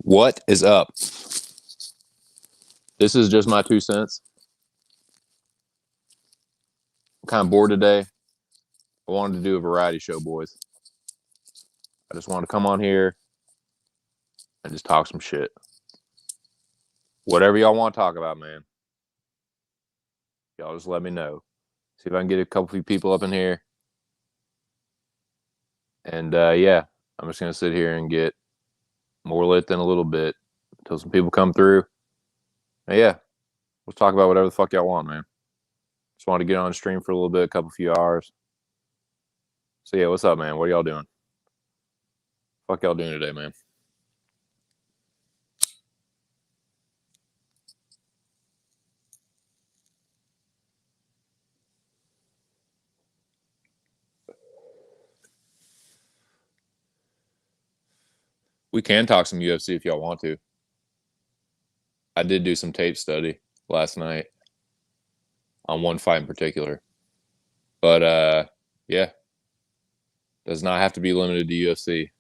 What is up? This is just my 2 cents. I'm kind of bored today. I wanted to do a variety show, boys. I just wanted to come on here and just talk some shit. Whatever y'all want to talk about, man. Y'all just let me know. See if I can get a couple few people up in here. And yeah, I'm just going to sit here and get more lit than a little bit until some people come through. And yeah, let's talk about whatever the fuck y'all want, man. Just wanted to get on stream for a little bit, a couple few hours. So yeah, what's up, man? What are y'all doing? Fuck y'all doing today, man? We can talk some UFC if y'all want to. I did do some tape study last night on one fight in particular. But yeah, does not have to be limited to UFC. We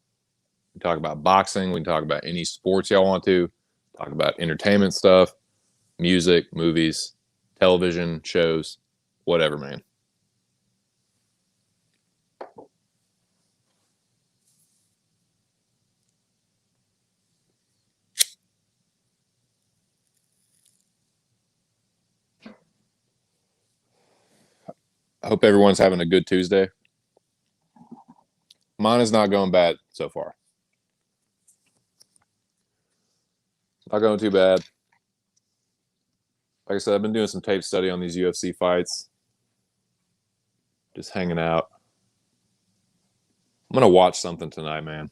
can talk about boxing. We can talk about any sports y'all want to. Talk about entertainment stuff, music, movies, television shows, whatever, man. I hope everyone's having a good Tuesday. Mine is not going bad so far. Not going too bad. Like I said, I've been doing some tape study on these UFC fights. Just hanging out. I'm going to watch something tonight, man.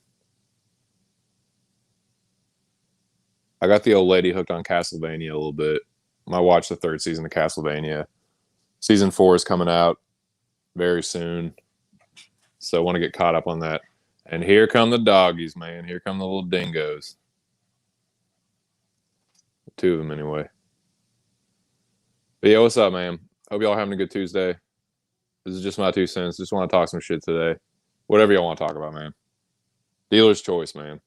I got the old lady hooked on Castlevania a little bit. I might watch the third season of Castlevania. Season 4 is coming out very soon. So I want to get caught up on that. And here come the doggies, man. Here come the little dingoes. 2 of them, anyway. But yeah, what's up, man? Hope y'all having a good Tuesday. This is just my 2 cents. Just want to talk some shit today. Whatever y'all want to talk about, man. Dealer's choice, man.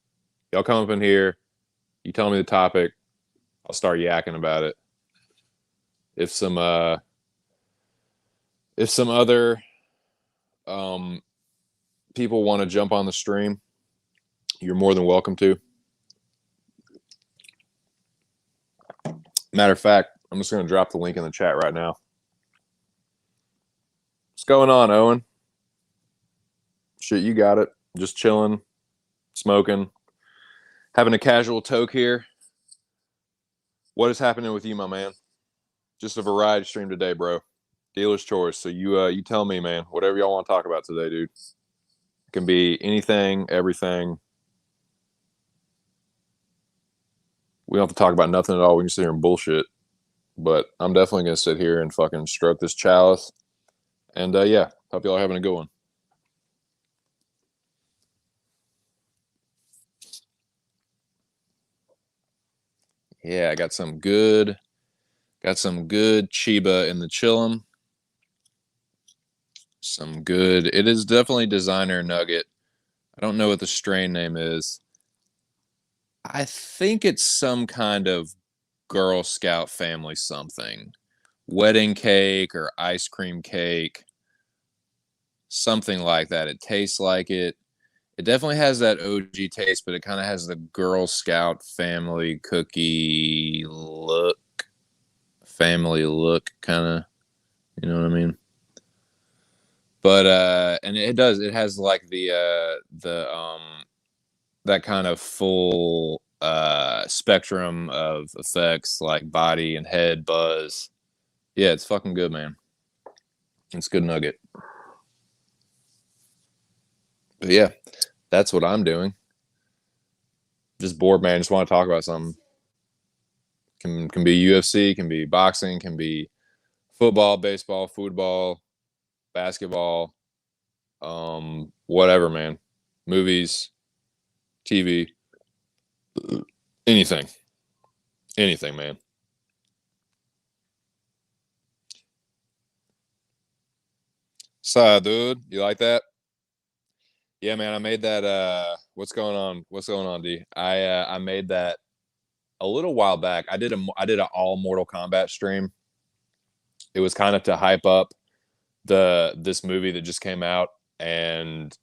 Y'all come up in here. You tell me the topic. I'll start yakking about it. If some other people want to jump on the stream, you're more than welcome to. Matter of fact, I'm just going to drop the link in the chat right now. What's going on, Owen? Shit, you got it. Just chilling, smoking, having a casual toke here. What is happening with you, my man? Just a variety stream today, bro. Dealer's choice. So you tell me, man. Whatever y'all want to talk about today, dude. It can be anything, everything. We don't have to talk about nothing at all. We can sit here and bullshit. But I'm definitely going to sit here and fucking stroke this chalice. And yeah, hope y'all are having a good one. Yeah, I got some good Chiba in the chillum. Some good. It is definitely designer nugget. I don't know what the strain name is. I think it's some kind of Girl Scout family something. Wedding cake or ice cream cake. Something like that. It tastes like it. It definitely has that OG taste, but it kind of has the Girl Scout family cookie look. Family look, kind of. You know what I mean? But and it does. It has like the that kind of full spectrum of effects, like body and head buzz. Yeah, it's fucking good, man. It's good nugget. But yeah, that's what I'm doing. Just bored, man. Just want to talk about something. Can be UFC, can be boxing, can be football, baseball, football, basketball, whatever, man. Movies, TV, anything, man. So, dude, you like that? Yeah, man, I made that. What's going on? What's going on, D? I made that a little while back. I did an all Mortal Kombat stream. It was kind of to hype up this movie that just came out, and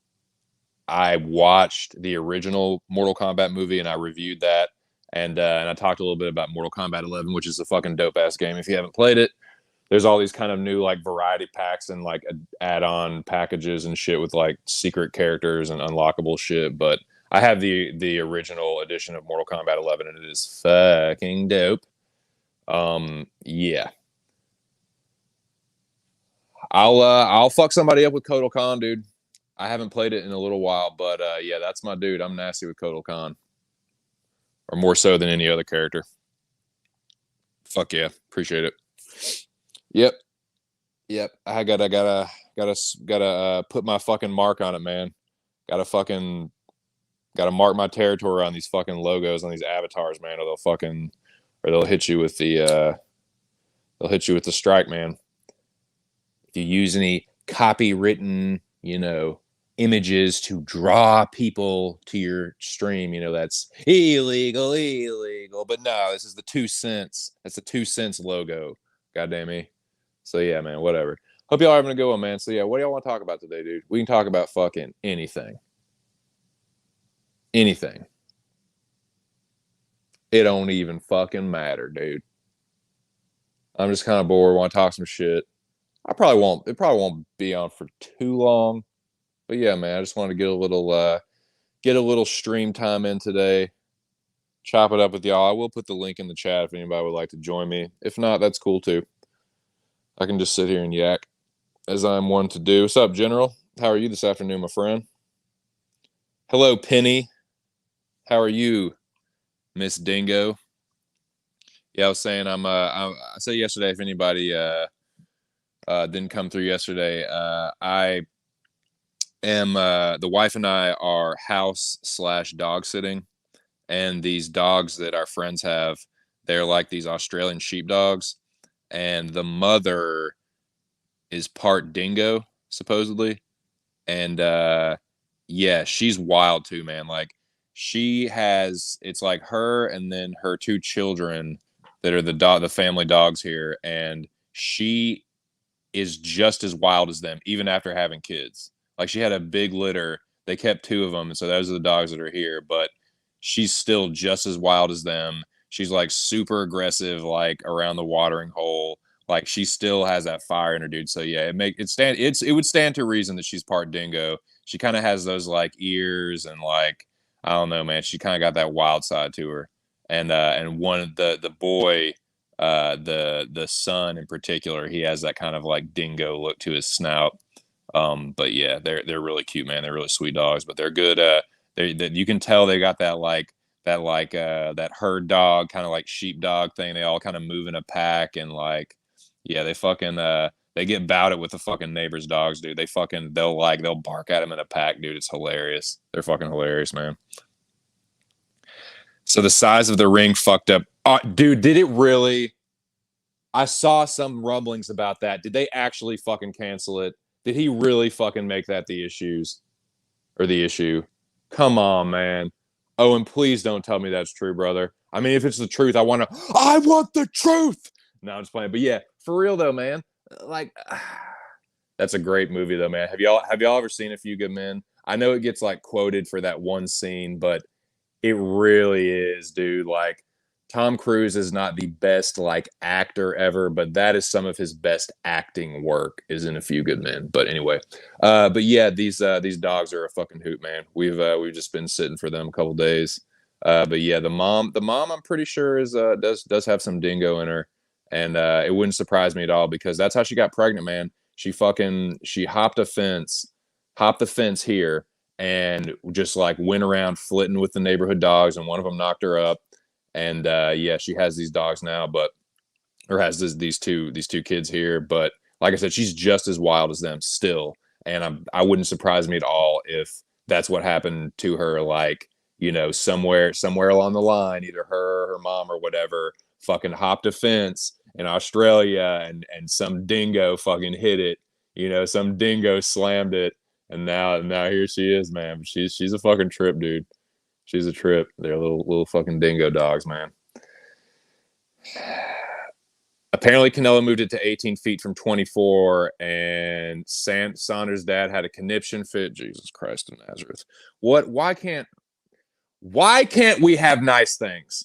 I watched the original Mortal Kombat movie and I reviewed that, and I talked a little bit about Mortal Kombat 11, which is a fucking dope ass game. If you haven't played it, there's all these kind of new like variety packs and like add-on packages and shit with like secret characters and unlockable shit. But I have the original edition of Mortal Kombat 11, and it is fucking dope. Yeah, I'll fuck somebody up with Kotal Khan, dude. I haven't played it in a little while, but yeah, that's my dude. I'm nasty with Kotal Khan, or more so than any other character. Fuck yeah, appreciate it. Yep, yep. I gotta put my fucking mark on it, man. Gotta mark my territory on these fucking logos on these avatars, man, or they'll hit you with the strike, man. If you use any copywritten, images to draw people to your stream, that's illegal. But no, this is the 2 cents. That's the 2 cents logo. Goddamn me. So yeah, man, whatever. Hope y'all are having a good one, man. So yeah, what do y'all want to talk about today, dude? We can talk about fucking anything. Anything. It don't even fucking matter, dude. I'm just kind of bored. Want to talk some shit. I probably won't. It probably won't be on for too long. But yeah, man, I just want to get a little stream time in today. Chop it up with y'all. I will put the link in the chat if anybody would like to join me. If not, that's cool too. I can just sit here and yak as I'm one to do. What's up, General? How are you this afternoon, my friend? Hello, Penny. How are you, Miss Dingo? Yeah, I was saying I said yesterday if anybody didn't come through yesterday, I am the wife and I are house/dog sitting, and these dogs that our friends have, they're like these Australian sheepdogs, and the mother is part dingo supposedly, and yeah, she's wild too, man. Like it's like her and then her two children that are the family dogs here, and she is just as wild as them, even after having kids. Like she had a big litter. They kept two of them, and so those are the dogs that are here. But she's still just as wild as them. She's like super aggressive, like around the watering hole. Like she still has that fire in her, dude. So yeah, it would stand to reason that she's part dingo. She kind of has those like ears and like I don't know, man. She kind of got that wild side to her. And one the boy the son in particular, he has that kind of like dingo look to his snout. But yeah, they're really cute, man. They're really sweet dogs, but they're good. You can tell they got that herd dog kind of like sheepdog thing. They all kind of move in a pack and like yeah, they get bout it with the fucking neighbors' dogs, dude. They'll bark at them in a pack, dude. It's hilarious. They're fucking hilarious, man. So the size of the ring fucked up. Dude, did it really? I saw some rumblings about that. Did they actually fucking cancel it? Did he really fucking make that the issue? Come on, man. Oh, and please don't tell me that's true, brother. I mean, if it's the truth, I want the truth. No, I'm just playing. But yeah, for real though, man. Like, that's a great movie though, man. Have y'all ever seen A Few Good Men? I know it gets like quoted for that one scene, but it really is, dude. Like Tom Cruise is not the best like actor ever, but that is some of his best acting work is in A Few Good Men. But anyway, but yeah, these dogs are a fucking hoot, man. We've just been sitting for them a couple days. But yeah, the mom, I'm pretty sure is does have some dingo in her, and it wouldn't surprise me at all because that's how she got pregnant, man. She hopped the fence here, and just like went around flitting with the neighborhood dogs, and one of them knocked her up, and yeah, she has these dogs now, but or has these two kids here. But like I said, she's just as wild as them still, and I wouldn't surprise me at all if that's what happened to her. Like somewhere along the line, either her or her mom or whatever fucking hopped a fence in Australia, and some dingo fucking hit it. Some dingo slammed it, And now here she is, man. She's a fucking trip, dude. She's a trip. They're little fucking dingo dogs, man. Apparently, Canelo moved it to 18 feet from 24, and Saunders' dad had a conniption fit. Jesus Christ of Nazareth! What? Why can't we have nice things?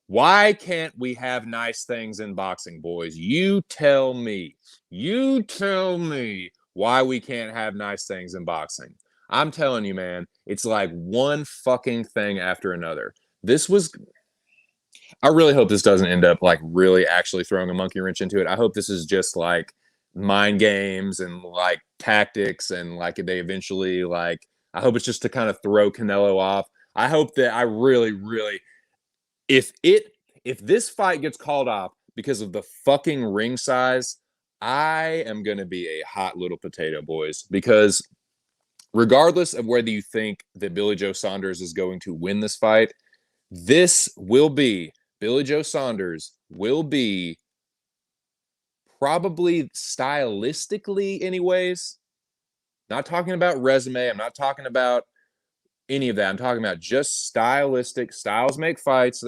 Why can't we have nice things in boxing, boys? You tell me. You tell me why we can't have nice things in boxing. I'm telling you, man, it's like one fucking thing after another. This was I really hope this doesn't end up like really actually throwing a monkey wrench into it. I hope this is just like mind games and like tactics and like they eventually like I hope it's just to kind of throw Canelo off. I hope that I really, really if this fight gets called off because of the fucking ring size, I am gonna be a hot little potato, boys. Because regardless of whether you think that Billy Joe Saunders is going to win this fight, this will be Billy Joe Saunders will be probably stylistically, anyways. Not talking about resume. I'm not talking about any of that. I'm talking about just stylistic. Styles make fights.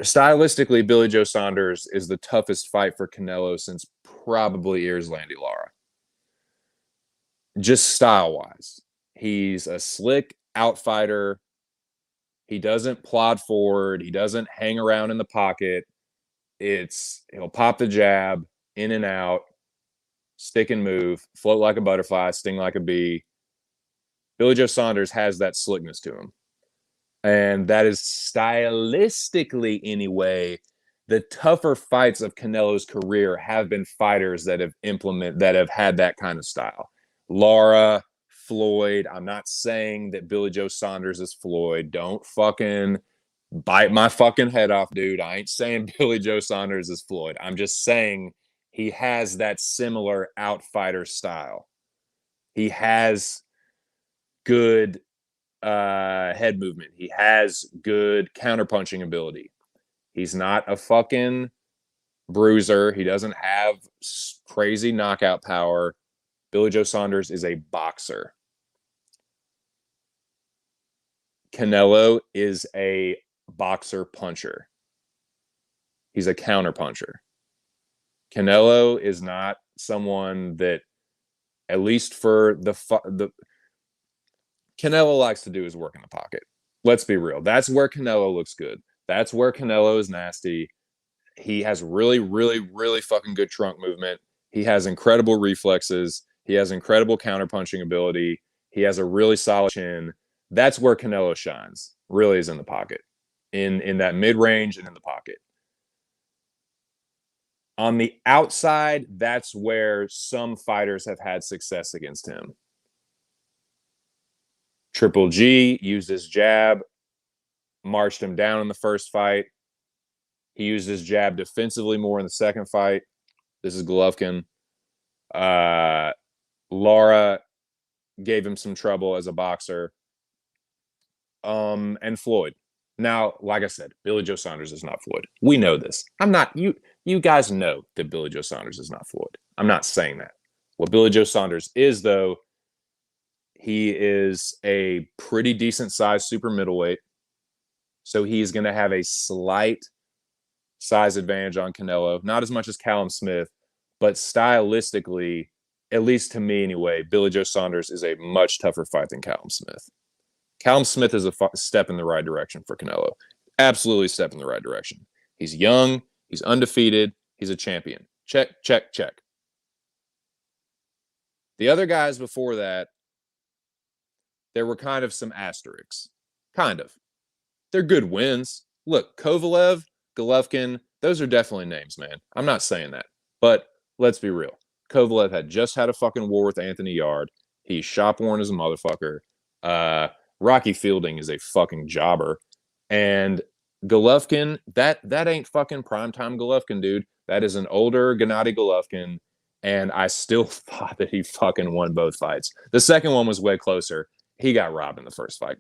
Stylistically, Billy Joe Saunders is the toughest fight for Canelo since probably Erislandy Lara. Just style wise, he's a slick outfighter. He doesn't plod forward. He doesn't hang around in the pocket. He'll pop the jab in and out, stick and move, float like a butterfly, sting like a bee. Billy Joe Saunders has that slickness to him. And that is stylistically, anyway, the tougher fights of Canelo's career have been fighters that have had that kind of style. Lara, Floyd. I'm not saying that Billy Joe Saunders is Floyd. Don't fucking bite my fucking head off, dude. I ain't saying Billy Joe Saunders is Floyd. I'm just saying he has that similar outfighter style. He has good head movement. He has good counterpunching ability. He's not a fucking bruiser. He doesn't have crazy knockout power. Billy Joe Saunders is a boxer. Canelo is a boxer puncher. He's a counter puncher. Canelo is not someone that, at least for the Canelo likes to do his work in the pocket. Let's be real. That's where Canelo looks good. That's where Canelo is nasty. He has really, really, really fucking good trunk movement. He has incredible reflexes. He has incredible counterpunching ability. He has a really solid chin. That's where Canelo shines, really, is in the pocket, in that mid-range and in the pocket. On the outside, that's where some fighters have had success against him. Triple G used his jab, marched him down in the first fight. He used his jab defensively more in the second fight. This is Golovkin. Lara gave him some trouble as a boxer. And Floyd. Now, like I said, Billy Joe Saunders is not Floyd. We know this. You guys know that Billy Joe Saunders is not Floyd. I'm not saying that. What Billy Joe Saunders is, though, he is a pretty decent sized super middleweight. So he's going to have a slight size advantage on Canelo. Not as much as Callum Smith, but stylistically, at least to me anyway, Billy Joe Saunders is a much tougher fight than Callum Smith. Callum Smith is a step in the right direction for Canelo. Absolutely a step in the right direction. He's young. He's undefeated. He's a champion. Check, check, check. The other guys before that, there were kind of some asterisks. Kind of. They're good wins. Look, Kovalev, Golovkin, those are definitely names, man. I'm not saying that. But let's be real. Kovalev had just had a fucking war with Anthony Yarde. He's shop worn as a motherfucker. Rocky Fielding is a fucking jobber. And Golovkin, that ain't fucking primetime Golovkin, dude. That is an older Gennady Golovkin. And I still thought that he fucking won both fights. The second one was way closer. He got robbed in the first fight.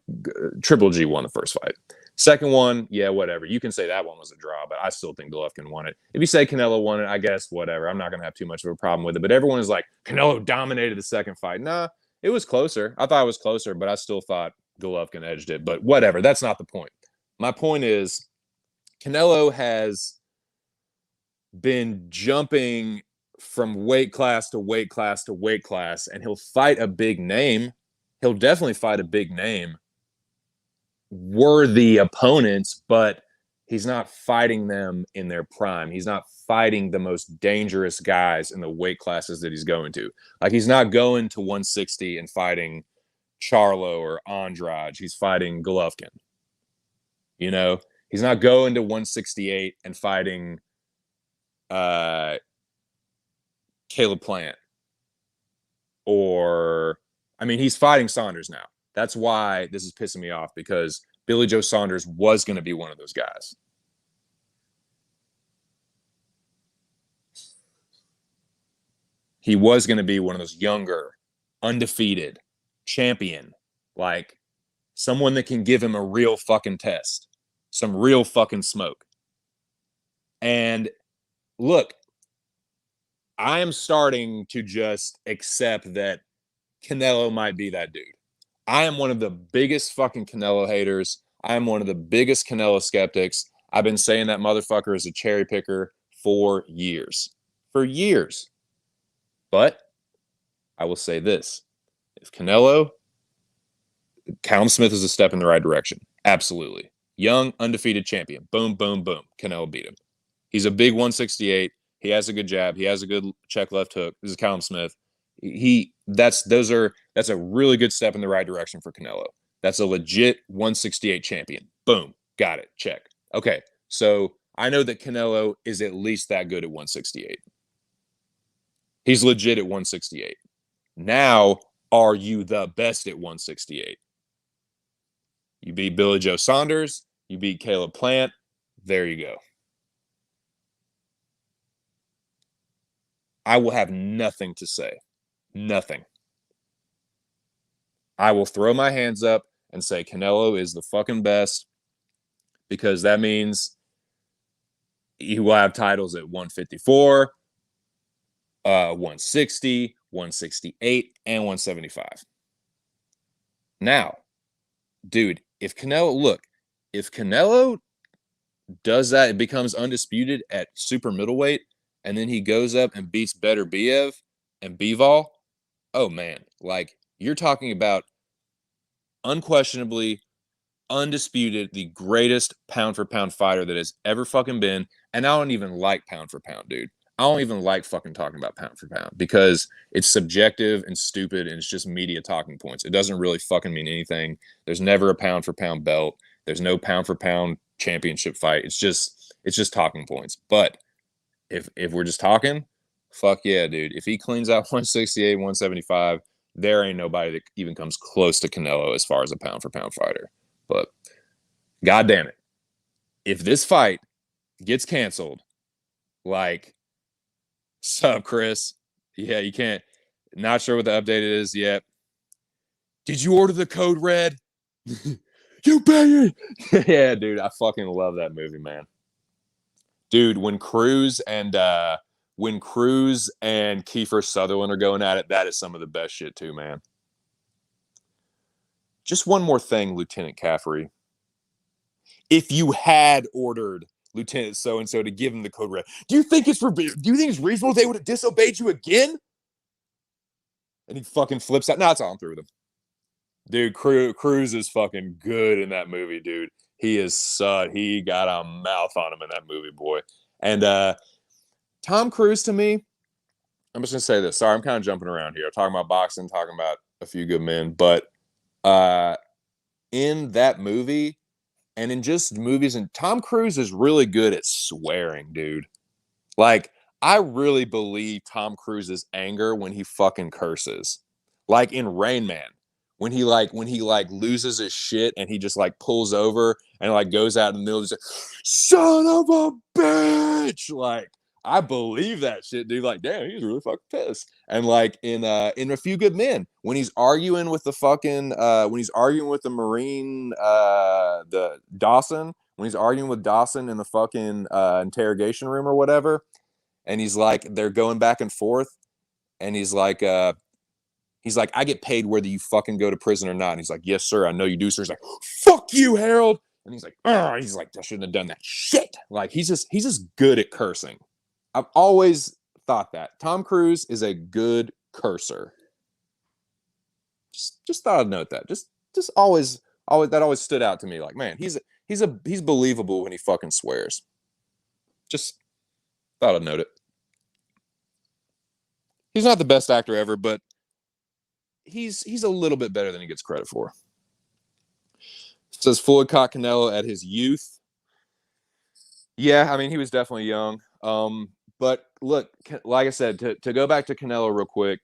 Triple G won the first fight. Second one, yeah, whatever. You can say that one was a draw, but I still think Golovkin won it. If you say Canelo won it, I guess whatever. I'm not going to have too much of a problem with it. But everyone is like, Canelo dominated the second fight. Nah, it was closer. I thought it was closer, but I still thought Golovkin edged it. But whatever. That's not the point. My point is Canelo has been jumping from weight class to weight class to weight class, and he'll fight a big name. He'll definitely fight a big name, worthy opponents, but he's not fighting them in their prime. He's not fighting the most dangerous guys in the weight classes that he's going to. Like, he's not going to 160 and fighting Charlo or Andrade. He's fighting Golovkin. You know, he's not going to 168 and fighting Caleb Plant. Or, I mean, he's fighting Saunders now. That's why this is pissing me off, because Billy Joe Saunders was going to be one of those guys. He was going to be one of those younger, undefeated champion, like someone that can give him a real fucking test, some real fucking smoke. And look, I am starting to just accept that Canelo might be that dude. I am one of the biggest fucking Canelo haters. I am one of the biggest Canelo skeptics. I've been saying that motherfucker is a cherry picker for years. For years. But I will say this. If Canelo, Callum Smith is a step in the right direction. Absolutely. Young, undefeated champion. Boom, boom, boom. Canelo beat him. He's a big 168. He has a good jab. He has a good check left hook. This is Callum Smith. That's a really good step in the right direction for Canelo. That's a legit 168 champion. Boom. Got it. Check. Okay. So I know that Canelo is at least that good at 168. He's legit at 168. Now, are you the best at 168? You beat Billy Joe Saunders. You beat Caleb Plant. There you go. I will have nothing to say. Nothing. I will throw my hands up and say Canelo is the fucking best, because that means he will have titles at 154, 160, 168, and 175. Now, dude, if Canelo does that, it becomes undisputed at super middleweight, and then he goes up and beats Beterbiev and Bivol, oh man, like, you're talking about unquestionably, undisputed, the greatest pound for pound fighter that has ever fucking been. And I don't even like pound for pound, dude. I don't even like fucking talking about pound for pound, because it's subjective and stupid, and it's just media talking points. It doesn't really fucking mean anything. There's never a pound for pound belt. There's no pound for pound championship fight. It's just talking points. But if we're just talking, fuck yeah, dude. If he cleans out 168, 175, there ain't nobody that even comes close to Canelo as far as a pound for pound fighter. But God damn it, if this fight gets canceled, like, sup, Chris? Yeah, you can't. Not sure what the update is yet. Did you order the code red? You pay it. Yeah, dude, I fucking love that movie, man. Dude, when Cruz and Kiefer Sutherland are going at it, that is some of the best shit too, man. Just one more thing, Lieutenant Caffrey. If you had ordered Lieutenant so-and-so to give him the code red, do you think it's reasonable they would have disobeyed you again? And he fucking flips out. No, it's all, I'm through with him. Dude, Cruz is fucking good in that movie, dude. He got a mouth on him in that movie, boy. And Tom Cruise, to me, I'm just gonna say this. Sorry, I'm kind of jumping around here. I'm talking about boxing, talking about A Few Good Men, but in that movie, and in just movies, and Tom Cruise is really good at swearing, dude. Like, I really believe Tom Cruise's anger when he fucking curses. Like in Rain Man, when he loses his shit and he just like pulls over and like goes out in the middle and says, "Son of a bitch!" I believe that shit, dude. Like, damn, he's really fucking pissed. And like in A Few Good Men, when he's arguing with the fucking when he's arguing with the Marine the Dawson, when he's arguing with Dawson in the fucking interrogation room or whatever, and he's like, they're going back and forth, and he's like, I get paid whether you fucking go to prison or not. And he's like, yes, sir, I know you do, sir. He's like, fuck you, Harold. And he's like, I shouldn't have done that shit. Like he's just good at cursing. I've always thought that Tom Cruise is a good cursor. Just thought I'd note that. Just always that always stood out to me. Like, man, he's believable when he fucking swears. Just thought I'd note it. He's not the best actor ever, but he's a little bit better than he gets credit for. It says Floyd caught Canelo at his youth. Yeah, I mean, he was definitely young. But look, like I said, to go back to Canelo real quick,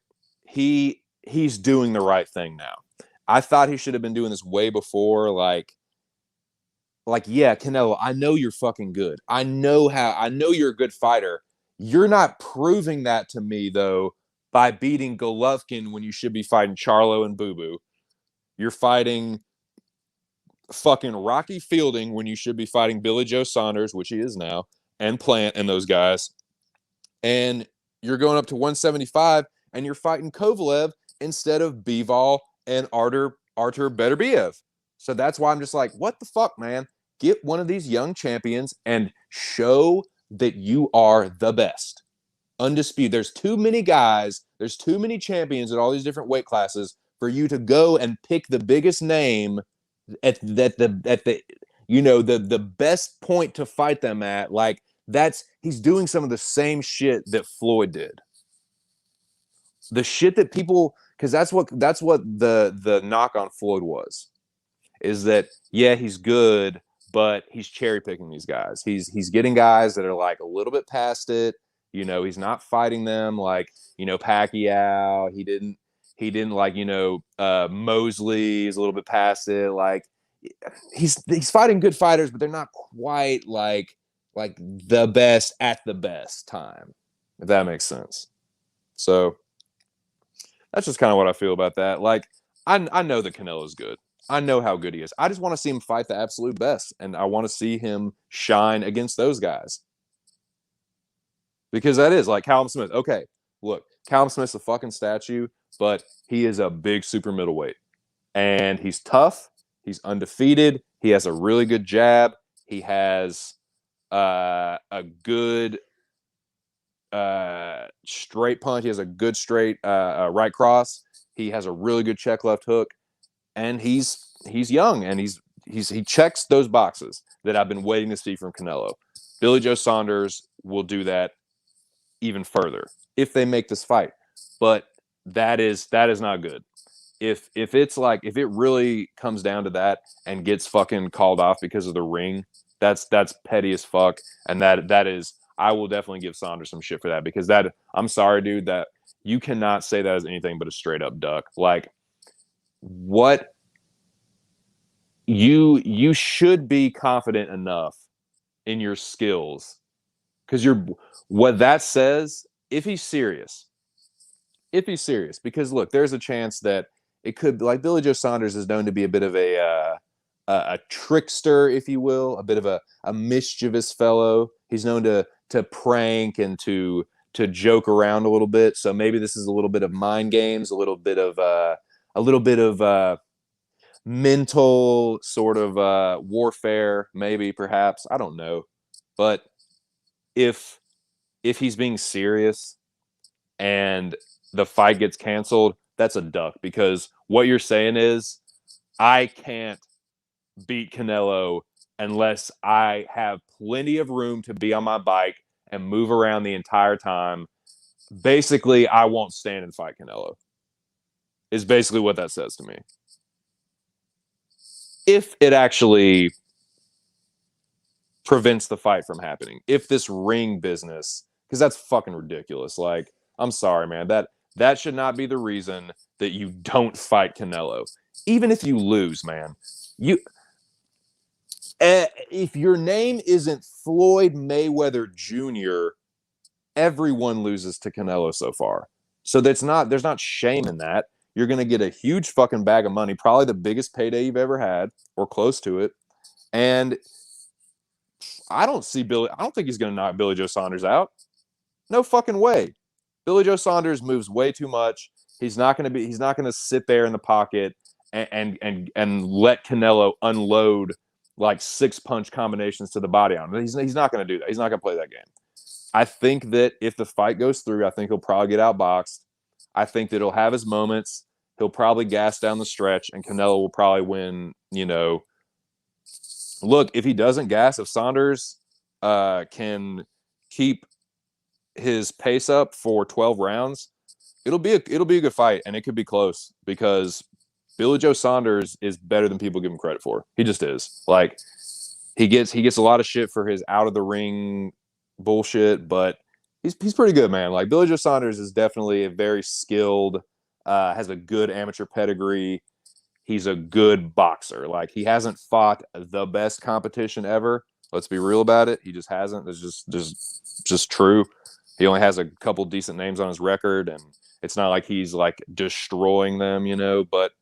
he's doing the right thing now. I thought he should have been doing this way before. Like, yeah, Canelo, I know you're fucking good. I know you're a good fighter. You're not proving that to me, though, by beating Golovkin when you should be fighting Charlo and Boo Boo. You're fighting fucking Rocky Fielding when you should be fighting Billy Joe Saunders, which he is now, and Plant and those guys. And you're going up to 175 and you're fighting Kovalev instead of Bivol and Artur Beterbiev. So that's why I'm just like, what the fuck, man? Get one of these young champions and show that you are the best. Undisputed. There's too many guys, there's too many champions at all these different weight classes for you to go and pick the biggest name at the you know the best point to fight them at. Like, he's doing some of the same shit that Floyd did. The shit that people, because that's what the knock on Floyd was, is that yeah, he's good, but he's cherry picking these guys. He's getting guys that are like a little bit past it. You know, he's not fighting them like, you know, Pacquiao. He didn't like, you know, Mosley is a little bit past it. Like, he's fighting good fighters, but they're not quite like the best at the best time, if that makes sense. So that's just kind of what I feel about that. Like, I know that Canelo's good. I know how good he is. I just want to see him fight the absolute best, and I want to see him shine against those guys. Because that is like Callum Smith. Okay, look, Callum Smith's a fucking statue, but he is a big super middleweight. And he's tough. He's undefeated. He has a really good jab. He has a good straight punch. He has a good straight right cross. He has a really good check left hook. And he's young, and he checks those boxes that I've been waiting to see from Canelo. Billy Joe Saunders will do that even further if they make this fight, but that is not good. If it really comes down to that and gets fucking called off because of the ring, that's petty as fuck, and that is, I will definitely give Saunders some shit for that, because that, I'm sorry, dude, that you cannot say that as anything but a straight up duck. Like, what you should be confident enough in your skills, because what that says, if he's serious, because look, there's a chance that it could, like, Billy Joe Saunders is known to be a bit of a trickster, if you will, a bit of a mischievous fellow. He's known to prank and to joke around a little bit. So maybe this is a little bit of mind games, a little bit of mental sort of warfare, maybe, perhaps. I don't know. But if he's being serious and the fight gets canceled, that's a duck, because what you're saying is, I can't beat Canelo unless I have plenty of room to be on my bike and move around the entire time. Basically, I won't stand and fight Canelo, is basically what that says to me. If it actually prevents the fight from happening, if this ring business, because that's fucking ridiculous. Like, I'm sorry, man, that should not be the reason that you don't fight Canelo. Even if you lose, man, if your name isn't Floyd Mayweather Jr., everyone loses to Canelo so far. So there's not shame in that. You're going to get a huge fucking bag of money, probably the biggest payday you've ever had or close to it. And I don't think he's going to knock Billy Joe Saunders out. No fucking way. Billy Joe Saunders moves way too much. He's not going to sit there in the pocket and let Canelo unload like 6-punch combinations to the body on him. He's not going to do that. He's not going to play that game. I think that if the fight goes through, I think he'll probably get outboxed. I think that he'll have his moments. He'll probably gas down the stretch, and Canelo will probably win. Look, if he doesn't gas, if Saunders can keep his pace up for 12 rounds, it'll be a good fight, and it could be close because Billy Joe Saunders is better than people give him credit for. He just is. Like he gets a lot of shit for his out of the ring bullshit, but he's pretty good, man. Like Billy Joe Saunders is definitely a very skilled, has a good amateur pedigree. He's a good boxer. Like he hasn't fought the best competition ever. Let's be real about it. He just hasn't. It's just true. He only has a couple decent names on his record, and it's not like he's like destroying them, but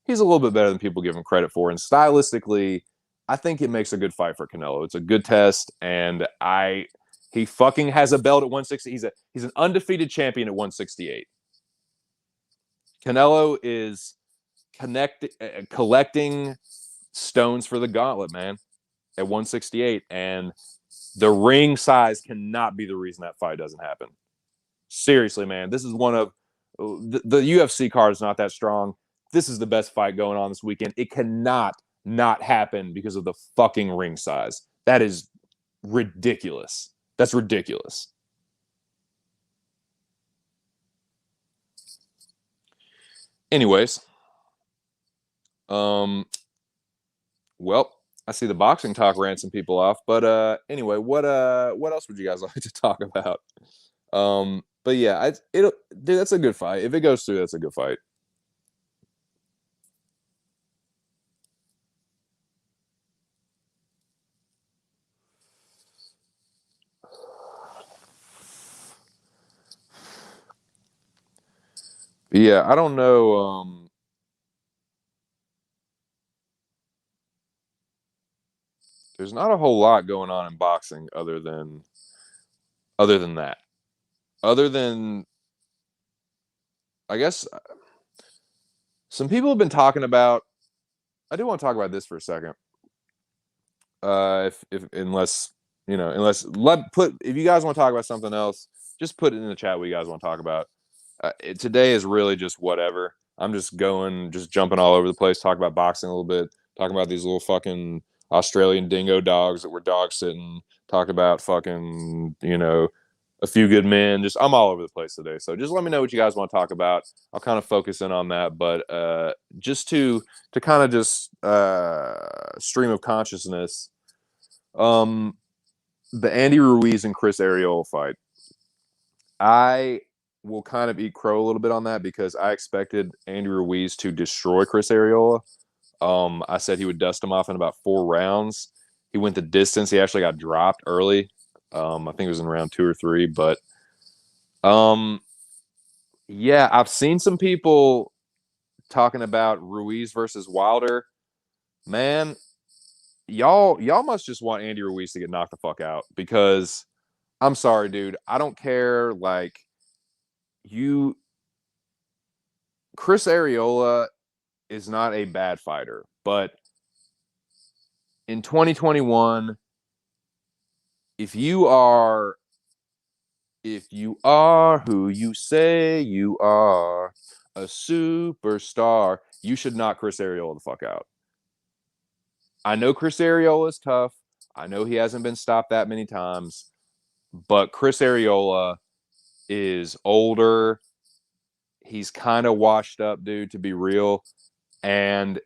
he's a little bit better than people give him credit for. And stylistically, I think it makes a good fight for Canelo. It's a good test, and he fucking has a belt at 160. He's an undefeated champion at 168. Canelo is collecting stones for the gauntlet, man, at 168, and the ring size cannot be the reason that fight doesn't happen. Seriously, man, this is one of the UFC card is not that strong. This is the best fight going on this weekend. It cannot not happen because of the fucking ring size. That is ridiculous. That's ridiculous. Anyways, well, I see the boxing talk ran some people off, but anyway, what else would you guys like to talk about? But yeah, dude, that's a good fight. If it goes through, that's a good fight. But yeah, I don't know. There's not a whole lot going on in boxing other than that. Other than I guess some people have been talking about. I do want to talk about this for a second. If unless unless if you guys want to talk about something else, just put it in the chat what you guys want to talk about. Today is really just whatever. I'm just jumping all over the place, talking about boxing a little bit, talking about these little fucking Australian dingo dogs that were dog sitting, talk about fucking, a few good men. I'm all over the place today. So just let me know what you guys want to talk about. I'll kind of focus in on that. But just to kind of just stream of consciousness, the Andy Ruiz and Chris Arreola fight. I will kind of eat crow a little bit on that because I expected Andy Ruiz to destroy Chris Arreola. I said he would dust him off in about 4 rounds. He went the distance. He actually got dropped early. I think it was in round 2 or 3. But yeah, I've seen some people talking about Ruiz versus Wilder. Man, y'all must just want Andy Ruiz to get knocked the fuck out because I'm sorry, dude. I don't care. Like Chris Arreola is not a bad fighter, but in 2021, if you are who you say you are, a superstar, you should knock Chris Arreola the fuck out. I know Chris Arreola is tough. I know he hasn't been stopped that many times, but Chris Arreola is older. He's kind of washed up, dude, to be real. And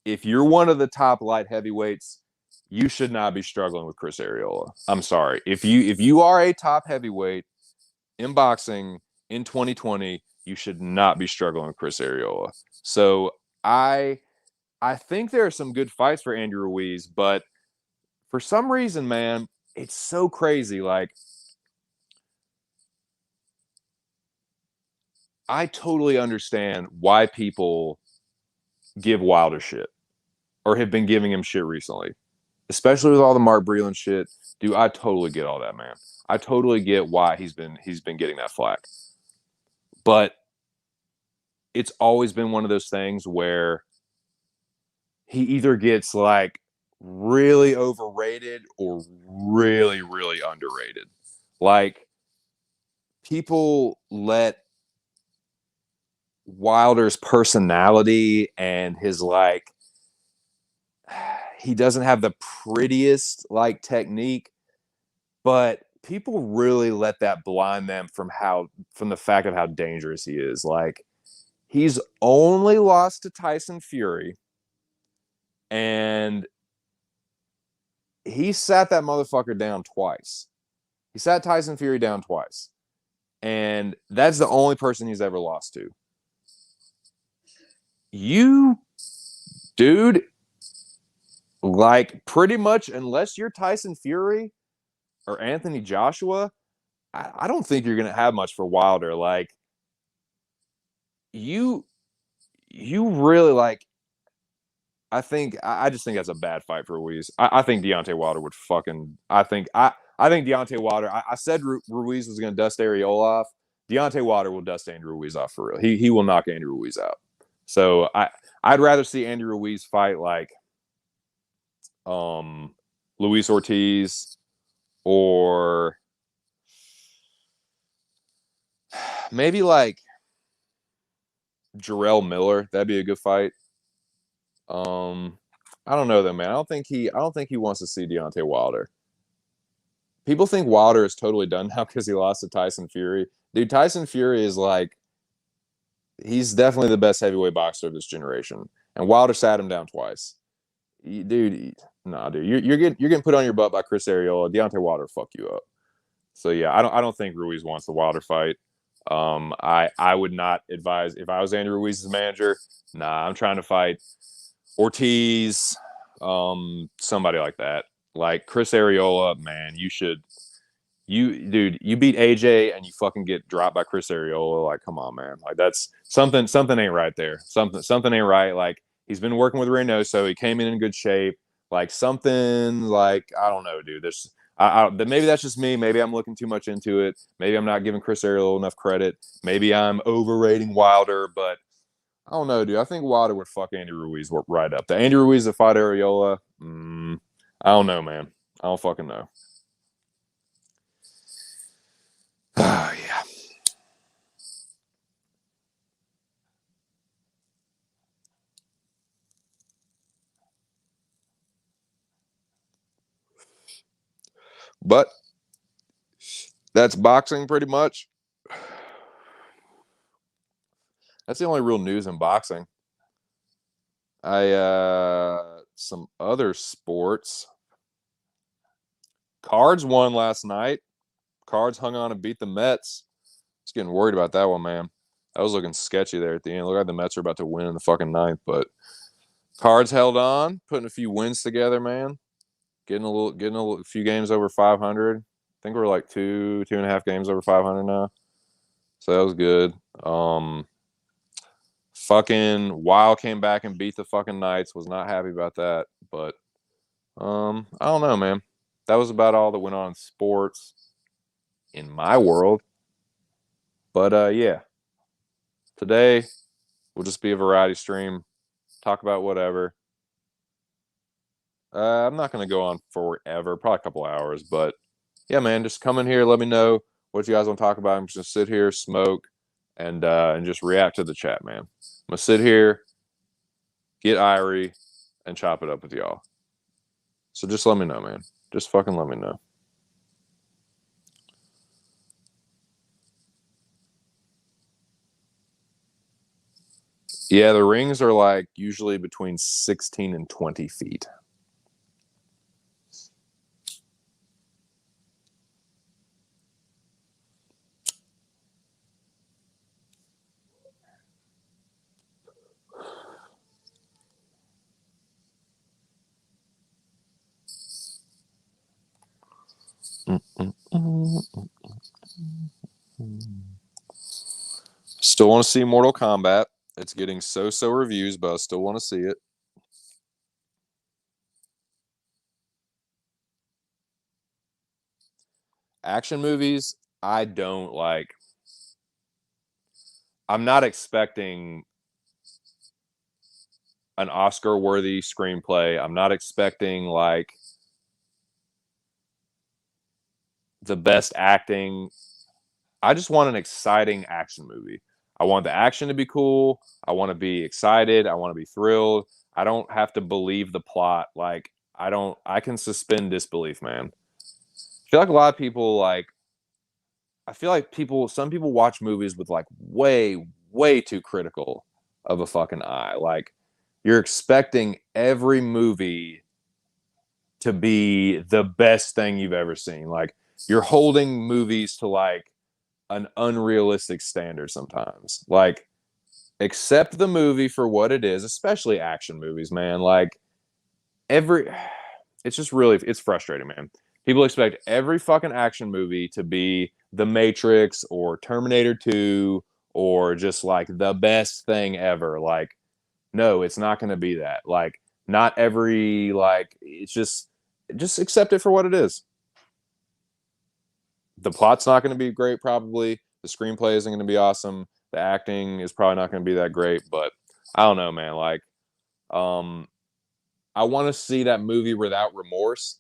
if you're one of the top light heavyweights, you should not be struggling with Chris Arreola. I'm sorry. If you are a top heavyweight in boxing in 2020, you should not be struggling with Chris Arreola. So I think there are some good fights for Andy Ruiz, but for some reason, man, it's so crazy. Like I totally understand why people give Wilder shit or have been giving him shit recently, especially with all the Mark Breland shit. Dude, I totally get all that, man. I totally get why he's been getting that flack. But it's always been one of those things where he either gets like really overrated or really, really underrated. Like people let Wilder's personality and his like he doesn't have the prettiest like technique, but people really let that blind them from the fact of how dangerous he is. Like he's only lost to Tyson Fury, and he sat that motherfucker down twice. He sat Tyson Fury down twice. And that's the only person he's ever lost to. You, dude, like pretty much, unless you're Tyson Fury or Anthony Joshua, I don't think you're gonna have much for Wilder. Like you, you really like. I just think that's a bad fight for Ruiz. I think Deontay Wilder would fucking. I think Deontay Wilder. I said Ruiz was gonna dust Ariola off. Deontay Wilder will dust Andrew Ruiz off for real. He will knock Andrew Ruiz out. So I'd rather see Andy Ruiz fight like um Luis Ortiz or maybe like Jarrell Miller. That'd be a good fight. Um I don't know though, man. I don't think he wants to see Deontay Wilder. People think Wilder is totally done now because he lost to Tyson Fury. Dude, Tyson Fury is like he's definitely the best heavyweight boxer of this generation. And Wilder sat him down twice. Dude, nah, dude, you're getting put on your butt by Chris Arreola. Deontay Wilder fuck you up. So yeah, I don't think Ruiz wants the Wilder fight. I would not advise if I was Andy Ruiz's manager. Nah, I'm trying to fight Ortiz, somebody like that. Like Chris Arreola, man, you beat AJ and you fucking get dropped by Chris Arreola. Like, come on, man. Like that's something ain't right there. Something ain't right. Like he's been working with Reynoso. He came in good shape. Like something like I don't know, dude. Maybe that's just me. Maybe I'm looking too much into it. Maybe I'm not giving Chris Arreola enough credit. Maybe I'm overrating Wilder, but I don't know, dude. I think Wilder would fuck Andy Ruiz right up. The Andy Ruiz that fought Arreola, I don't know, man. I don't fucking know. Oh, yeah. But that's boxing pretty much. That's the only real news in boxing. I some other sports. Cards won last night. Cards hung on and beat the Mets. Just getting worried about that one, man. That was looking sketchy there at the end. Looked like the Mets are about to win in the fucking ninth, but Cards held on, putting a few wins together, man. Getting a few games over 500. I think we're like two and a half games over 500 now. So that was good. Fucking Wild came back and beat the fucking Knights. Was not happy about that, but I don't know, man. That was about all that went on in sports in my world. But yeah, today will just be a variety stream. Talk about whatever. I'm not gonna go on forever, probably a couple hours, but yeah, man, just come in here. Let me know what you guys want to talk about. I'm just gonna sit here, smoke, and just react to the chat, man. I'm gonna sit here, get Irie, and chop it up with y'all. So just let me know, man. Just fucking let me know. Yeah, the rings are like usually between 16 and 20 feet. Still want to see Mortal Kombat. It's getting so reviews, but I still want to see it. Action movies, I don't like. I'm not expecting an Oscar worthy screenplay. I'm not expecting like the best acting. I just want an exciting action movie. I want the action to be cool. I want to be excited. I want to be thrilled. I don't have to believe the plot. Like, I can suspend disbelief, man. I feel like a lot of people like, I feel like some people watch movies with like way too critical of a fucking eye. Like, you're expecting every movie to be the best thing you've ever seen. Like, you're holding movies to like an unrealistic standard sometimes. Like, accept the movie for what it is, especially action movies, man. Like, every it's just really it's frustrating, man. People expect every fucking action movie to be The Matrix or Terminator 2 or just like the best thing ever. Like, no, it's not going to be that. Like, not every like it's just accept it for what it is. The plot's not going to be great probably. The screenplay isn't going to be awesome. The acting is probably not going to be that great, but I don't know, man. Like, um I want to see that movie without remorse.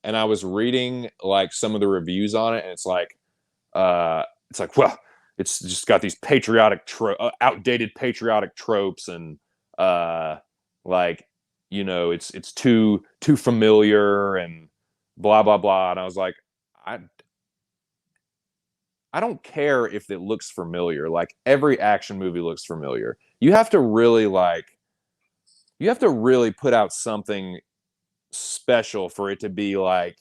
And I was reading like some of the reviews on it, and it's like, well, it's just got these outdated patriotic tropes, and uh, like, it's too familiar and blah blah blah. And I was like, I I don't care if it looks familiar. Like, every action movie looks familiar. You have to really put out something special for it to be like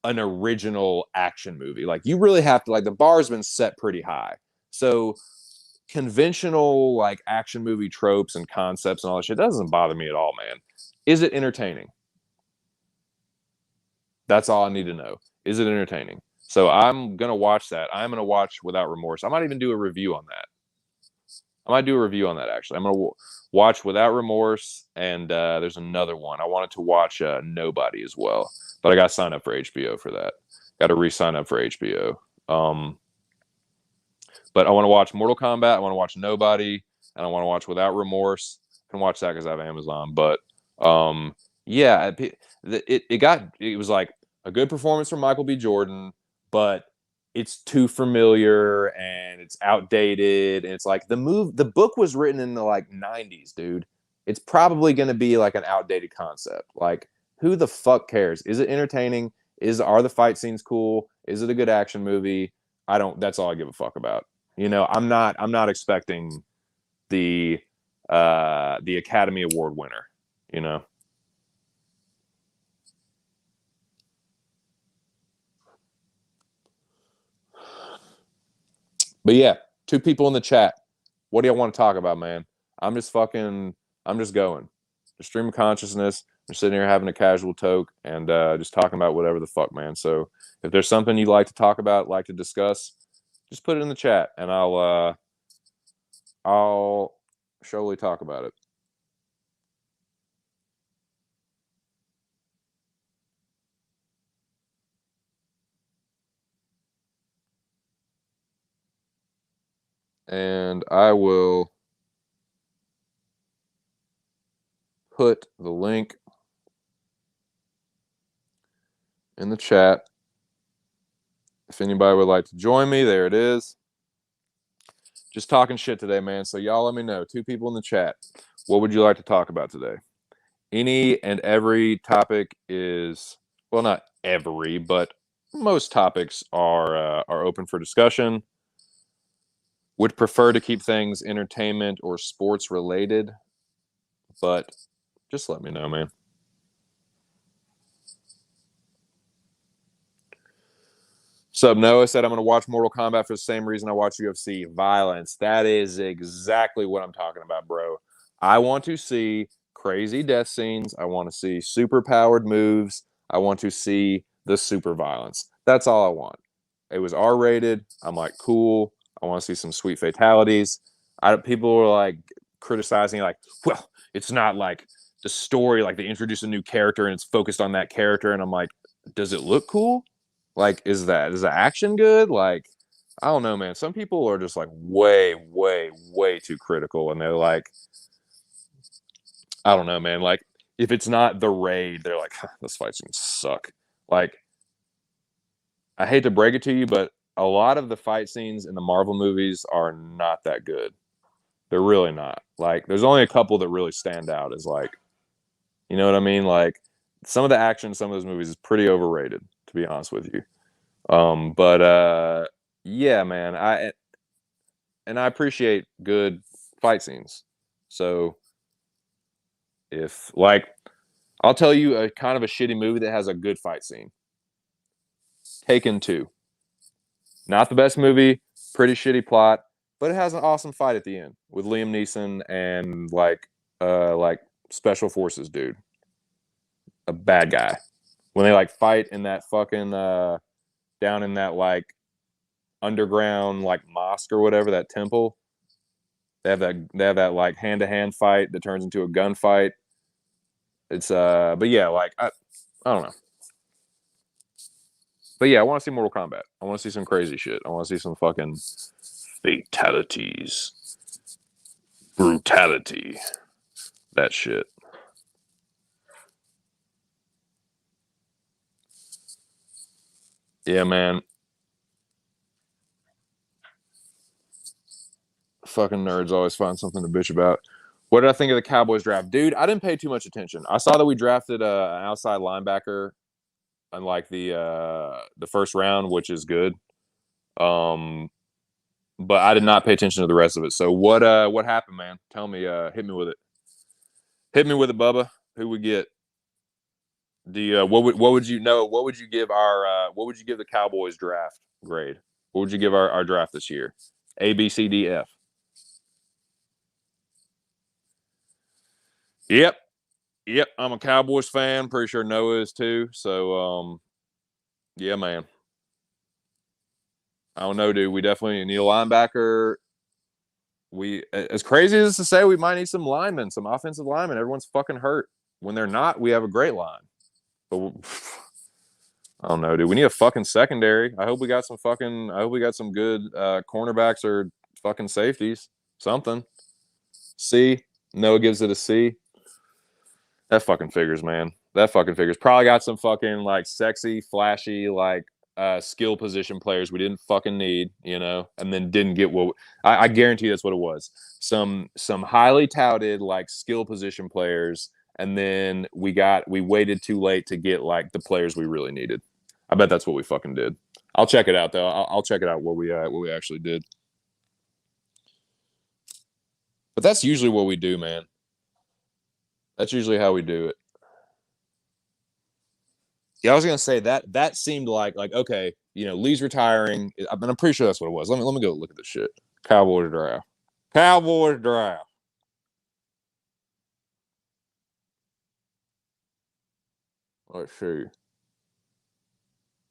an original action movie. Like, you really have to, like, the bar's been set pretty high. So conventional like action movie tropes and concepts and all that shit doesn't bother me at all, man. Is it entertaining? That's all I need to know. Is it entertaining? So I'm gonna watch that. I'm gonna watch Without Remorse. I might even do a review on that. I might do a review on that actually. I'm gonna watch Without Remorse, and there's another one. I wanted to watch Nobody as well, but I got to sign up for HBO for that. Got to re-sign up for HBO. But I want to watch Mortal Kombat. I want to watch Nobody, and I want to watch Without Remorse. I can watch that because I have Amazon. But yeah, it was like a good performance from Michael B. Jordan, but it's too familiar and it's outdated. And it's like the book was written in the like 90s, dude. It's probably going to be like an outdated concept. Like, who the fuck cares? Is it entertaining? Are the fight scenes cool? Is it a good action movie? I don't. That's all I give a fuck about. I'm not expecting the the Academy Award winner. You know. But yeah, two people in the chat. What do y'all want to talk about, man? I'm just fucking. I'm just going. The stream of consciousness. I'm sitting here having a casual toke and just talking about whatever the fuck, man. So if there's something you'd like to talk about, like to discuss, just put it in the chat, and I'll surely talk about it. And I will put the link in the chat. If anybody would like to join me, there it is. Just talking shit today, man. So y'all let me know. Two people in the chat. What would you like to talk about today? Any and every topic is, well, not every, but most topics are open for discussion. Would prefer to keep things entertainment or sports related, but just let me know, man. Sub Noah said, I'm going to watch Mortal Kombat for the same reason I watch UFC, violence. That is exactly what I'm talking about, bro. I want to see crazy death scenes. I want to see super powered moves. I want to see the super violence. That's all I want. It was R rated. I'm like, cool. I want to see some sweet fatalities. People were like criticizing, like, well, it's not like the story, like they introduce a new character and it's focused on that character, and I'm like, does it look cool? Like, is the action good? Like, I don't know, man. Some people are just like way, way, way too critical, and they're like, I don't know, man. Like, if it's not the raid, they're like, huh, this fight's gonna suck. Like, I hate to break it to you, but a lot of the fight scenes in the Marvel movies are not that good. They're really not. Like, there's only a couple that really stand out as like, you know what I mean? Like, some of the action in some of those movies is pretty overrated, to be honest with you. But yeah, man, I appreciate good fight scenes. So if like, I'll tell you a kind of a shitty movie that has a good fight scene. Taken 2. Not the best movie, pretty shitty plot, but it has an awesome fight at the end with Liam Neeson and like special forces dude, a bad guy. When they like fight in that fucking down in that like underground like mosque or whatever, that temple. They have that like hand to hand fight that turns into a gunfight. It's but yeah, like I don't know. But yeah, I want to see Mortal Kombat. I want to see some crazy shit. I want to see some fucking fatalities, brutality, that shit. Yeah, man. Fucking nerds always find something to bitch about. What did I think of the Cowboys draft, dude? I didn't pay too much attention. I saw that we drafted an outside linebacker in like the first round, which is good. Um, but I did not pay attention to the rest of it. So what happened, man? Tell me, hit me with it. Hit me with it, Bubba. Who we get? The what would you know? What would you give our what would you give the Cowboys draft grade? What would you give our draft this year? A B C D F. Yep, yep. I'm a Cowboys fan. Pretty sure Noah is too. So yeah, man. I don't know, dude. We definitely need a linebacker. We, as crazy as to say, we might need some linemen, some offensive linemen. Everyone's fucking hurt. When they're not, we have a great line. But I don't know, dude. We need a fucking secondary. I hope we got some fucking. I hope we got some good cornerbacks or fucking safeties. Something. C. Noah gives it a C. That fucking figures, man. That fucking figures. Probably got some fucking like sexy, flashy, like skill position players we didn't fucking need, you know, and then didn't get what I guarantee that's what it was. Some highly touted like skill position players, and then we waited too late to get like the players we really needed. I bet that's what we fucking did. I'll check it out though. I'll check it out what we actually did. But that's usually what we do, man. That's usually how we do it. Yeah, I was gonna say that seemed like okay, you know, Lee's retiring. I'm pretty sure that's what it was. Let me go look at this shit. Cowboys draft. Cowboys draft. Let's see.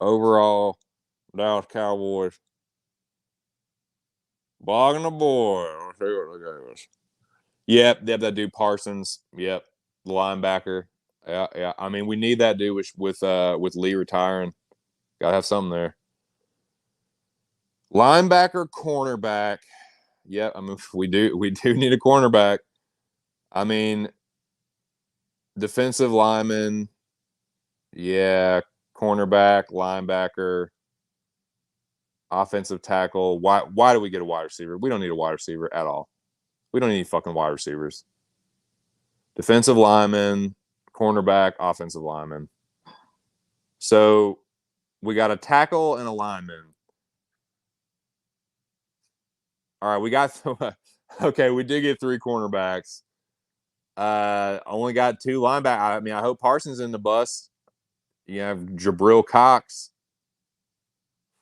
Overall, Dallas Cowboys. Blogging the board. Let's see what they gave us. Yep, that dude Parsons. Yep, the linebacker. Yeah, yeah. I mean, we need that dude with Lee retiring. Gotta have something there. Linebacker, cornerback. Yeah, I mean, we do need a cornerback. I mean, defensive lineman, yeah, cornerback, linebacker, offensive tackle. Why do we get a wide receiver? We don't need a wide receiver at all. We don't need fucking wide receivers. Defensive lineman, cornerback, offensive lineman. So we got a tackle and a lineman. All right, we got okay. We did get 3 cornerbacks. Only got 2 linebackers. I mean, I hope Parsons in the bus. You have Jabril Cox.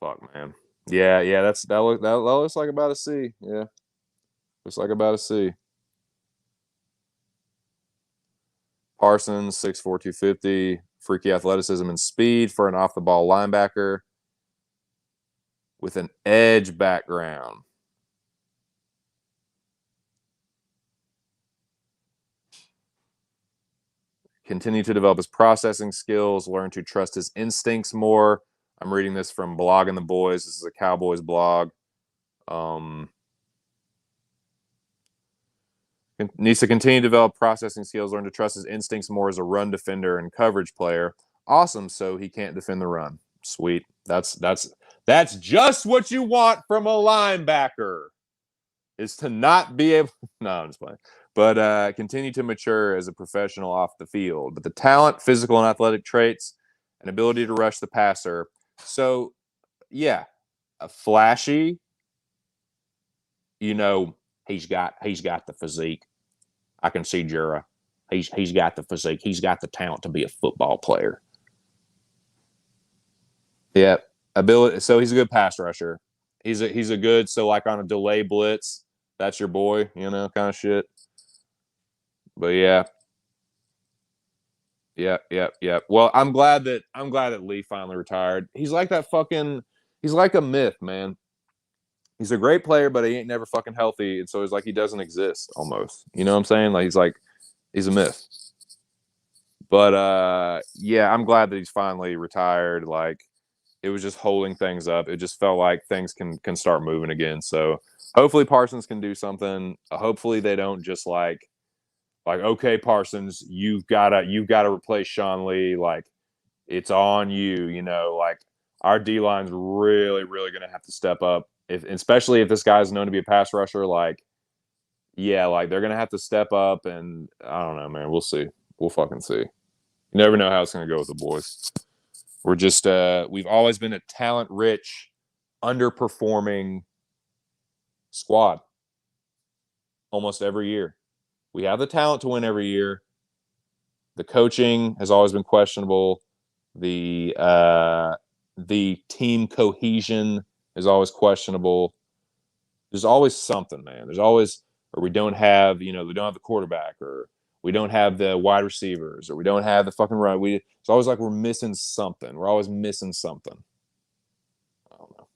Fuck, man. Yeah, yeah. That looks like about a C. Yeah, looks like about a C. Parsons, 6'4", 250, freaky athleticism and speed for an off the ball linebacker with an edge background. Continue to develop his processing skills, learn to trust his instincts more. I'm reading this from Blogging the Boys. This is a Cowboys blog. Needs to continue to develop processing skills, learn to trust his instincts more as a run defender and coverage player. Awesome, so he can't defend the run. Sweet. That's just what you want from a linebacker, is to not be able. No, I'm just playing. But continue to mature as a professional off the field. But the talent, physical and athletic traits, and ability to rush the passer. So, yeah, a flashy. He's got the physique. I can see Jura. He's got the physique. He's got the talent to be a football player. Yeah, ability. So he's a good pass rusher. He's a good. So like on a delay blitz, that's your boy. Kind of shit. But yeah, yeah. Well, I'm glad that Lee finally retired. He's like that fucking. He's like a myth, man. He's a great player, but he ain't never fucking healthy, and so it's like he doesn't exist almost. You know what I'm saying? Like he's a myth. But yeah, I'm glad that he's finally retired. Like it was just holding things up. It just felt like things can start moving again. So hopefully Parsons can do something. Hopefully they don't just like okay, Parsons, you've gotta replace Sean Lee. Like it's on you. Like our D line's really really gonna have to step up. Especially if this guy's known to be a pass rusher. Like yeah, like they're gonna have to step up. And I don't know, man. We'll see. We'll fucking see. You never know how it's gonna go with the boys. We're just we've always been a talent rich, underperforming squad almost every year. We have the talent to win every year. The coaching has always been questionable. The team cohesion is always questionable. There's always something, man. There's always, or we don't have the quarterback, or we don't have the wide receivers, or we don't have the fucking run. It's always like we're missing something. We're always missing something. I don't know.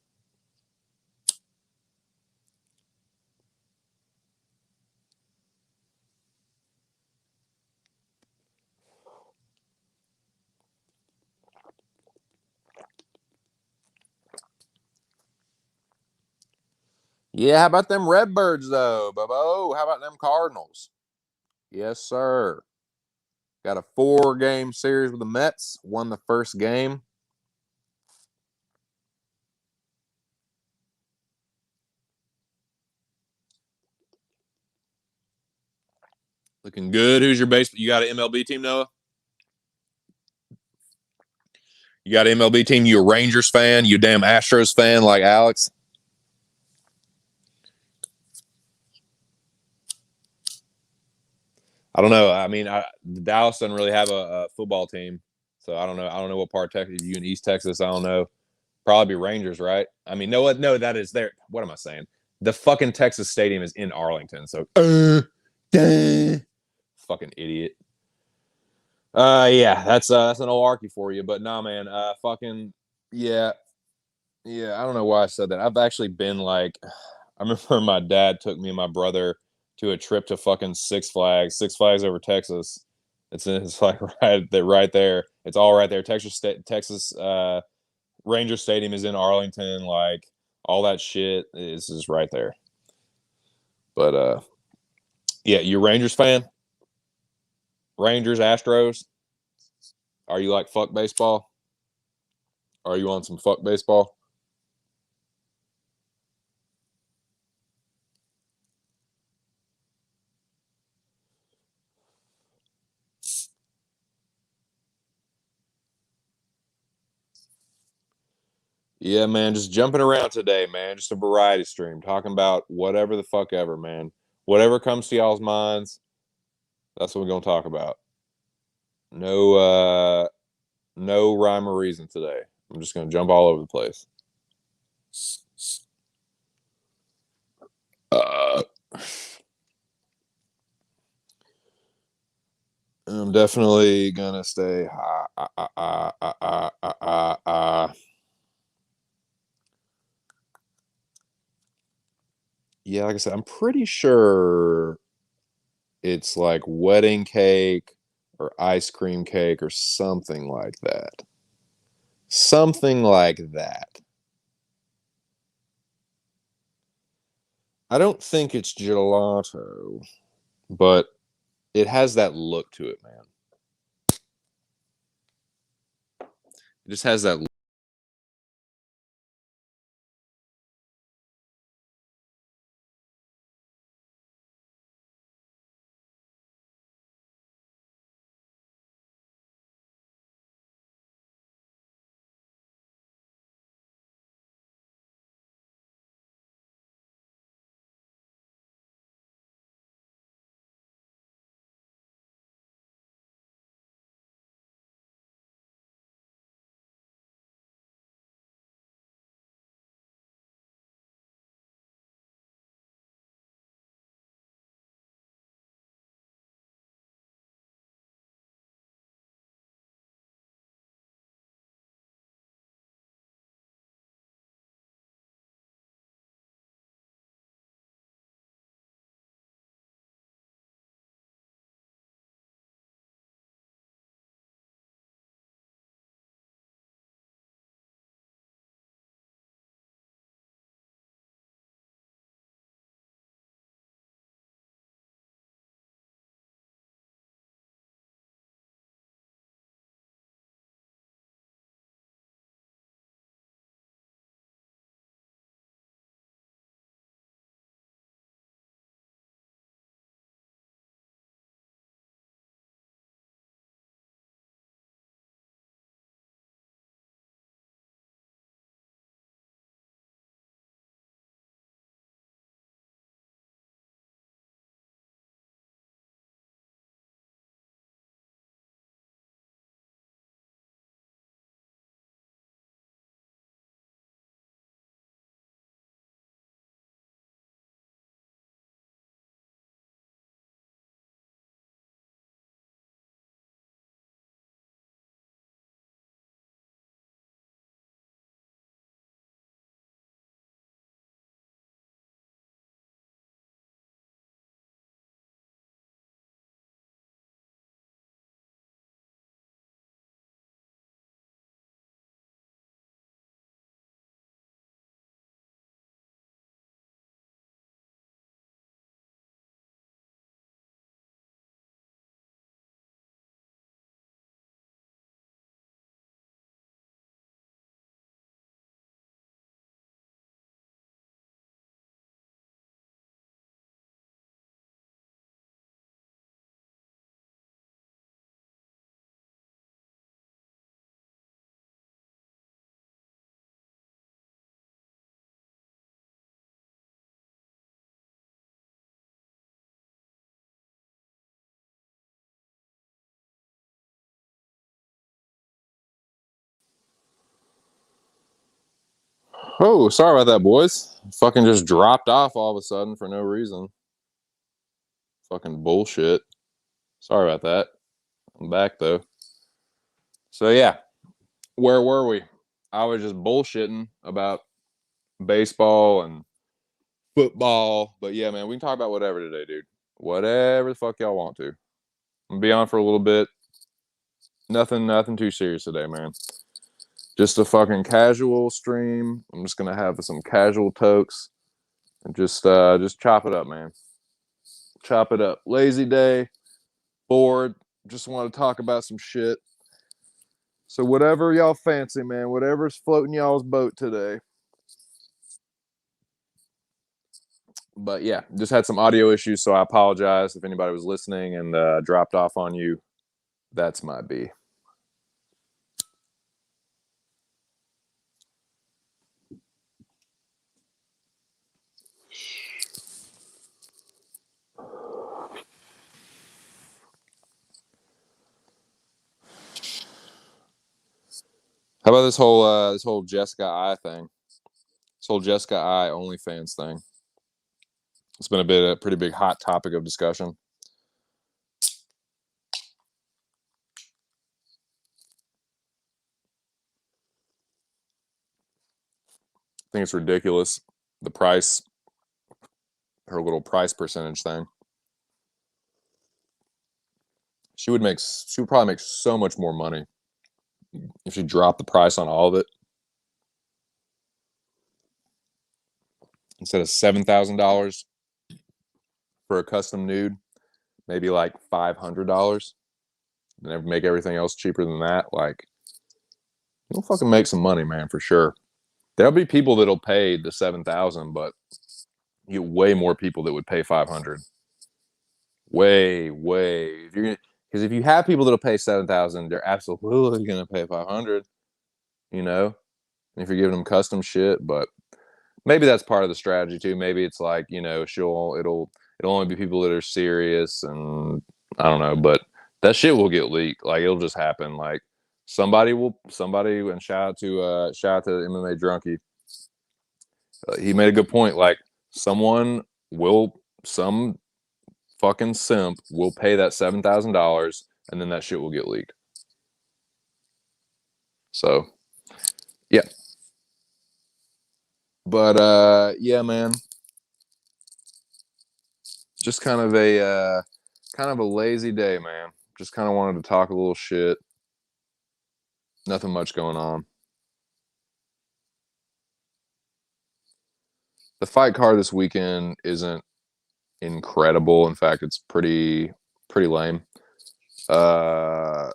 Yeah, how about them Redbirds though, Bobo? How about them Cardinals? Yes, sir. Got a 4-game series with the Mets. Won the first game. Looking good. Who's your base? You got an MLB team, Noah? You got an MLB team? You a Rangers fan? You a damn Astros fan like Alex? I don't know. I mean, Dallas doesn't really have a football team, so I don't know. I don't know what part of Texas. You in East Texas? I don't know. Probably be Rangers, right? I mean, no, that is there. What am I saying? The fucking Texas Stadium is in Arlington, so fucking idiot. Yeah, that's an olarchy for you, but nah, man. Fucking yeah, yeah. I don't know why I said that. I've actually been like, I remember my dad took me and my brother to a trip to fucking Six Flags over Texas. It's like right there. It's all right there. Texas Ranger Stadium is in Arlington. Like all that shit is just right there. But yeah, you Rangers fan? Rangers, Astros. Are you like fuck baseball? Are you on some fuck baseball? Yeah, man, just jumping around today, man. Just a variety stream, talking about whatever the fuck ever, man. Whatever comes to y'all's minds, that's what we're gonna talk about. No, no rhyme or reason today. I'm just gonna jump all over the place. Uh, I'm definitely gonna stay. Yeah, like I said, I'm pretty sure it's like wedding cake or ice cream cake or something like that. Something like that. I don't think it's gelato, but it has that look to it, man. It just has that. Oh, sorry about that, boys. Fucking just dropped off all of a sudden for no reason. Fucking bullshit. Sorry about that. I'm back though. So yeah, where were we? I was just bullshitting about baseball and football. But yeah, man, we can talk about whatever today, dude. Whatever the fuck y'all want to. I'm gonna be on for a little bit. Nothing too serious today, man. Just a fucking casual stream. I'm just gonna have some casual tokes and just chop it up, man. Chop it up. Lazy day, bored, just want to talk about some shit. So whatever y'all fancy, man, whatever's floating y'all's boat today. But yeah, just had some audio issues, so I apologize if anybody was listening and dropped off on you. That's my B. How about this whole Jessica I thing? This whole Jessica I OnlyFans thing. It's been a pretty big hot topic of discussion. I think it's ridiculous. The price, her little price percentage thing. She would make. She would probably make so much more money if she dropped the price on all of it instead of $7,000 for a custom nude, maybe like $500, and make everything else cheaper than that. Like, you'll fucking make some money, man, for sure. There'll be people that'll pay the 7,000, but you get way more people that would pay 500. Way. Because if you have people that'll pay 7,000, they're absolutely gonna pay 500. You know, if you're giving them custom shit, but maybe that's part of the strategy too. Maybe it's like, it'll only be people that are serious, and I don't know, but that shit will get leaked. Like, it'll just happen. Like, somebody, and shout out to MMA Drunkie. He made a good point. Like, some fucking simp will pay that $7,000, and then that shit will get leaked. So yeah, but yeah, man, just kind of a lazy day, man. Just kind of wanted to talk a little shit. Nothing much going on. The fight card this weekend isn't incredible. In fact, it's pretty lame. Uh,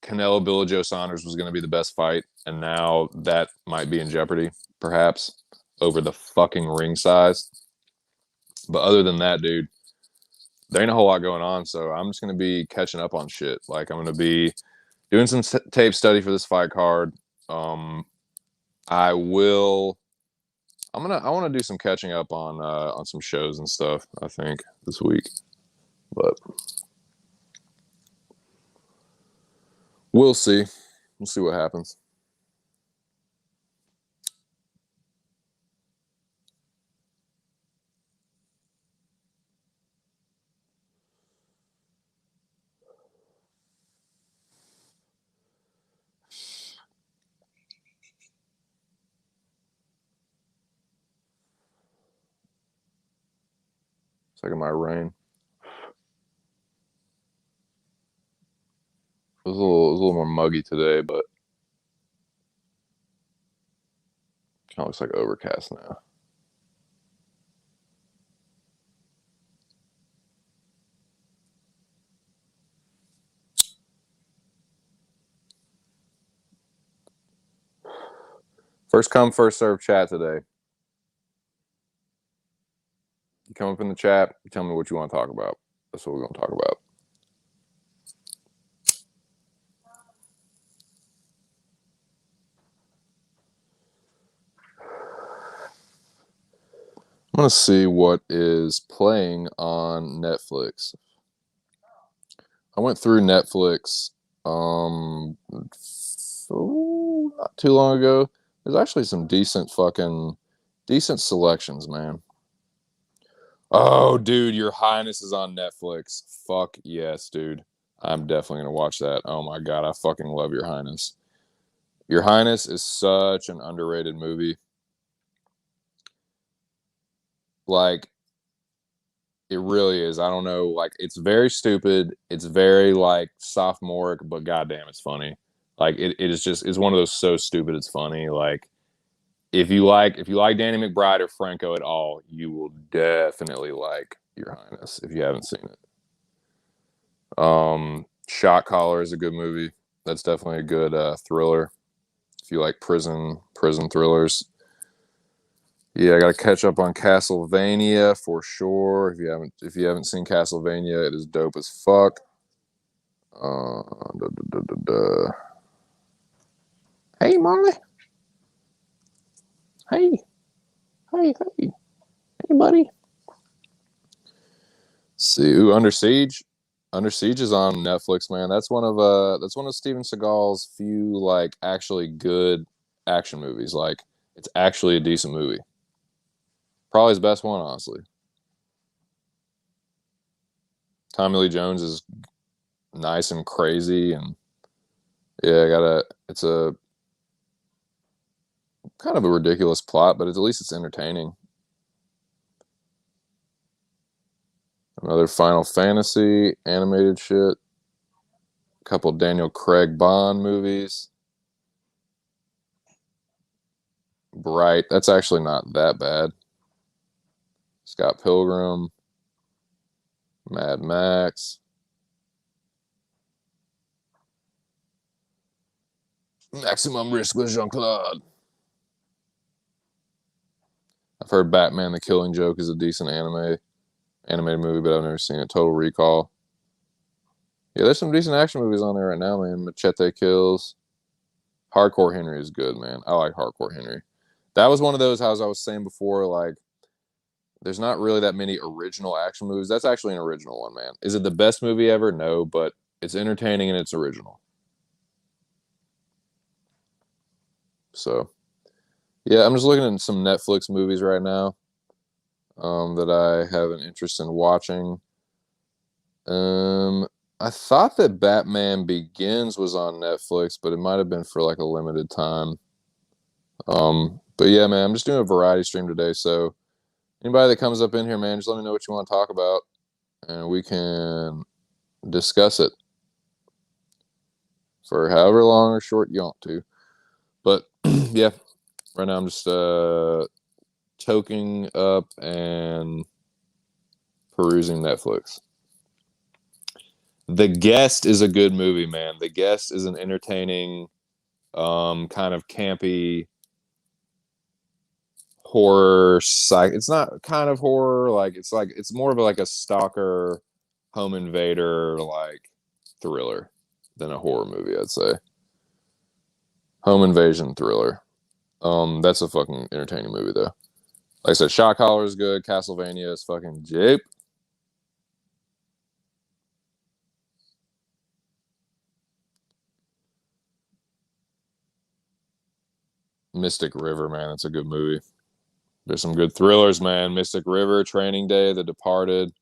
Canelo Billy Joe Saunders was going to be the best fight, and now that might be in jeopardy, perhaps, over the fucking ring size. But other than that, dude, there ain't a whole lot going on. So I'm just going to be catching up on shit. Like, I'm going to be doing some tape study for this fight card. Um, I will. I want to do some catching up on some shows and stuff. I think this week, but we'll see. We'll see what happens. It's like it might rain. It was a little more muggy today, but kind of looks like overcast now. First come, first serve chat today. You come up in the chat, you tell me what you want to talk about. That's what we're going to talk about. I'm going to see what is playing on Netflix. I went through Netflix not too long ago. There's actually some decent selections, man. Oh, dude, Your Highness is on Netflix. Fuck yes, dude. I'm definitely gonna watch that. Oh my god, I fucking love Your Highness. Your Highness is such an underrated movie. Like, it really is. I don't know. Like, it's very stupid. It's very like sophomoric, but goddamn, it's funny. Like, it is just, it's one of those so stupid it's funny. Like, if you like Danny McBride or Franco at all, you will definitely like Your Highness if you haven't seen it. Shot Caller is a good movie. That's definitely a good thriller if you like prison thrillers. Yeah, I got to catch up on Castlevania for sure. If you haven't seen Castlevania, it is dope as fuck. Uh, da, da, da, da. Hey, Marley. Hey, hey, buddy. See, Under Siege. Under Siege is on Netflix, man. That's one of Steven Seagal's few like actually good action movies. Like, it's actually a decent movie. Probably his best one, honestly. Tommy Lee Jones is nice and crazy, and yeah, it's a kind of a ridiculous plot, but at least it's entertaining. Another Final Fantasy animated shit. A couple Daniel Craig Bond movies. Bright. That's actually not that bad. Scott Pilgrim. Mad Max. Maximum Risk with Jean Claude. I've heard Batman the Killing Joke is a decent animated movie, but I've never seen it. Total Recall. Yeah, there's some decent action movies on there right now, man. Machete Kills. Hardcore Henry is good, man. I like Hardcore Henry. That was one of those, as I was saying before, like, there's not really that many original action movies. That's actually an original one, man. Is it the best movie ever? No, but it's entertaining and it's original. So, yeah, I'm just looking at some Netflix movies right now that I have an interest in watching. I thought that Batman Begins was on Netflix, but it might have been for like a limited time. But yeah, man, I'm just doing a variety stream today. So anybody that comes up in here, man, just let me know what you want to talk about, and we can discuss it for however long or short you want to. But yeah, right now I'm just toking up and perusing Netflix. The Guest is a good movie, man. The Guest is an entertaining, kind of campy horror psych. It's not kind of horror, like it's more of like a stalker, home invader like thriller than a horror movie, I'd say. Home invasion thriller. That's a fucking entertaining movie though. Like I said, Shot Caller is good. Castlevania is fucking jape. Mystic River, man, that's a good movie. There's some good thrillers, man. Mystic River, Training Day, The Departed.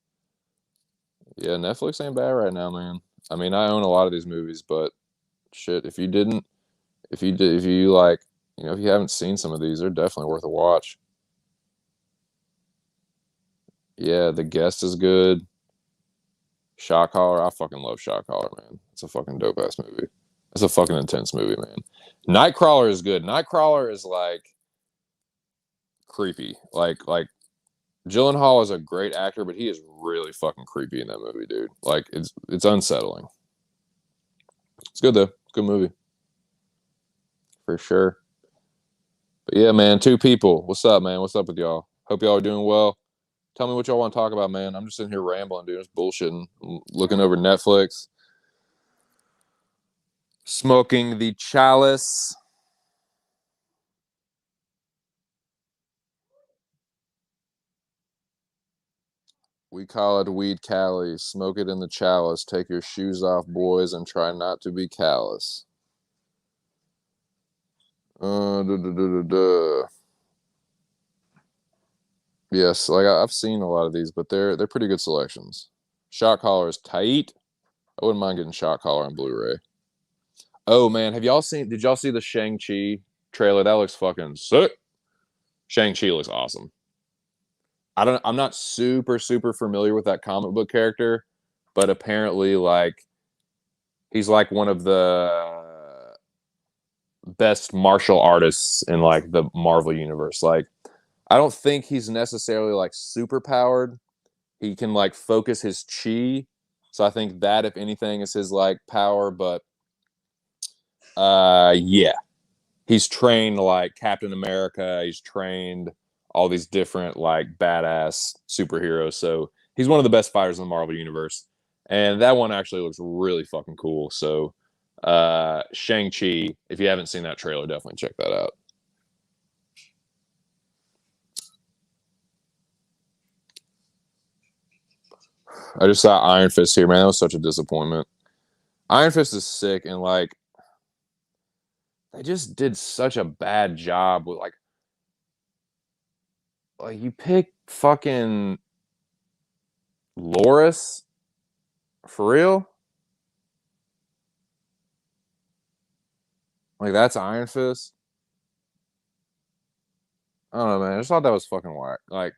Yeah, Netflix ain't bad right now, man. I mean, I own a lot of these movies, but shit, if you didn't, if you did, if you like, if you haven't seen some of these, they're definitely worth a watch. Yeah, The Guest is good. Shot Caller, I fucking love Shot Caller, man. It's a fucking dope ass movie. It's a fucking intense movie, man. Nightcrawler is good. Nightcrawler is like creepy. Like Gyllenhaal is a great actor, but he is really fucking creepy in that movie, dude. Like it's unsettling. It's good though. Good movie for sure. But yeah, man, two people. What's up, man? What's up with y'all? Hope y'all are doing well. Tell me what y'all want to talk about, man. I'm just in here rambling, dude. It's bullshitting. Looking over Netflix, smoking the chalice. We call it weed Cali. Smoke it in the chalice. Take your shoes off, boys, and try not to be callous. Duh, duh, duh, duh, duh. Yes, like I've seen a lot of these, but they're pretty good selections. Shot Caller is tight. I wouldn't mind getting Shot Caller on Blu-ray. Oh man, have y'all seen? Did y'all see the Shang-Chi trailer? That looks fucking sick. Shang-Chi looks awesome. I'm not super familiar with that comic book character, but apparently like he's like one of the best martial artists in like the Marvel universe. Like I don't think he's necessarily like super powered. He can like focus his chi. So I think that if anything is his like power, but yeah. He's trained like Captain America, he's trained all these different like badass superheroes. So he's one of the best fighters in the Marvel universe. And that one actually looks really fucking cool. So Shang-Chi, if you haven't seen that trailer, definitely check that out. I just saw Iron Fist here, man. That was such a disappointment. Iron Fist is sick, and like they just did such a bad job with like you pick fucking Loris for real. Like that's Iron Fist. I don't know, man. I just thought that was fucking whack. Like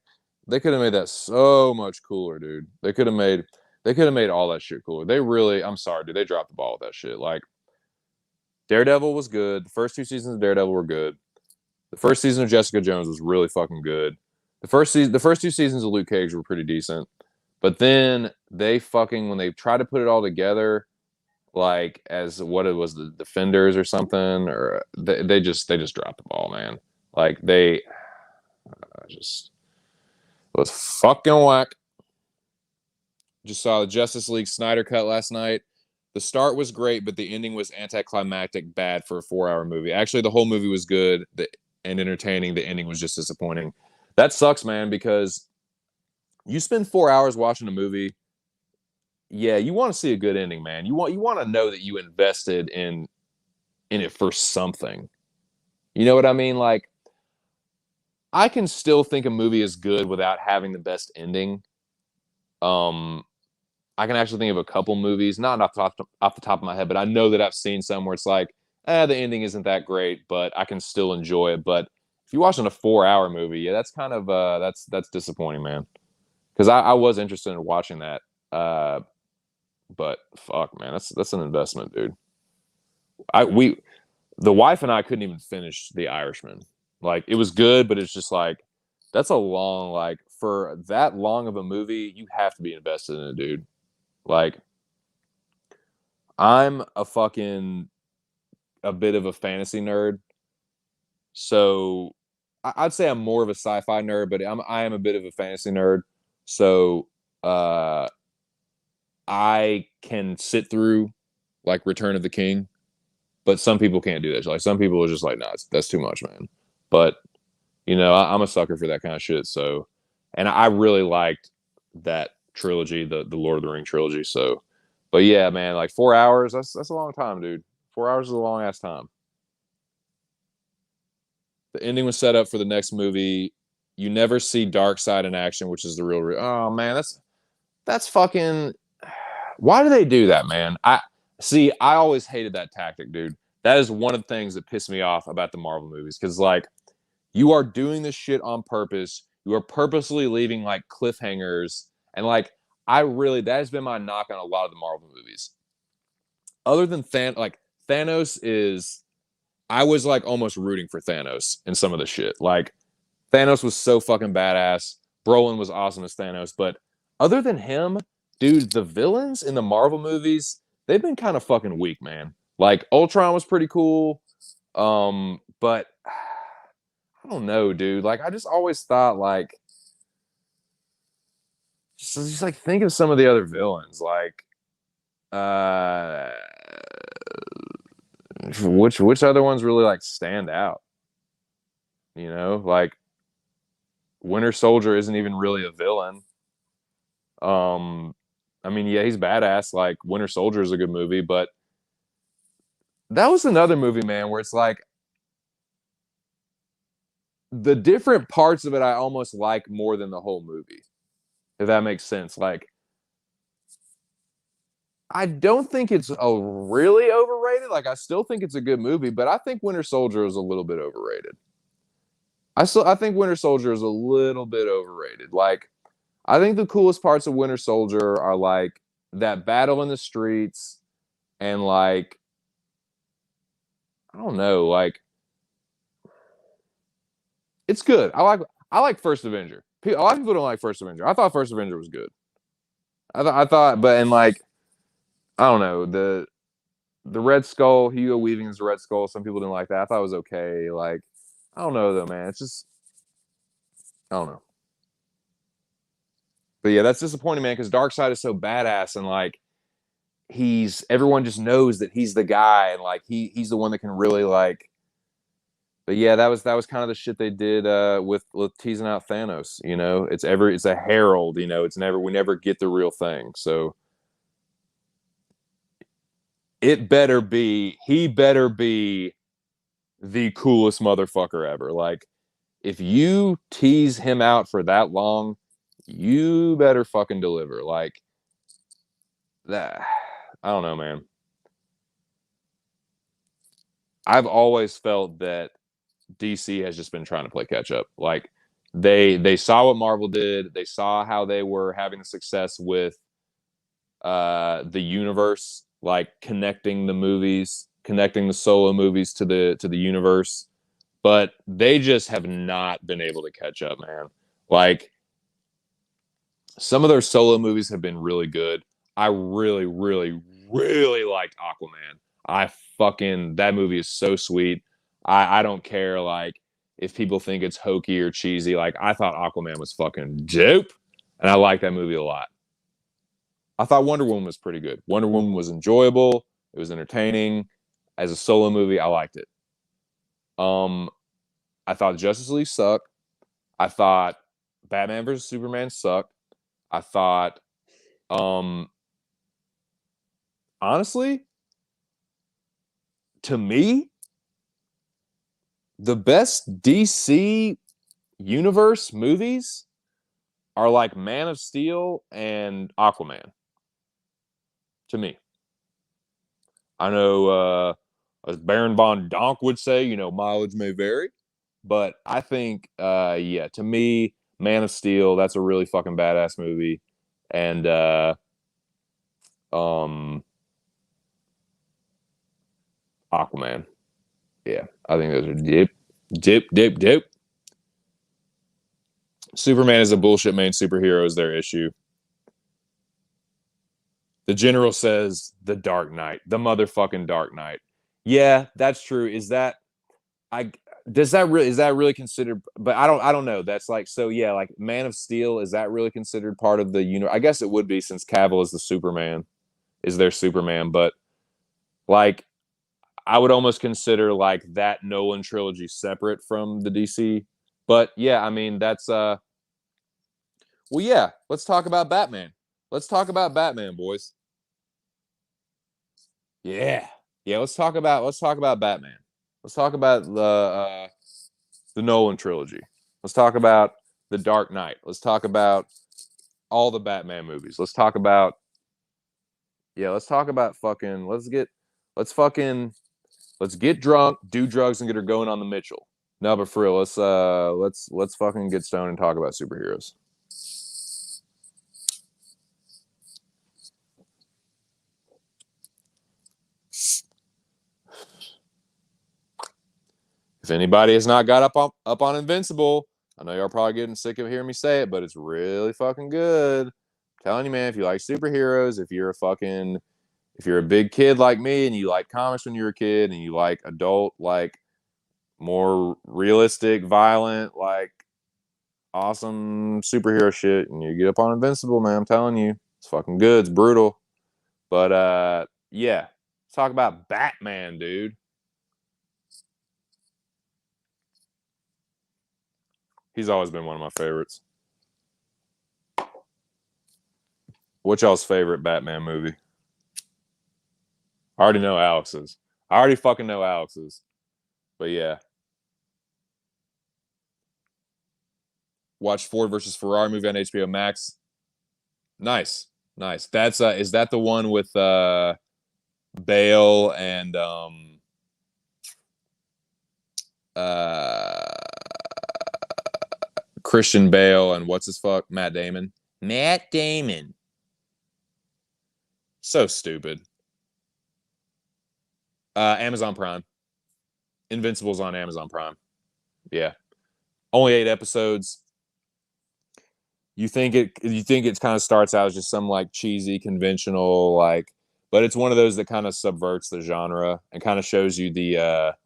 They could have made that so much cooler, dude. They could have made all that shit cooler. They really, I'm sorry, dude. They dropped the ball with that shit. Like Daredevil was good. The first two seasons of Daredevil were good. The first season of Jessica Jones was really fucking good. The first two seasons of Luke Cage were pretty decent. But then they fucking when they tried to put it all together, like as what it was, the Defenders or something, or they just dropped the ball, man. Like they just it was fucking whack. Just saw the Justice League Snyder cut last night. The start was great, but the ending was anticlimactic, bad for a 4 hour movie. Actually, the whole movie was good and entertaining. The ending was just disappointing. That sucks, man, because you spend 4 hours watching a movie. Yeah, you want to see a good ending, man. You want to know that you invested in it for something. You know what I mean? Like I can still think a movie is good without having the best ending. Um, I can actually think of a couple movies, not off the top of my head, but I know that I've seen some where it's like, the ending isn't that great, but I can still enjoy it. But if you're watching a 4 hour movie, yeah, that's kind of that's disappointing, man. Because I was interested in watching that, but fuck, man, that's an investment, dude. We the wife and I couldn't even finish The Irishman. Like it was good, but it's just like that's a long like for that long of a movie, you have to be invested in it, dude. Like I'm a bit of a fantasy nerd, so I'd say I'm more of a sci-fi nerd, but I am a bit of a fantasy nerd. So uh, I can sit through like Return of the King, but some people can't do that. Like some people are just like, nah, that's too much, man. But I'm a sucker for that kind of shit. So, and I really liked that trilogy, the Lord of the Ring trilogy. So, but yeah, man, like 4 hours, that's a long time, dude. 4 hours is a long ass time. The ending was set up for the next movie. You never see Darkseid in action, which is the real. Oh man, that's fucking. Why do they do that, man? I see. I always hated that tactic, dude. That is one of the things that pissed me off about the Marvel movies because like you are doing this shit on purpose. You are purposely leaving like cliffhangers and like I really that has been my knock on a lot of the Marvel movies. Other than Thanos is I was like almost rooting for Thanos in some of the shit. Like Thanos was so fucking badass. Brolin was awesome as Thanos, but other than him, dude, the villains in the Marvel movies, they've been kind of fucking weak, man. Like Ultron was pretty cool. But I don't know, dude. Like I just always thought like just like think of some of the other villains. Like uh which other ones really like stand out? Like Winter Soldier isn't even really a villain. Um, I mean, yeah, he's badass. Like Winter Soldier is a good movie, but that was another movie, man, where it's like the different parts of it I almost like more than the whole movie. If that makes sense. Like I don't think it's a really overrated. Like I still think it's a good movie, but I think Winter Soldier is a little bit overrated. I think Winter Soldier is a little bit overrated. Like I think the coolest parts of Winter Soldier are like that battle in the streets and like I don't know, like it's good. I like First Avenger. A lot of people don't like First Avenger. I thought First Avenger was good. I thought, but and like I don't know the Red Skull, Hugo Weaving's the Red Skull. Some people didn't like that. I thought it was okay. Like I don't know though, man. It's just I don't know. But yeah, that's disappointing, man. Because Darkseid is so badass and like he's everyone just knows that he's the guy and like he's the one that can really like but yeah, that was kind of the shit they did with teasing out Thanos. It's a herald. It's never we never get the real thing. So he better be the coolest motherfucker ever. Like if you tease him out for that long, you better fucking deliver. Like that. I don't know, man. I've always felt that DC has just been trying to play catch up. Like They saw what Marvel did. They saw how they were having success with the universe, like connecting the movies, connecting the solo movies to the universe. But they just have not been able to catch up, man. Like some of their solo movies have been really good. I really, really, really liked Aquaman. I fucking that movie is so sweet. I don't care like if people think it's hokey or cheesy. Like I thought Aquaman was fucking dope, and I like that movie a lot. I thought Wonder Woman was pretty good. Wonder Woman was enjoyable. It was entertaining. As a solo movie, I liked it. Um, I thought Justice League sucked. I thought Batman vs Superman sucked. I thought, um, honestly, to me, the best DC universe movies are like Man of Steel and Aquaman. To me, I know, as Baron von Donk would say, mileage may vary, but I think, yeah, to me, Man of Steel, that's a really fucking badass movie, and um, Aquaman. Yeah, I think those are dip. Superman is a bullshit main superhero is their issue. The general says the Dark Knight, the motherfucking Dark Knight. Yeah, that's true. I is that really considered? But I don't know. That's like so yeah, like Man of Steel is that really considered part of the I guess it would be since Cavill is the Superman, is their Superman. But like I would almost consider like that Nolan trilogy separate from the DC. But yeah, I mean that's well yeah. Let's talk about Batman. Let's talk about Batman, boys. Yeah. Yeah, let's talk about Batman. Let's talk about the Nolan trilogy. Let's talk about The Dark Knight. Let's talk about all the Batman movies. Let's talk about fucking let's get drunk, do drugs and get her going on the Mitchell. No, but for real, let's fucking get stoned and talk about superheroes. If anybody has not got up on Invincible, I know y'all probably getting sick of hearing me say it, but it's really fucking good. I'm telling you, man, if you like superheroes, if you're a big kid like me and you like comics when you were a kid and you like adult, like more realistic, violent, like awesome superhero shit, and you get up on Invincible, man, I'm telling you, it's fucking good. It's brutal. But yeah. Let's talk about Batman, dude. He's always been one of my favorites. What's y'all's favorite Batman movie? I already know Alex's. I already fucking know Alex's. But yeah. Watch Ford versus Ferrari movie on HBO Max. Nice. Nice. That's is that the one with Bale and uh Christian Bale and what's his fuck? Matt Damon. Matt Damon. So stupid. Amazon Prime. Invincible's on Amazon Prime. Yeah. Only 8 episodes. You think it kind of starts out as just some like cheesy conventional like, but it's one of those that kind of subverts the genre and kind of shows you the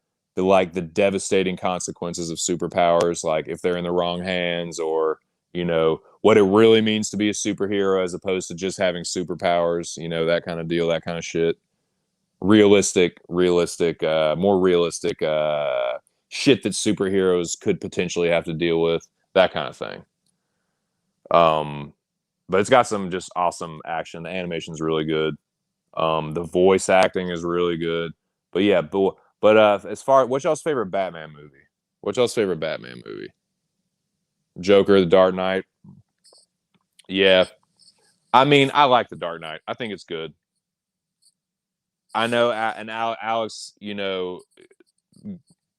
devastating consequences of superpowers, like if they're in the wrong hands, or what it really means to be a superhero as opposed to just having superpowers, that kind of deal, that kind of shit. More realistic shit that superheroes could potentially have to deal with, that kind of thing. um but it's got some just awesome action. The animation's really good. The voice acting is really good. But yeah, but as far what's y'all's favorite Batman movie? What's y'all's favorite Batman movie? Joker, The Dark Knight. Yeah, I mean, I like The Dark Knight. I think it's good. I know, Alex,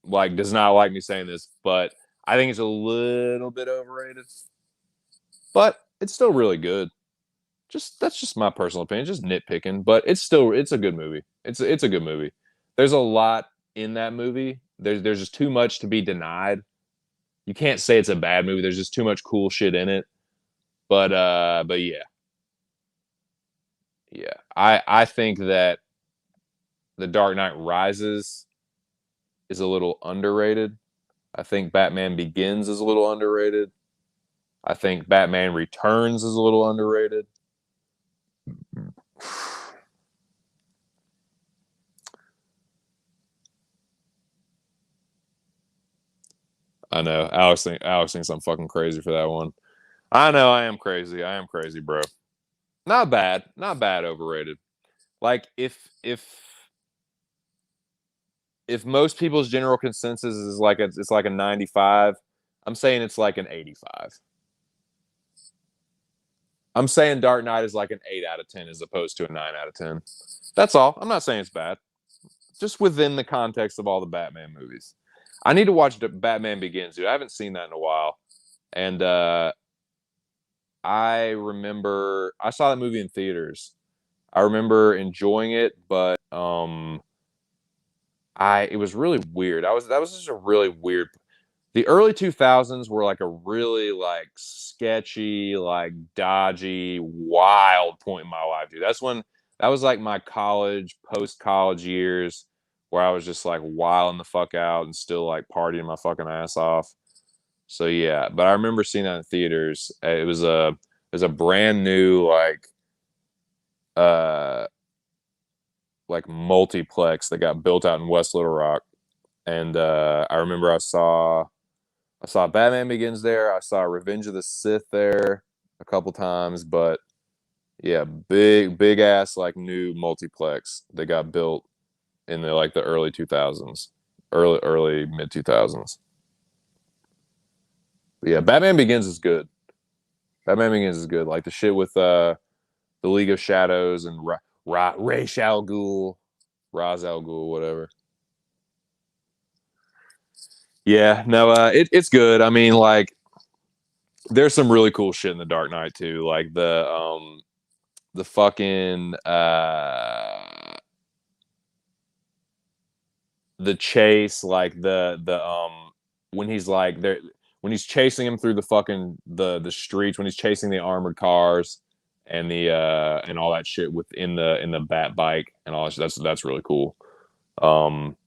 like does not like me saying this, but I think it's a little bit overrated, but it's still really good. Just that's just my personal opinion, just nitpicking, but it's a good movie. It's a good movie. There's a lot in that movie. There's just too much to be denied. You can't say it's a bad movie. There's just too much cool shit in it. But yeah. Yeah. I think that The Dark Knight Rises is a little underrated. I think Batman Begins is a little underrated. I think Batman Returns is a little underrated. I know. Alex thinks I'm fucking crazy for that one. I know I am crazy. I am crazy, bro. Not bad. Not bad overrated. Like if most people's general consensus is like it's like a 95, I'm saying it's like an 85. I'm saying Dark Knight is like an 8 out of 10 as opposed to a 9 out of 10. That's all. I'm not saying it's bad. Just within the context of all the Batman movies. I need to watch Batman Begins, dude. I haven't seen that in a while. And I remember I saw that movie in theaters. I remember enjoying it, but I it was really weird. That was just a really weird. The early 2000s were like a really like sketchy, like dodgy, wild point in my life, dude. That was like my college, post college years where I was just like wilding the fuck out and still like partying my fucking ass off. So yeah, but I remember seeing that in theaters. It was a brand new uh like multiplex that got built out in West Little Rock. And I remember I saw Batman Begins there. I saw Revenge of the Sith there a couple times, but yeah, big ass like new multiplex that got built in the early 2000s, early mid 2000s. But yeah, Batman Begins is good. Batman Begins is good. Like the shit with the League of Shadows and Ra's al Ghul, Ra's al Ghul, whatever. Yeah, no, it's good. I mean, like there's some really cool shit in the Dark Knight too, like the fucking the chase, like the when he's like there when he's chasing him through the fucking the streets, when he's chasing the armored cars and the and all that shit within the bat bike and all that shit, that's really cool. Um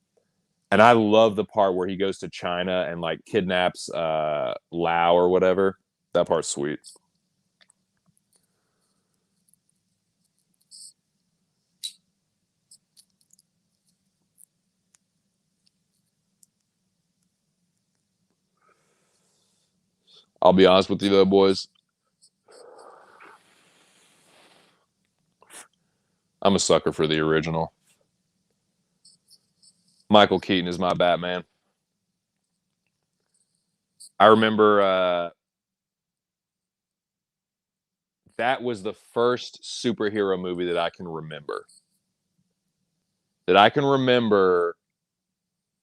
and I love the part where he goes to China and like kidnaps Lao or whatever. That part's sweet. I'll be honest with you though, boys. I'm a sucker for the original. Michael Keaton is my Batman. I remember that was the first superhero movie that I can remember. That I can remember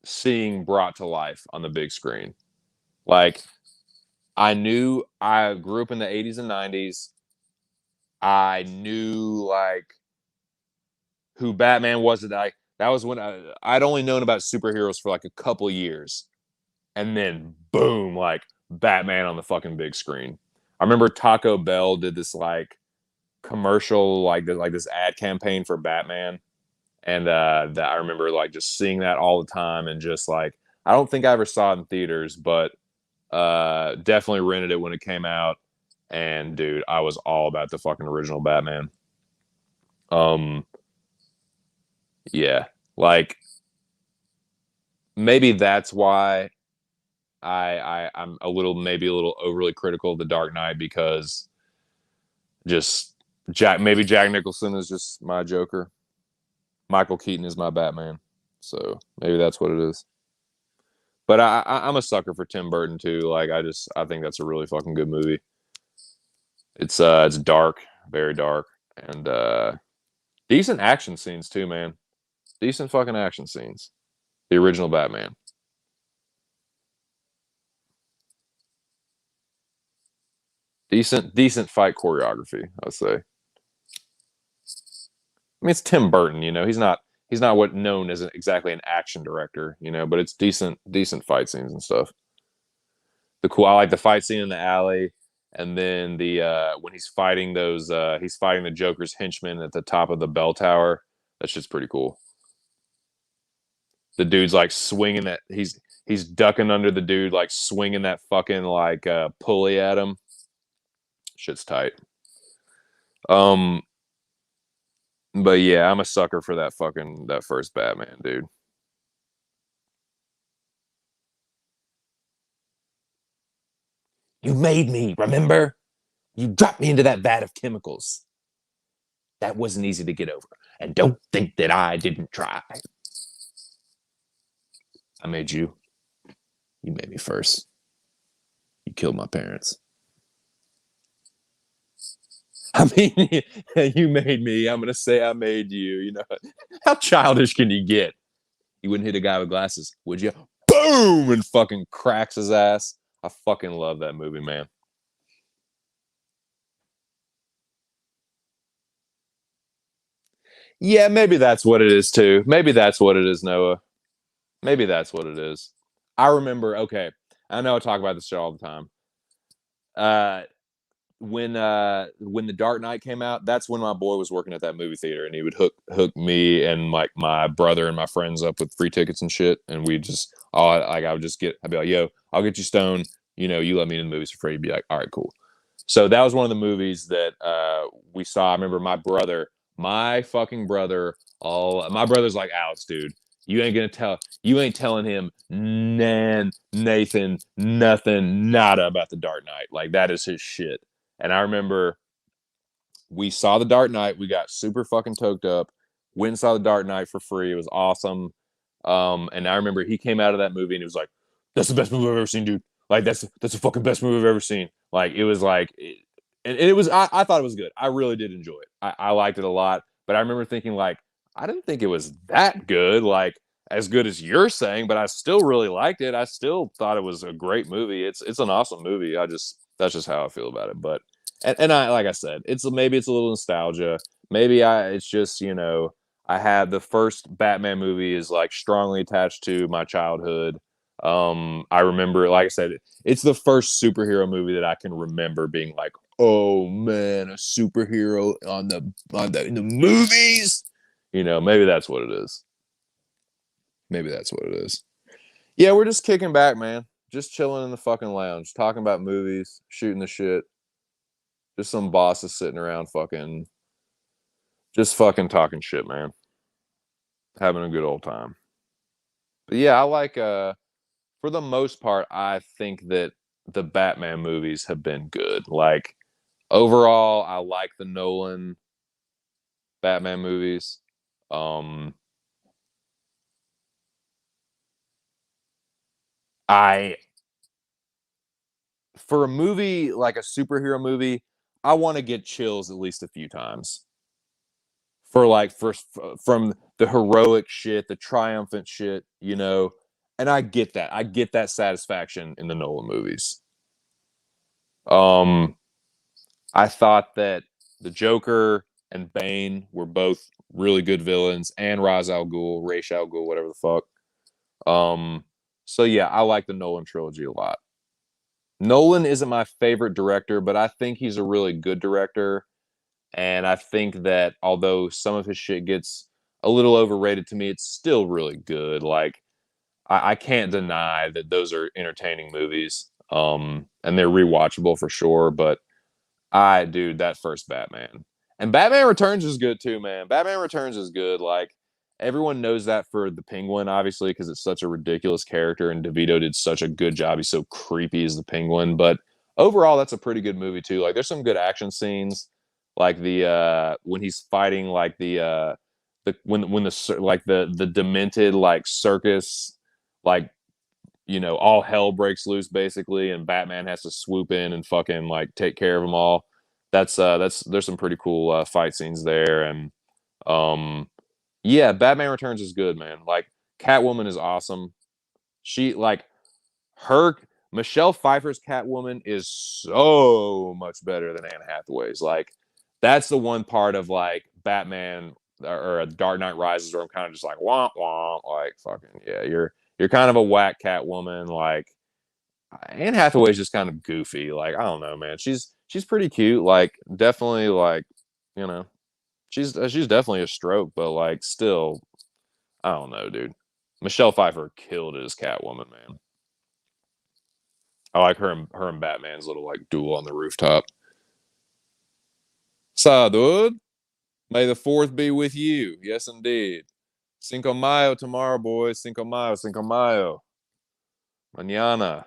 seeing brought to life on the big screen. Like I grew up in the 80s and 90s. I knew like who Batman was. That was when I'd only known about superheroes for like a couple years, and then boom, like Batman on the fucking big screen. I remember Taco Bell did this like commercial, like this ad campaign for Batman, and that I remember like just seeing that all the time, and just like I don't think I ever saw it in theaters, but definitely rented it when it came out. And dude, I was all about the fucking original Batman. Um, yeah, like maybe that's why I'm a little maybe a little overly critical of the Dark Knight because just Jack Nicholson is just my Joker. Michael Keaton is my Batman. So maybe that's what it is. But I'm a sucker for Tim Burton too. Like I think that's a really fucking good movie. It's dark, very dark, and decent action scenes too, man. Decent fucking action scenes. The original Batman. Decent fight choreography, I'd say. I mean, it's Tim Burton, you know. He's not what known as exactly an action director, you know, but it's decent fight scenes and stuff. I like the fight scene in the alley, and then the when he's fighting the Joker's henchmen at the top of the bell tower. That's just pretty cool. The dude's like swinging that he's ducking under the dude, like swinging that fucking like pulley at him. Shit's tight. Um, but yeah, I'm a sucker for that first Batman, dude. You made me, remember? You dropped me into that vat of chemicals. That wasn't easy to get over. And don't think that I didn't try. I made you. You made me first. You killed my parents. I mean, you made me. I'm gonna say I made you. You know, how childish can you get? You wouldn't hit a guy with glasses, would you? Boom! And fucking cracks his ass. I fucking love that movie, man. Yeah, maybe that's what it is too. Maybe that's what it is, Noah. Maybe that's what it is. I remember. Okay, I know I talk about this shit all the time. Uh, when the Dark Knight came out, that's when my boy was working at that movie theater, and he would hook me and like my brother and my friends up with free tickets and shit, and we just like I'd be like, yo, I'll get you stoned, you know, you let me in the movies for free. He'd be like, all right, cool. So that was one of the movies that we saw. I remember my fucking brother, all my brother's like Alex, dude. You ain't telling him Nan, Nathan, nothing, nada about the Dark Knight. Like that is his shit. And I remember we saw the Dark Knight. We got super fucking toked up. Went and saw the Dark Knight for free. It was awesome. And I remember he came out of that movie and he was like, "That's the best movie I've ever seen, dude. Like that's the fucking best movie I've ever seen." Like it was like, and it was. I thought it was good. I really did enjoy it. I liked it a lot. But I remember thinking like, I didn't think it was that good. Like as good as you're saying, but I still really liked it. I still thought it was a great movie. It's an awesome movie. That's just how I feel about it. But and I like I said, it's a little nostalgia. Maybe it's just, you know, I had the first Batman movie is like strongly attached to my childhood. I remember, like I said, it's the first superhero movie that I can remember being like, oh man, a superhero in the movies. You know, maybe that's what it is. Maybe that's what it is. Yeah, we're just kicking back, man. Just chilling in the fucking lounge, talking about movies, shooting the shit. Just some bosses sitting around just fucking talking shit, man. Having a good old time. But yeah, I like for the most part, I think that the Batman movies have been good. Like overall, I like the Nolan Batman movies. Um I For a movie like a superhero movie, I want to get chills at least a few times. From the heroic shit, the triumphant shit, you know. And I get that. I get that satisfaction in the Nolan movies. Um, I thought that the Joker and Bane were both really good villains, and Ra's al Ghul, whatever the fuck. So yeah, I like the Nolan trilogy a lot. Nolan isn't my favorite director, but I think he's a really good director. And I think that although some of his shit gets a little overrated to me, it's still really good. Like I can't deny that those are entertaining movies. And they're rewatchable for sure. But dude, that first Batman. And Batman Returns is good too, man. Batman Returns is good. Like everyone knows that for the Penguin, obviously, because it's such a ridiculous character, and DeVito did such a good job. He's so creepy as the Penguin. But overall, that's a pretty good movie too. Like there's some good action scenes, like the when he's fighting like the when the like the demented like circus like you know, all hell breaks loose basically, and Batman has to swoop in and fucking like take care of them all. That's there's some pretty cool fight scenes there, and um, yeah, Batman Returns is good, man. Like Catwoman is awesome. She like her Michelle Pfeiffer's Catwoman is so much better than Anne Hathaway's. Like, that's the one part of like Batman or Dark Knight Rises where I'm kind of just like womp womp, like fucking yeah, you're kind of a whack Catwoman. Like Anne Hathaway's just kind of goofy. Like I don't know, man. She's pretty cute. Like definitely like you know she's definitely a stroke, but like still I don't know, dude. Michelle Pfeiffer killed it as Catwoman, man. I like her and Batman's little like duel on the rooftop. Salud. May the fourth be with you. Yes, indeed. Cinco Mayo tomorrow, boys. Cinco Mayo, Cinco Mayo. Mañana.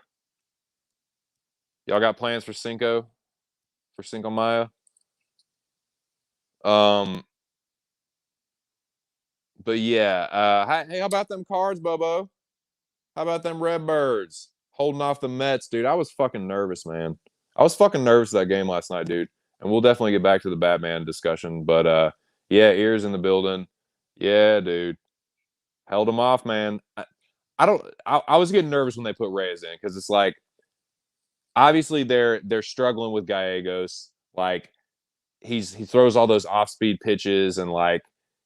Y'all got plans for Cinco Mayo? Um, but yeah, hey, how about them cards, Bobo? How about them Redbirds holding off the Mets, dude? I was fucking nervous, man. I was fucking nervous that game last night, dude. And we'll definitely get back to the Batman discussion, but yeah, ears in the building. Yeah, dude, held him off, man. I don't. I was getting nervous when they put Reyes in because it's like obviously they're struggling with Gallegos. Like he throws all those off speed pitches and like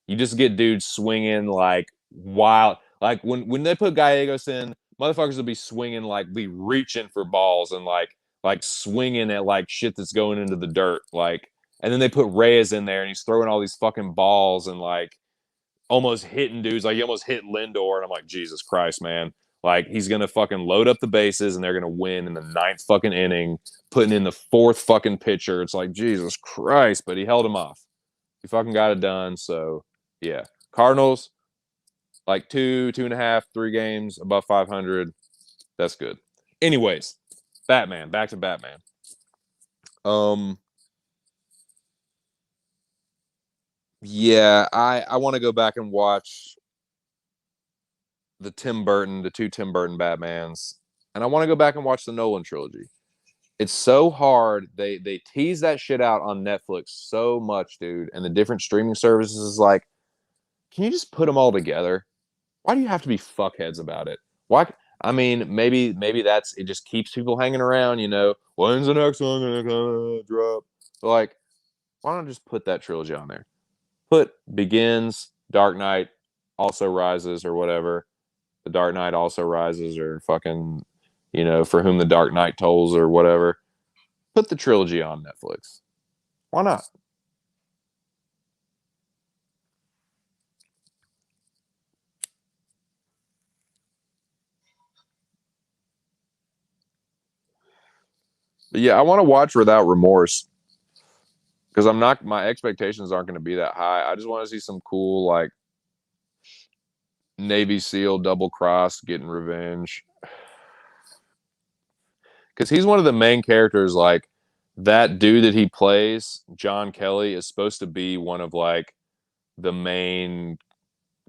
you just get dudes swinging like wild. Like when they put Gallegos in, motherfuckers will be swinging like be reaching for balls and like swinging at like shit that's going into the dirt. Like and then they put Reyes in there and he's throwing all these fucking balls and like almost hitting dudes. Like he almost hit Lindor, and I'm like, Jesus Christ, man. Like he's gonna fucking load up the bases, and they're gonna win in the ninth fucking inning, putting in the fourth fucking pitcher. It's like Jesus Christ, but he held him off. He fucking got it done. So yeah, Cardinals like 2.5, 3 games above 500. That's good. Anyways, Batman. Back to Batman. Um, yeah, I want to go back and watch the two Tim Burton Batmans, and I want to go back and watch the Nolan trilogy. It's so hard. They tease that shit out on Netflix so much, dude, and the different streaming services is like, can you just put them all together? Why do you have to be fuckheads about it? Why? I mean, maybe that's it. Just keeps people hanging around. When's the next one gonna drop? But like, why not just put that trilogy on there? Put Begins, Dark Knight, also Rises, or whatever. The Dark Knight also rises, or fucking, for whom the Dark Knight tolls, or whatever. Put the trilogy on Netflix. Why not? But yeah, I want to watch Without Remorse because I'm not. My expectations aren't going to be that high. I just want to see some cool like Navy SEAL double cross getting revenge because he's one of the main characters. Like that dude that he plays, John Kelly, is supposed to be one of like the main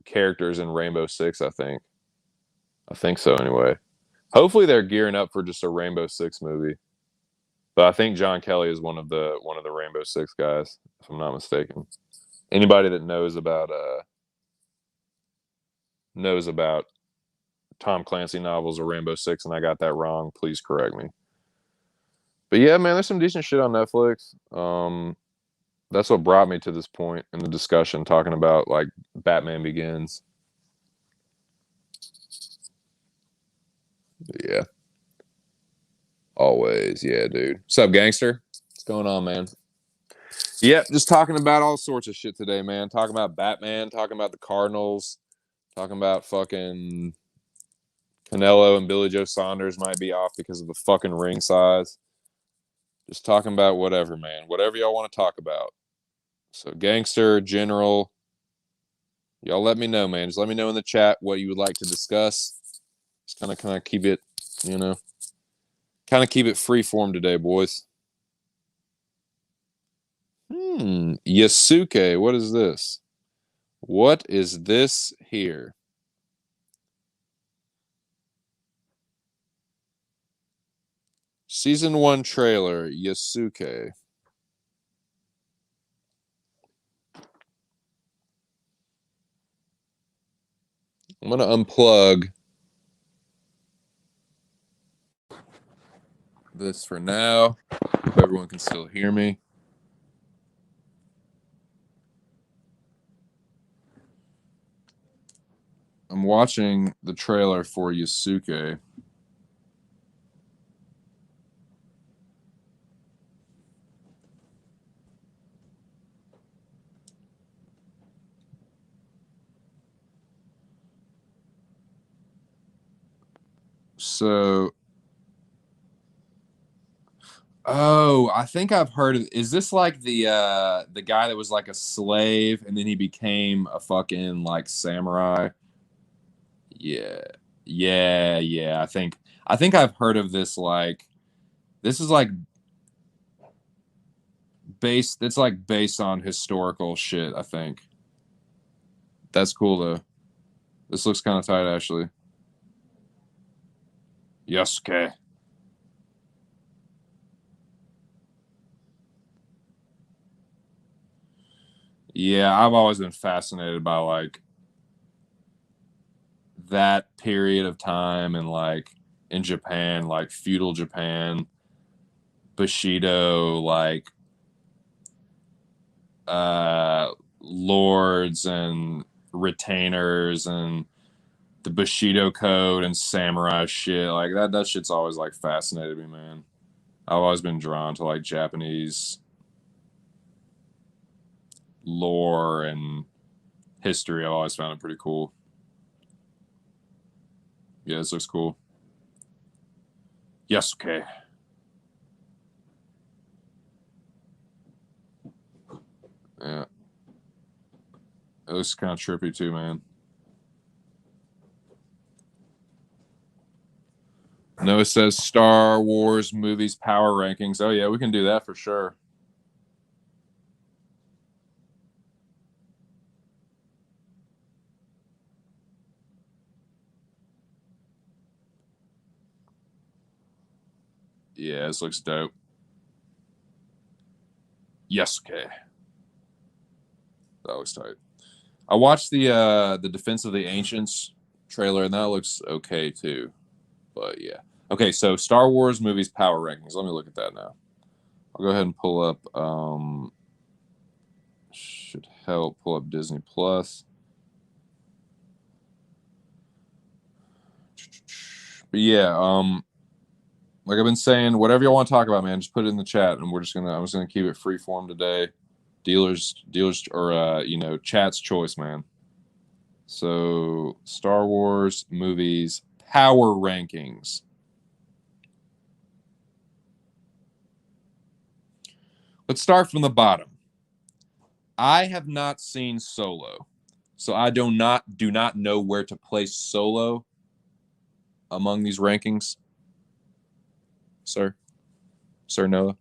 characters in Rainbow Six. I think so. Anyway, hopefully they're gearing up for just a Rainbow Six movie. But I think John Kelly is one of the Rainbow Six guys, if I'm not mistaken. Anybody that knows about Tom Clancy novels or Rainbow Six, and I got that wrong, please correct me. But yeah, man, there's some decent shit on Netflix. That's what brought me to this point in the discussion, talking about like Batman Begins. Yeah, always. Yeah, dude. What's up, gangster? What's going on, man? Yeah, just talking about all sorts of shit today, man. Talking about Batman, talking about the Cardinals, talking about fucking Canelo and Billy Joe Saunders might be off because of the fucking ring size. Just talking about whatever, man. Whatever y'all want to talk about. So, gangster, general, y'all let me know, man. Just let me know in the chat what you would like to discuss. Just kind of keep it, you know, kind of keep it free form today, boys. Yasuke, what is this? What is this here? Season 1 trailer, Yasuke. I'm going to unplug. this for now. Hope everyone can still hear me. I'm watching the trailer for Yasuke. So, oh, I think I've heard of. Is this like the guy that was like a slave and then he became a fucking like samurai? Yeah, yeah. I think I've heard of this. Like, this is like based. It's like based on historical shit. I think that's cool though. This looks kind of tight, actually. Yasuke. Yeah, I've always been fascinated by like that period of time and like in Japan, like feudal Japan, Bushido, like lords and retainers and the Bushido code and samurai shit. Like that shit's always like fascinated me, man. I've always been drawn to like Japanese lore and history. I've always found it pretty cool. Yeah, this looks cool. Yasuke. Yeah. It looks kind of trippy too, man. No, it says Star Wars movies power rankings. Oh yeah, we can do that for sure. Yeah, this looks dope. Yasuke. That looks tight. I watched the Defense of the Ancients trailer, and that looks okay too. But yeah. Okay, so Star Wars movies power rankings. Let me look at that now. I'll go ahead and pull up should help pull up Disney Plus. But yeah, like I've been saying, whatever y'all want to talk about, man, just put it in the chat, and I'm just gonna keep it free form today. Dealers, or chat's choice, man. So Star Wars movies power rankings. Let's start from the bottom. I have not seen Solo, so I do not know where to place Solo among these rankings, sir. Sir Noah.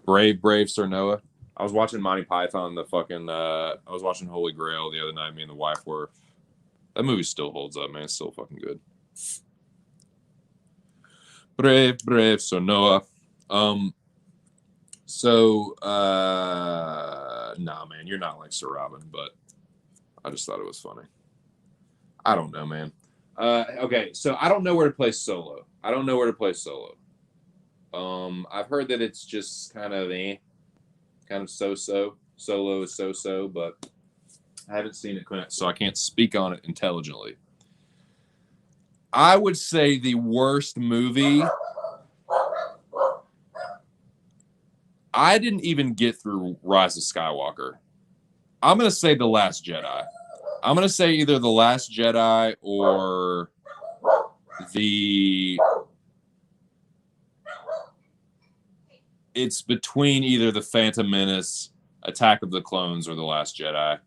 Brave Sir Noah. I was watching Monty Python, I was watching Holy Grail the other night. Me and the wife were. That movie still holds up, man. It's still fucking good. Brave Sir Noah. Nah, man, you're not like Sir Robin, but I just thought it was funny. I don't know, man. Okay, so I don't know where to place Solo. I don't know where to place Solo. I've heard that it's just kind of so-so. Solo is so-so, but I haven't seen it, so I can't speak on it intelligently. I would say the worst movie. I didn't even get through Rise of Skywalker. I'm gonna say The Last Jedi. I'm gonna say either The Last Jedi or the. It's between either The Phantom Menace, Attack of the Clones, or The Last Jedi.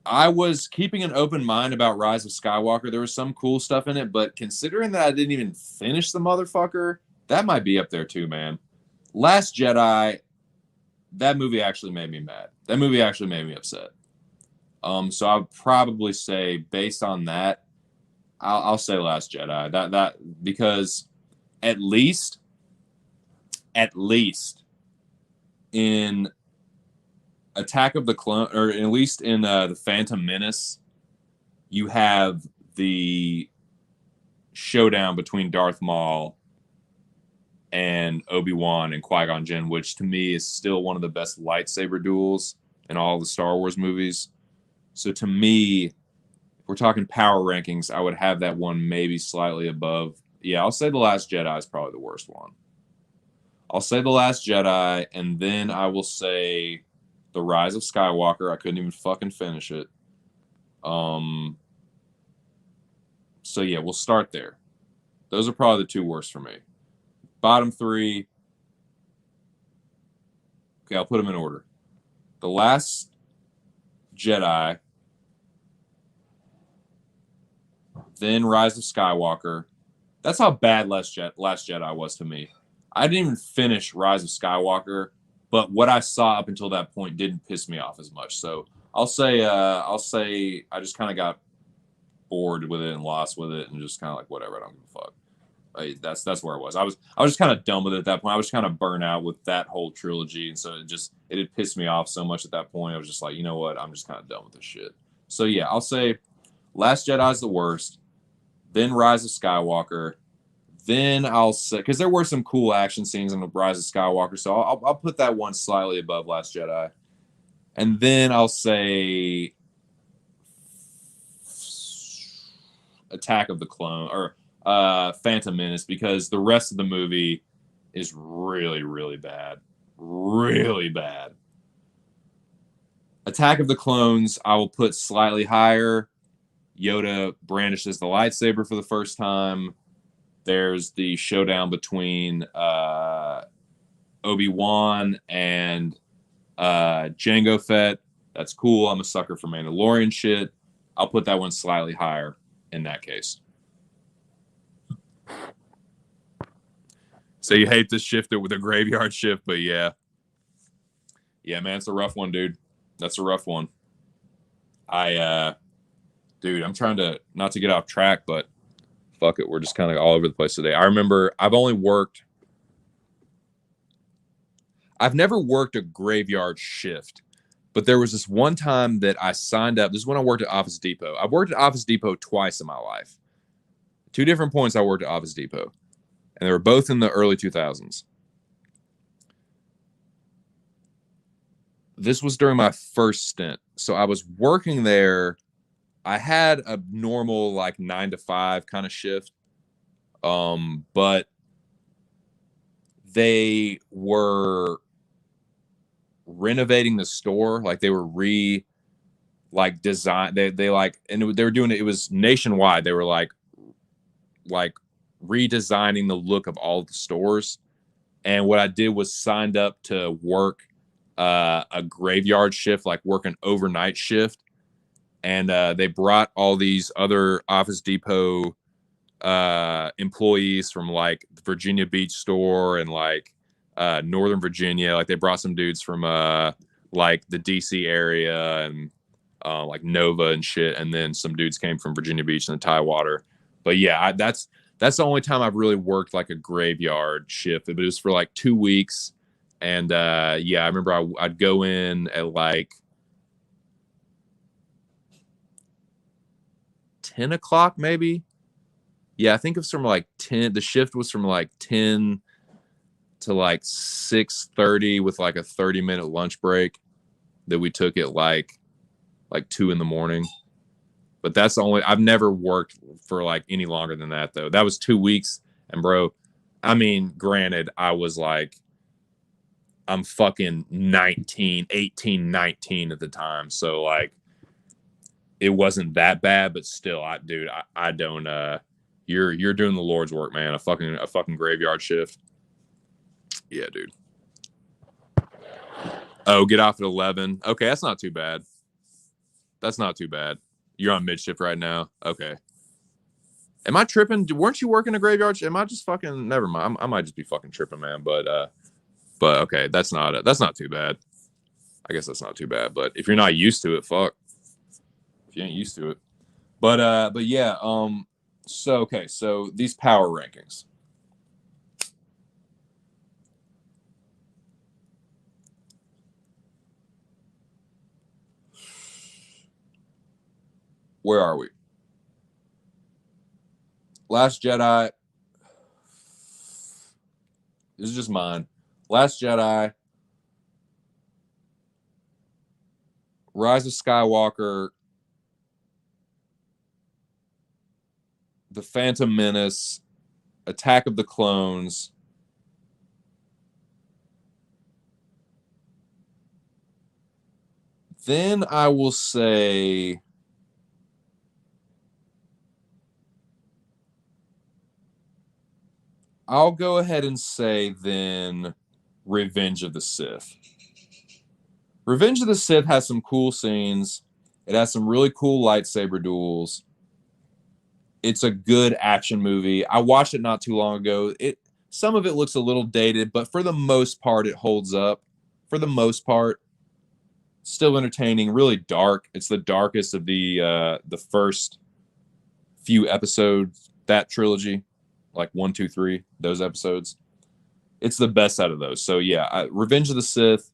I was keeping an open mind about Rise of Skywalker. There was some cool stuff in it, but considering that I didn't even finish the motherfucker, that might be up there too, man. Last Jedi, that movie actually made me mad. That movie actually made me upset. So I'll probably say based on that, I'll say Last Jedi. That because at least in Attack of the Clone, or at least in the Phantom Menace, you have the showdown between Darth Maul and Obi-Wan and Qui-Gon Jinn, which to me is still one of the best lightsaber duels in all the Star Wars movies. So to me, if we're talking power rankings, I would have that one maybe slightly above. Yeah, I'll say The Last Jedi is probably the worst one. I'll say The Last Jedi, and then I will say The Rise of Skywalker. I couldn't even fucking finish it. So yeah, we'll start there. Those are probably the two worst for me. Bottom three. Okay, I'll put them in order. The Last Jedi, then Rise of Skywalker. That's how bad Last Jedi was to me. I didn't even finish Rise of Skywalker, but what I saw up until that point didn't piss me off as much. So I'll say I just kind of got bored with it and lost with it and just kind of like whatever. I don't give a fuck. That's where I was. I was just kind of done with it at that point. I was kind of burnt out with that whole trilogy, and so it had pissed me off so much at that point. I was just like, you know what? I'm just kind of done with this shit. So yeah, I'll say Last Jedi is the worst, then Rise of Skywalker, then I'll say because there were some cool action scenes in the Rise of Skywalker, so I'll put that one slightly above Last Jedi, and then I'll say Attack of the Clone or Phantom Menace because the rest of the movie is really, really bad. Really bad. Attack of the Clones, I will put slightly higher. Yoda brandishes the lightsaber for the first time. There's the showdown between Obi-Wan and Jango Fett. That's cool. I'm a sucker for Mandalorian shit. I'll put that one slightly higher in that case. So you hate to shift it with a graveyard shift, but yeah. Yeah, man, it's a rough one, dude. That's a rough one. Dude, I'm trying to not to get off track, but fuck it, we're just kind of all over the place today. I remember I've never worked a graveyard shift, but there was this one time that I signed up. This is when I worked at Office Depot. I've worked at Office Depot twice in my life. Two different points I worked at Office Depot, and they were both in the early 2000s. This was during my first stint. So I was working there. I had a normal like 9 to 5 kind of shift. But they were renovating the store. Like they were design they like and they were doing it was nationwide. They were like redesigning the look of all the stores. And what I did was signed up to work a graveyard shift, like work an overnight shift. And they brought all these other Office Depot employees from like the Virginia Beach store and like Northern Virginia. Like they brought some dudes from like the DC area and like Nova and shit. And then some dudes came from Virginia Beach and the Tidewater. But yeah, that's the only time I've really worked like a graveyard shift. But it was for like 2 weeks. And yeah, I remember I'd go in at like 10 o'clock maybe. Yeah, I think it was from like 10. The shift was from like 10 to like 6:30 with like a 30-minute lunch break that we took at like 2 in the morning. But that's the only I've never worked for like any longer than that though. That was 2 weeks. And bro, I mean, granted, I was like I'm fucking 19, 18, 19 at the time. So like it wasn't that bad, but still, I don't you're doing the Lord's work, man. A fucking graveyard shift. Yeah, dude. Oh, get off at 11. Okay, that's not too bad. That's not too bad. You're on mid shift right now. Okay. Am I tripping? Weren't you working a graveyard shift? Am I just fucking never mind? I might just be fucking tripping, man. But okay, that's not too bad. I guess that's not too bad. But if you're not used to it, fuck. If you ain't used to it. But yeah, so okay, so these power rankings. Where are we? Last Jedi. This is just mine. Last Jedi. Rise of Skywalker. The Phantom Menace. Attack of the Clones. Then I will say I'll go ahead and say then Revenge of the Sith. Revenge of the Sith has some cool scenes. It has some really cool lightsaber duels. It's a good action movie. I watched it not too long ago. Some of it looks a little dated, but for the most part, it holds up. For the most part, still entertaining. Really dark. It's the darkest of the first few episodes, that trilogy, like 1, 2, 3. Those episodes. It's the best out of those. So yeah, Revenge of the Sith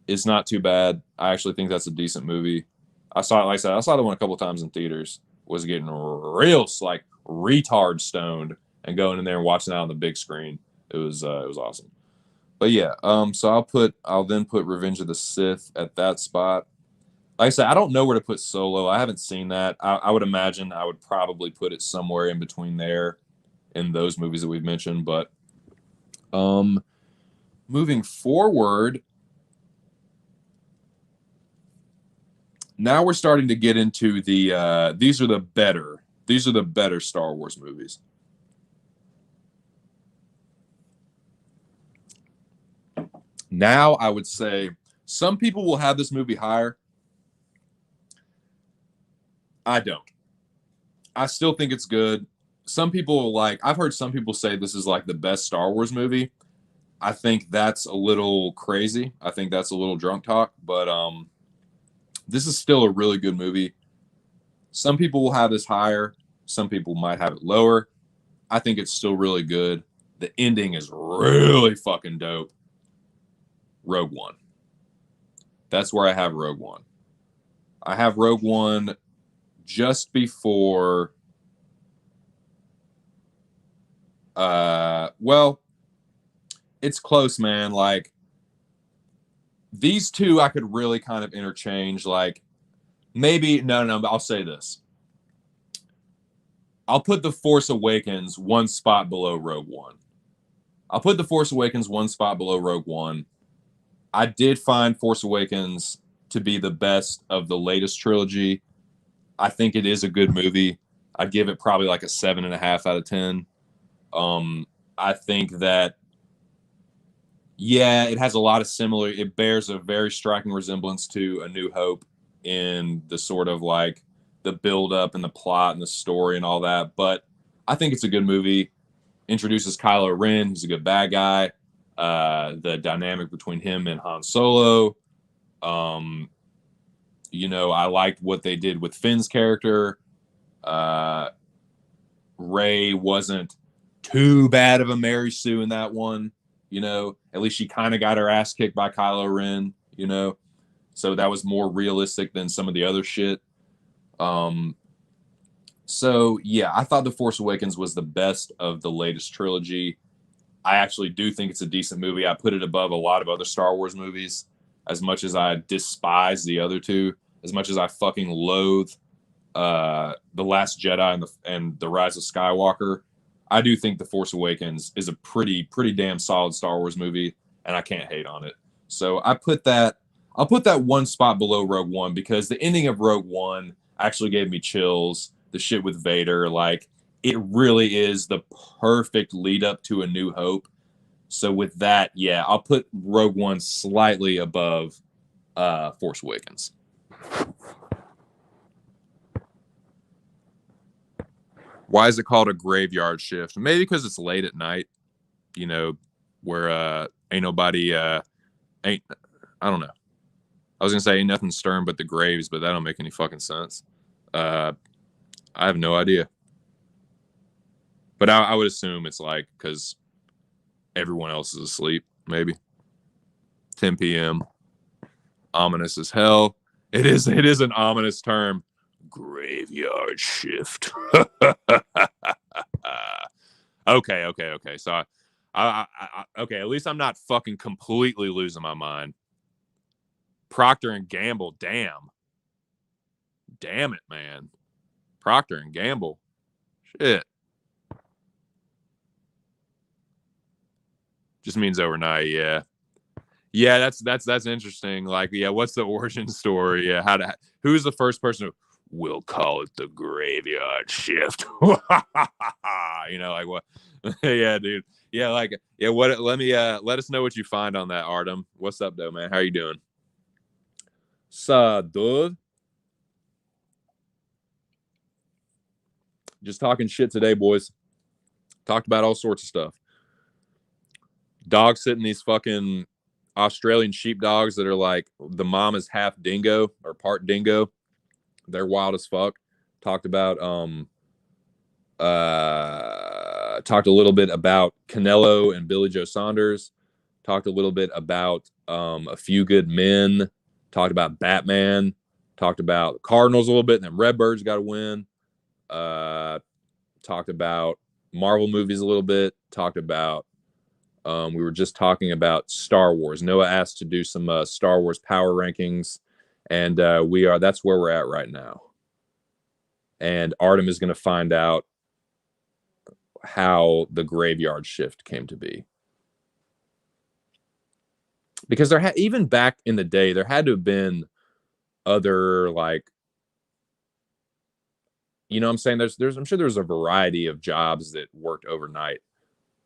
is not too bad. I actually think that's a decent movie. I saw it, like I said, I saw the one a couple times in theaters. Was getting real like retard stoned and going in there and watching it on the big screen. It was awesome. But yeah, so I'll then put Revenge of the Sith at that spot. Like I said, I don't know where to put Solo. I haven't seen that. I would imagine I would probably put it somewhere in between there in those movies that we've mentioned. But moving forward, now we're starting to get into the these are the better Star Wars movies. Now I would say some people will have this movie higher. I don't. I still think it's good. Some people I've heard some people say this is like the best Star Wars movie. I think that's a little crazy. I think that's a little drunk talk, but this is still a really good movie. Some people will have this higher. Some people might have it lower. I think it's still really good. The ending is really fucking dope. Rogue One. That's where I have Rogue One. I have Rogue One just before well, it's close, man. Like these two I could really kind of interchange. Like maybe no, but I'll say this. I'll put The Force Awakens one spot below Rogue One. I'll put The Force Awakens one spot below Rogue One. I did find Force Awakens to be the best of the latest trilogy. I think it is a good movie. I'd give it probably like a 7.5 out of 10. I think that, yeah, it has a lot of similar. It bears a very striking resemblance to A New Hope in the sort of like the build up and the plot and the story and all that. But I think it's a good movie. Introduces Kylo Ren, who's a good bad guy. The dynamic between him and Han Solo. I liked what they did with Finn's character. Rey wasn't too bad of a Mary Sue in that one. At least she kind of got her ass kicked by Kylo Ren. So that was more realistic than some of the other shit. So yeah, I thought The Force Awakens was the best of the latest trilogy. I actually do think it's a decent movie. I put it above a lot of other Star Wars movies. As much as I despise the other two, as much as I fucking loathe The Last Jedi and the Rise of Skywalker, I do think The Force Awakens is a pretty damn solid Star Wars movie, and I can't hate on it. So I'll put that one spot below Rogue One because the ending of Rogue One actually gave me chills. The shit with Vader, like, it really is the perfect lead up to A New Hope. So with that, yeah, I'll put Rogue One slightly above Force Awakens. Why is it called a graveyard shift? Maybe because it's late at night, where ain't nobody, I don't know. I was going to say ain't nothing stirring but the graves, but that don't make any fucking sense. I have no idea. But I would assume it's like because everyone else is asleep, maybe. 10 p.m. Ominous as hell. It is an ominous term. Graveyard shift. Okay. So okay. At least I'm not fucking completely losing my mind. Procter and Gamble. Damn it, man. Procter and Gamble. Shit. Just means overnight. Yeah. Yeah, that's interesting. Like, yeah, what's the origin story? Yeah, who's the first person who we'll call it the graveyard shift? Like what? Yeah, dude. Yeah, like yeah. What? Let me let us know what you find on that, Artem. What's up, though, man? How you doing? Dude. Just talking shit today, boys. Talked about all sorts of stuff. Dog sitting these fucking Australian sheepdogs that are like the mom is half dingo or part dingo. They're wild as fuck. Talked about talked a little bit about Canelo and Billy Joe Saunders. Talked a little bit about A Few Good Men. Talked about Batman. Talked about Cardinals a little bit, and then Redbirds got to win. Talked about Marvel movies a little bit. Talked about we were just talking about Star Wars. Noah asked to do some Star Wars power rankings, and that's where we're at right now. And Artem is going to find out how the graveyard shift came to be. Because even back in the day, there had to have been other, like, you know what I'm saying? I'm sure there's a variety of jobs that worked overnight,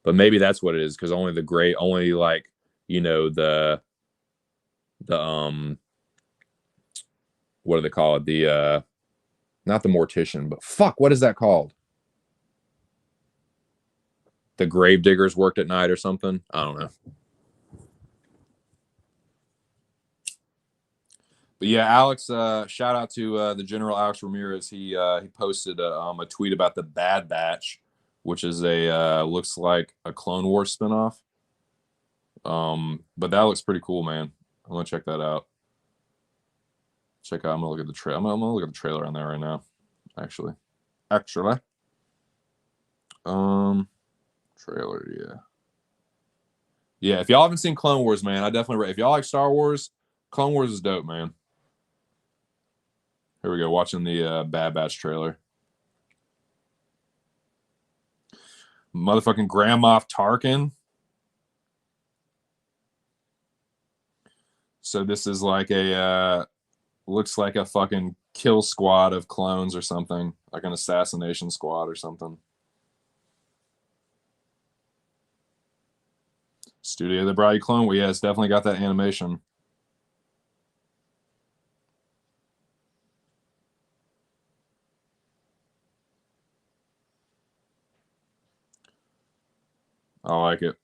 but maybe that's what it is. Because only like, the what do they call it? The not the mortician, but fuck, what is that called? The grave diggers worked at night or something. I don't know. But yeah, Alex, shout out to the General Alex Ramirez. He posted a tweet about the Bad Batch, which is looks like a Clone Wars spinoff. But that looks pretty cool, man. I'm gonna check that out. I'm gonna look at the trailer. I'm gonna look at the trailer on there right now. Actually, trailer, yeah. If y'all haven't seen Clone Wars, man, I definitely. If y'all like Star Wars, Clone Wars is dope, man. Here we go, watching the Bad Batch trailer. Motherfucking Grand Moff Tarkin. So this is like looks like a fucking kill squad of clones or something, like an assassination squad or something. Studio that brought you Clone Wars. Yeah, it's definitely got that animation. I like it.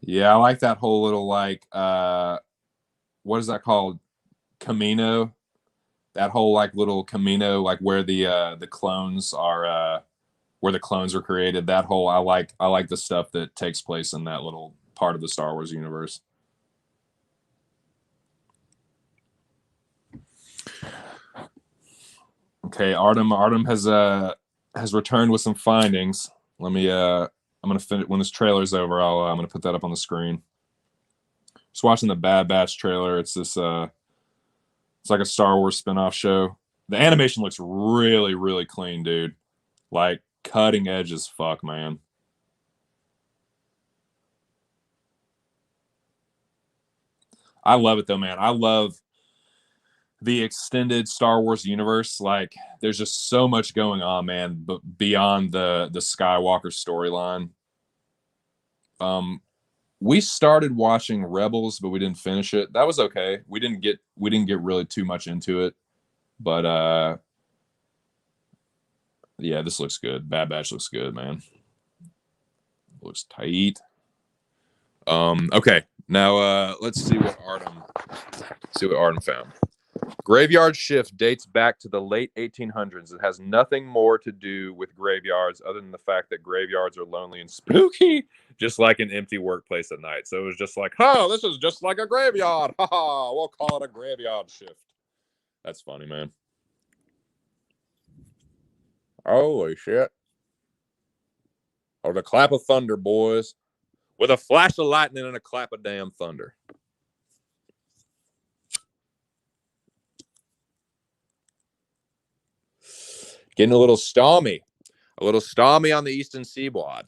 Yeah, I like that whole little like what is that called? Camino. That whole like little Camino, like where the clones are where the clones are created. That whole I like the stuff that takes place in that little part of the Star Wars universe. Okay, Artem has returned with some findings. Let me I'm gonna finish when this trailer's over. I'm gonna put that up on the screen. Just watching the Bad Batch trailer. It's this it's like a Star Wars spinoff show. The animation looks really, really clean, dude. Like cutting edge as fuck, man. I love it though, man. I love the extended Star Wars universe. Like there's just so much going on, man, but beyond the Skywalker storyline. We started watching Rebels, but we didn't finish it. That was okay. We didn't get really too much into it. But yeah, this looks good. Bad Batch looks good, man. Looks tight. Okay. Now let's see what Artem found. Graveyard Shift dates back to the late 1800s. It has nothing more to do with graveyards other than the fact that graveyards are lonely and spooky, just like an empty workplace at night. So it was just like, oh, this is just like a graveyard. Ha ha, we'll call it a graveyard shift. That's funny, man. Holy shit. Oh, the clap of thunder, boys. With a flash of lightning and a clap of damn thunder. Getting a little stormy. A little stormy on the eastern seaboard.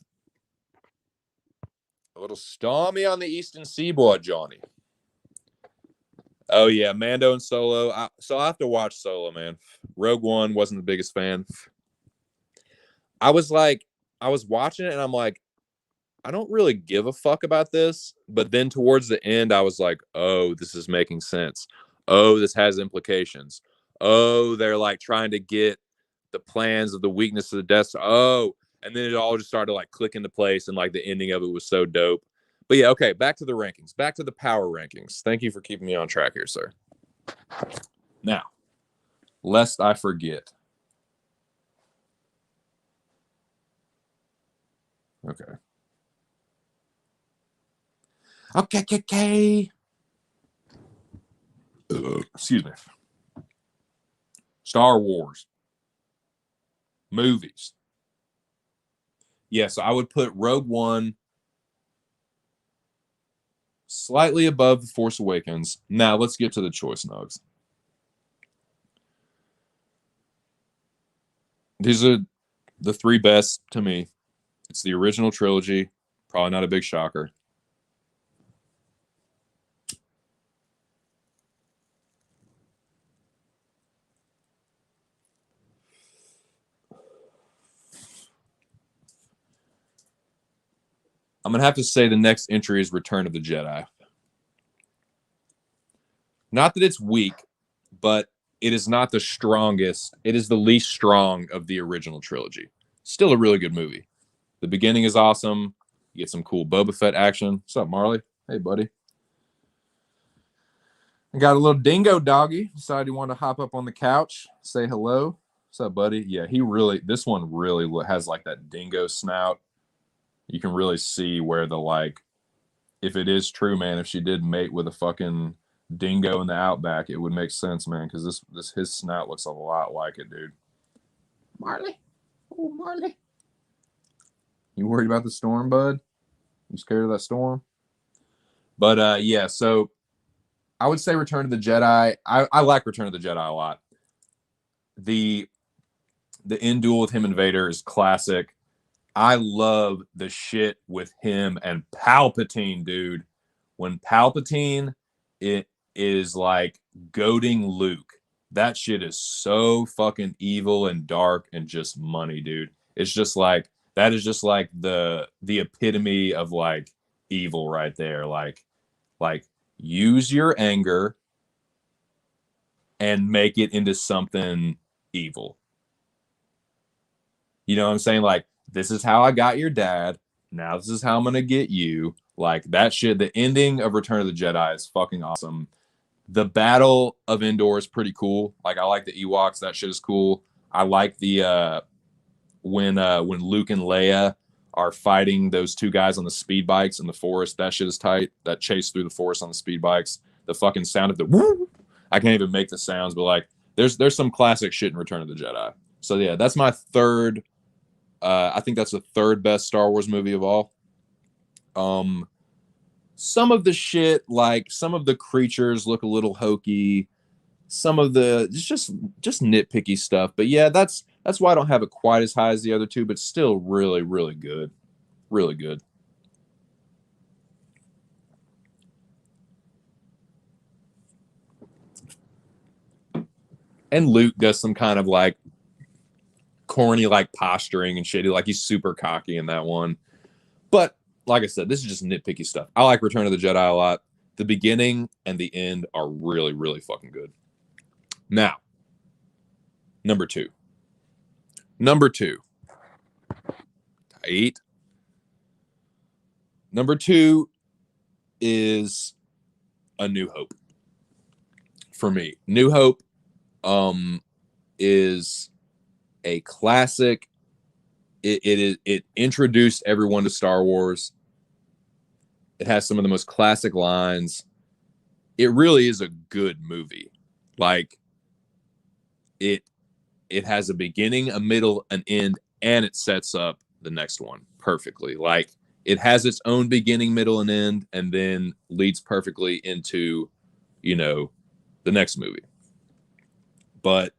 A little stormy on the eastern seaboard, Johnny. Oh, yeah, Mando and Solo. So I have to watch Solo, man. Rogue One, wasn't the biggest fan. I was watching it and I'm like, I don't really give a fuck about this. But then towards the end, I was like, oh, this is making sense. Oh, this has implications. Oh, they're like trying to get the plans of the weakness of the Death Star. Oh, and then it all just started to like click into place, and like the ending of it was so dope. But yeah, okay, back to the rankings, back to the power rankings. Thank you for keeping me on track here, sir. Now, lest I forget. Okay. Okay. Excuse me. Star Wars movies. Yes, I would put Rogue One slightly above The Force Awakens. Now, let's get to the choice, Nugs. These are the three best to me. It's the original trilogy. Probably not a big shocker. I'm going to have to say the next entry is Return of the Jedi. Not that it's weak, but it is not the strongest. It is the least strong of the original trilogy. Still a really good movie. The beginning is awesome. You get some cool Boba Fett action. What's up, Marley? Hey, buddy. I got a little dingo doggy. Decided he wanted to hop up on the couch, say hello. What's up, buddy? Yeah, this one really has like that dingo snout. You can really see where the like, if it is true, man, if she did mate with a fucking dingo in the outback, it would make sense, man, because this his snout looks a lot like it, dude. Marley. Oh, Marley. You worried about the storm, bud? You scared of that storm? But yeah, so I would say Return of the Jedi. I like Return of the Jedi a lot. The end duel with him and Vader is classic. I love the shit with him and Palpatine, dude. When Palpatine it is like goading Luke, that shit is so fucking evil and dark and just money, dude. It's just like that is just like the epitome of like evil right there. Like use your anger and make it into something evil. You know what I'm saying? Like, this is how I got your dad. Now this is how I'm gonna get you. Like that shit. The ending of Return of the Jedi is fucking awesome. The Battle of Endor is pretty cool. Like I like the Ewoks. That shit is cool. I like the when Luke and Leia are fighting those two guys on the speed bikes in the forest. That shit is tight. That chase through the forest on the speed bikes. The fucking sound of the woo. I can't even make the sounds, but like there's some classic shit in Return of the Jedi. So yeah, that's my third. I think that's the third best Star Wars movie of all. Some of the shit, like some of the creatures look a little hokey. Some of the just nitpicky stuff. But yeah, that's why I don't have it quite as high as the other two, but still really, really good. Really good. And Luke does some kind of like corny like posturing and shit. Like he's super cocky in that one. But like I said, this is just nitpicky stuff. I like Return of the Jedi a lot. The beginning and the end are really, really fucking good. Now, number two. Number two. Eight. Number two is A New Hope. For me, New Hope is a classic. It introduced everyone to Star Wars. It has some of the most classic lines. It really is a good movie. Like it it has a beginning, a middle, an end, and it sets up the next one perfectly. Like it has its own beginning, middle, and end, and then leads perfectly into, you know, the next movie. But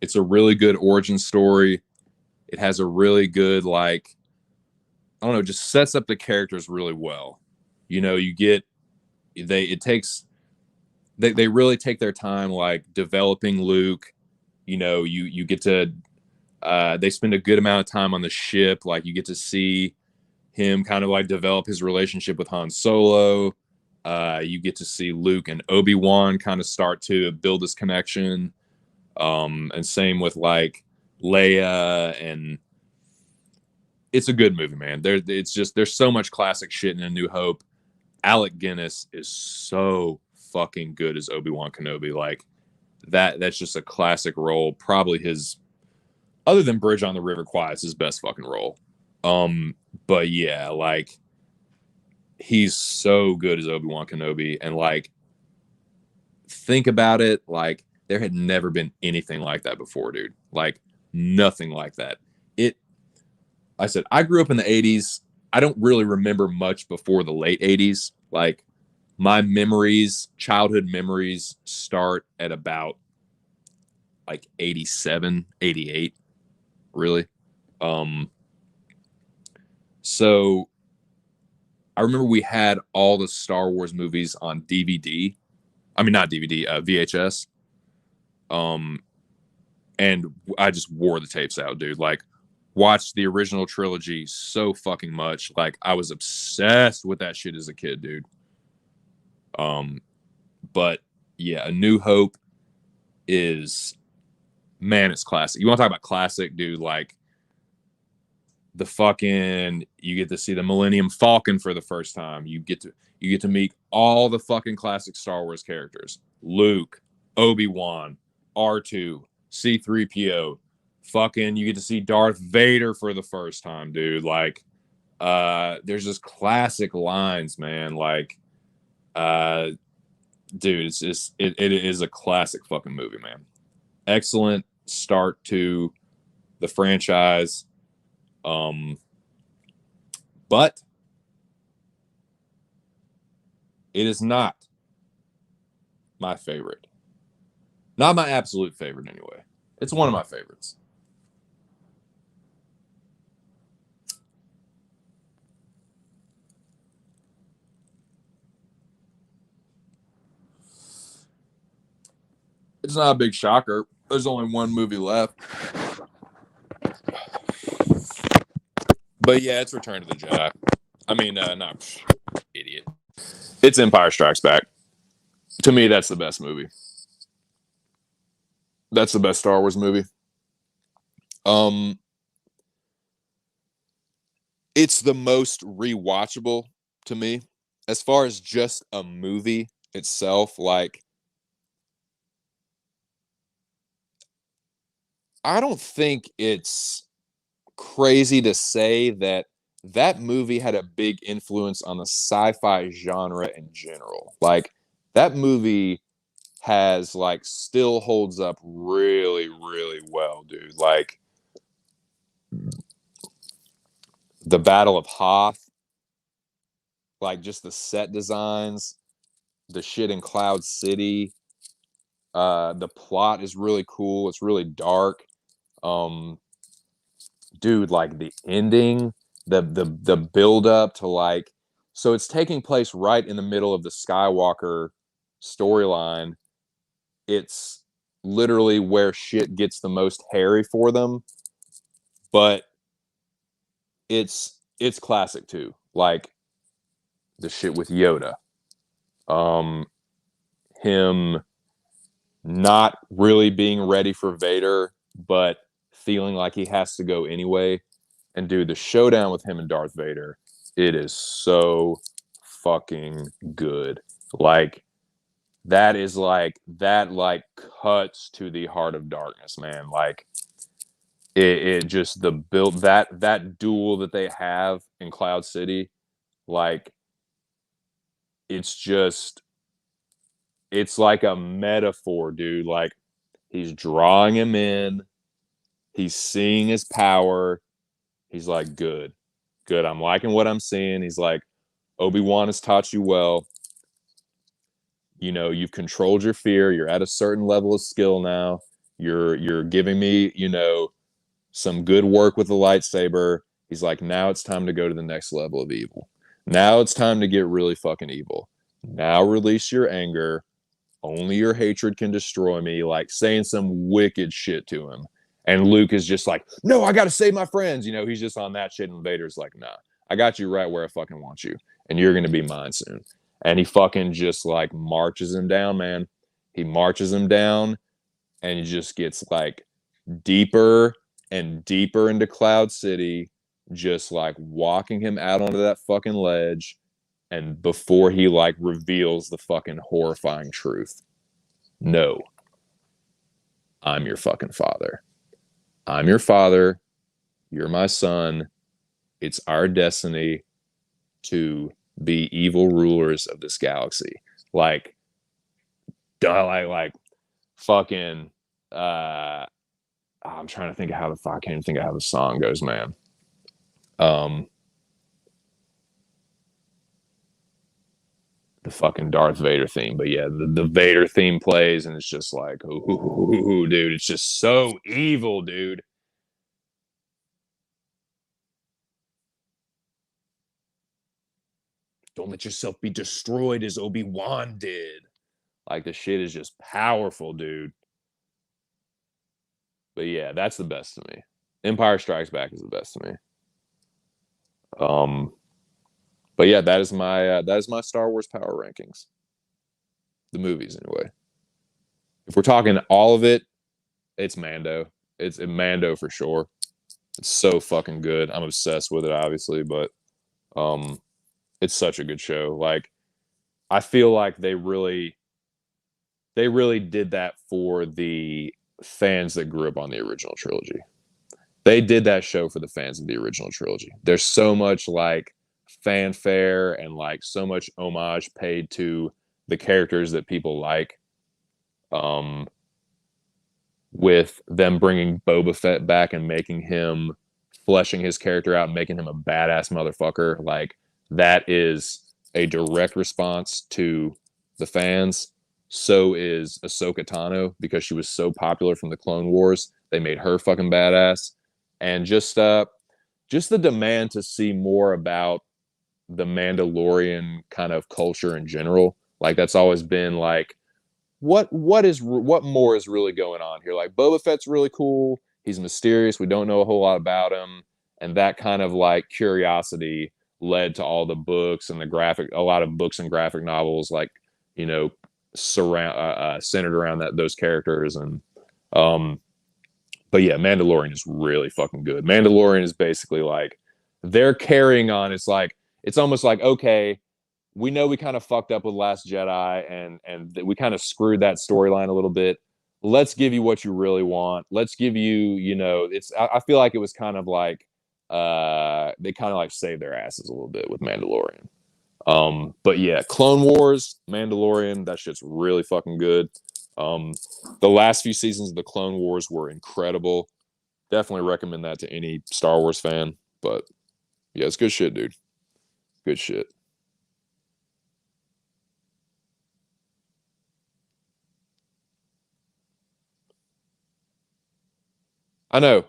it's a really good origin story. It has a really good, like, I don't know, just sets up the characters really well. You know, you get it takes they really take their time like developing Luke. You know, you get to they spend a good amount of time on the ship. Like you get to see him kind of like develop his relationship with Han Solo. You get to see Luke and Obi-Wan kind of start to build this connection. And same with like Leia, and it's a good movie, man. It's just there's so much classic shit in A New Hope. Alec Guinness is so fucking good as Obi-Wan Kenobi. Like that's just a classic role. Probably his, other than Bridge on the River Kwai, it's his best fucking role. But yeah, like he's so good as Obi-Wan Kenobi, and like think about it, like there had never been anything like that before, dude. Like nothing like that. It I said I grew up in the 80s. I don't really remember much before the late 80s. Like my memories, childhood memories start at about like 87, 88, really. Um so I remember we had all the Star Wars movies on DVD. I mean not DVD, VHS. Um and I just wore the tapes out, dude. Like watched the original trilogy so fucking much. Like I was obsessed with that shit as a kid, dude. Um, but yeah, A New Hope is, man, it's classic. You want to talk about classic, dude? Like the fucking, you get to see the Millennium Falcon for the first time. You get to meet all the fucking classic Star Wars characters: Luke, Obi-Wan, R2, C3PO. Fucking, you get to see Darth Vader for the first time, dude. Like, there's just classic lines, man. Like, uh, dude, it's just it is a classic fucking movie, man. Excellent start to the franchise. Um, but it is not my favorite. Not my absolute favorite, anyway. It's one of my favorites. It's not a big shocker. There's only one movie left. But yeah, it's Return to the Jedi. I mean, not idiot. It's Empire Strikes Back. To me, that's the best movie. That's the best Star Wars movie. Um, it's the most rewatchable to me. As far as just a movie itself, like I don't think it's crazy to say that that movie had a big influence on the sci-fi genre in general. Like that movie has like still holds up really really well, dude. Like the Battle of Hoth, like just the set designs, the shit in Cloud City, the plot is really cool. It's really dark. Um dude, like the ending, the build up to like, so it's taking place right in the middle of the Skywalker storyline. It's literally where shit gets the most hairy for them, but it's classic too. Like the shit with Yoda. Um him not really being ready for Vader, but feeling like he has to go anyway. And dude, the showdown with him and Darth Vader, it is so fucking good. Like that like cuts to the heart of darkness, man. Like it just the build that duel that they have in Cloud City, like it's just it's like a metaphor, dude. Like he's drawing him in, He's seeing his power. He's like, good, good. I'm liking what I'm seeing. He's like, Obi-Wan has taught you well. You know, you've controlled your fear. You're at a certain level of skill now. You're giving me, you know, some good work with the lightsaber. He's like, now it's time to go to the next level of evil. Now it's time to get really fucking evil. Now release your anger. Only your hatred can destroy me. Like saying some wicked shit to him. And Luke is just like, no, I got to save my friends. You know, he's just on that shit. And Vader's like, nah, I got you right where I fucking want you. And you're going to be mine soon. And he fucking just like marches him down, man. He marches him down and he just gets like deeper and deeper into Cloud City, just like walking him out onto that fucking ledge. And before he like reveals the fucking horrifying truth, no, I'm your fucking father. I'm your father. You're my son. It's our destiny to be evil rulers of this galaxy. Like, like fucking. I'm trying to think of how the fuck. I can't even think of how the song goes, man. The fucking Darth Vader theme, but yeah, the Vader theme plays, and it's just like, ooh, dude, it's just so evil, dude. Don't let yourself be destroyed as Obi-Wan did. Like the shit is just powerful, dude. But yeah, that's the best to me. Empire Strikes Back is the best to me. Um, but yeah, that is my Star Wars power rankings. The movies, anyway. If we're talking all of it, it's Mando. It's Mando for sure. It's so fucking good. I'm obsessed with it, obviously, but um, it's such a good show. Like, I feel like they really did that for the fans that grew up on the original trilogy. They did that show for the fans of the original trilogy. There's so much like fanfare and like so much homage paid to the characters that people like. Um, with them bringing Boba Fett back and making him fleshing his character out and making him a badass motherfucker. Like that is a direct response to the fans. So is Ahsoka Tano because she was so popular from the Clone Wars. They made her fucking badass. And just the demand to see more about the Mandalorian kind of culture in general. Like that's always been like what more is really going on here? Like Boba Fett's really cool. He's mysterious. We don't know a whole lot about him, and that kind of like curiosity led to all the books and a lot of books and graphic novels, like you know, centered around those characters. And um, but yeah, Mandalorian is really fucking good. Mandalorian is basically like they're carrying on. It's almost like okay, we know we kind of fucked up with Last Jedi and we kind of screwed that storyline a little bit. Let's give you what you really want. Let's give you, you know, I feel like it was kind of like they kind of like saved their asses a little bit with Mandalorian. But yeah, Clone Wars, Mandalorian, that shit's really fucking good. Um, the last few seasons of the Clone Wars were incredible. Definitely recommend that to any Star Wars fan. But yeah, it's good shit, dude. Good shit. I know.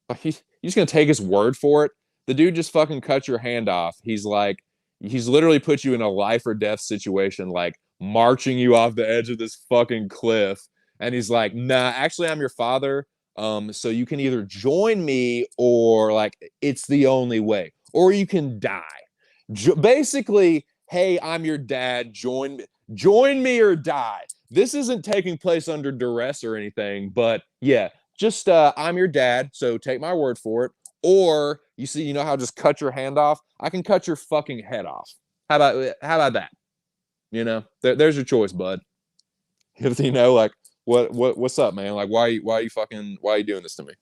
Like you just gonna take his word for it? The dude just fucking cut your hand off. He's literally put you in a life or death situation, like marching you off the edge of this fucking cliff. And he's like, nah, actually, I'm your father. So you can either join me or like it's the only way, or you can die. Basically, hey, I'm your dad. Join me or die. This isn't taking place under duress or anything, but yeah, just I'm your dad, so take my word for it. Or you see, you know how just cut your hand off? I can cut your fucking head off. How about that? You know, there's your choice, bud. You know, like what's up, man? Like why are you doing this to me?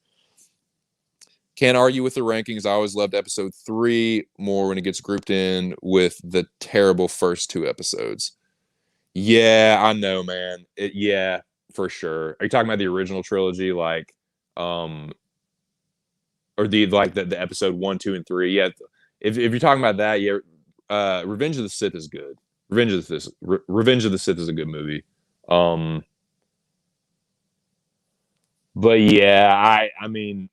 Can't argue with the rankings. I always loved episode 3 more when it gets grouped in with the terrible first 2 episodes. Yeah, I know, man. Yeah, for sure. Are you talking about the original trilogy? Like, um, or the episode 1, 2, and 3. Yeah, if you're talking about that, yeah, Revenge of the Sith is good. Revenge of the Sith is a good movie. Um, but yeah, I mean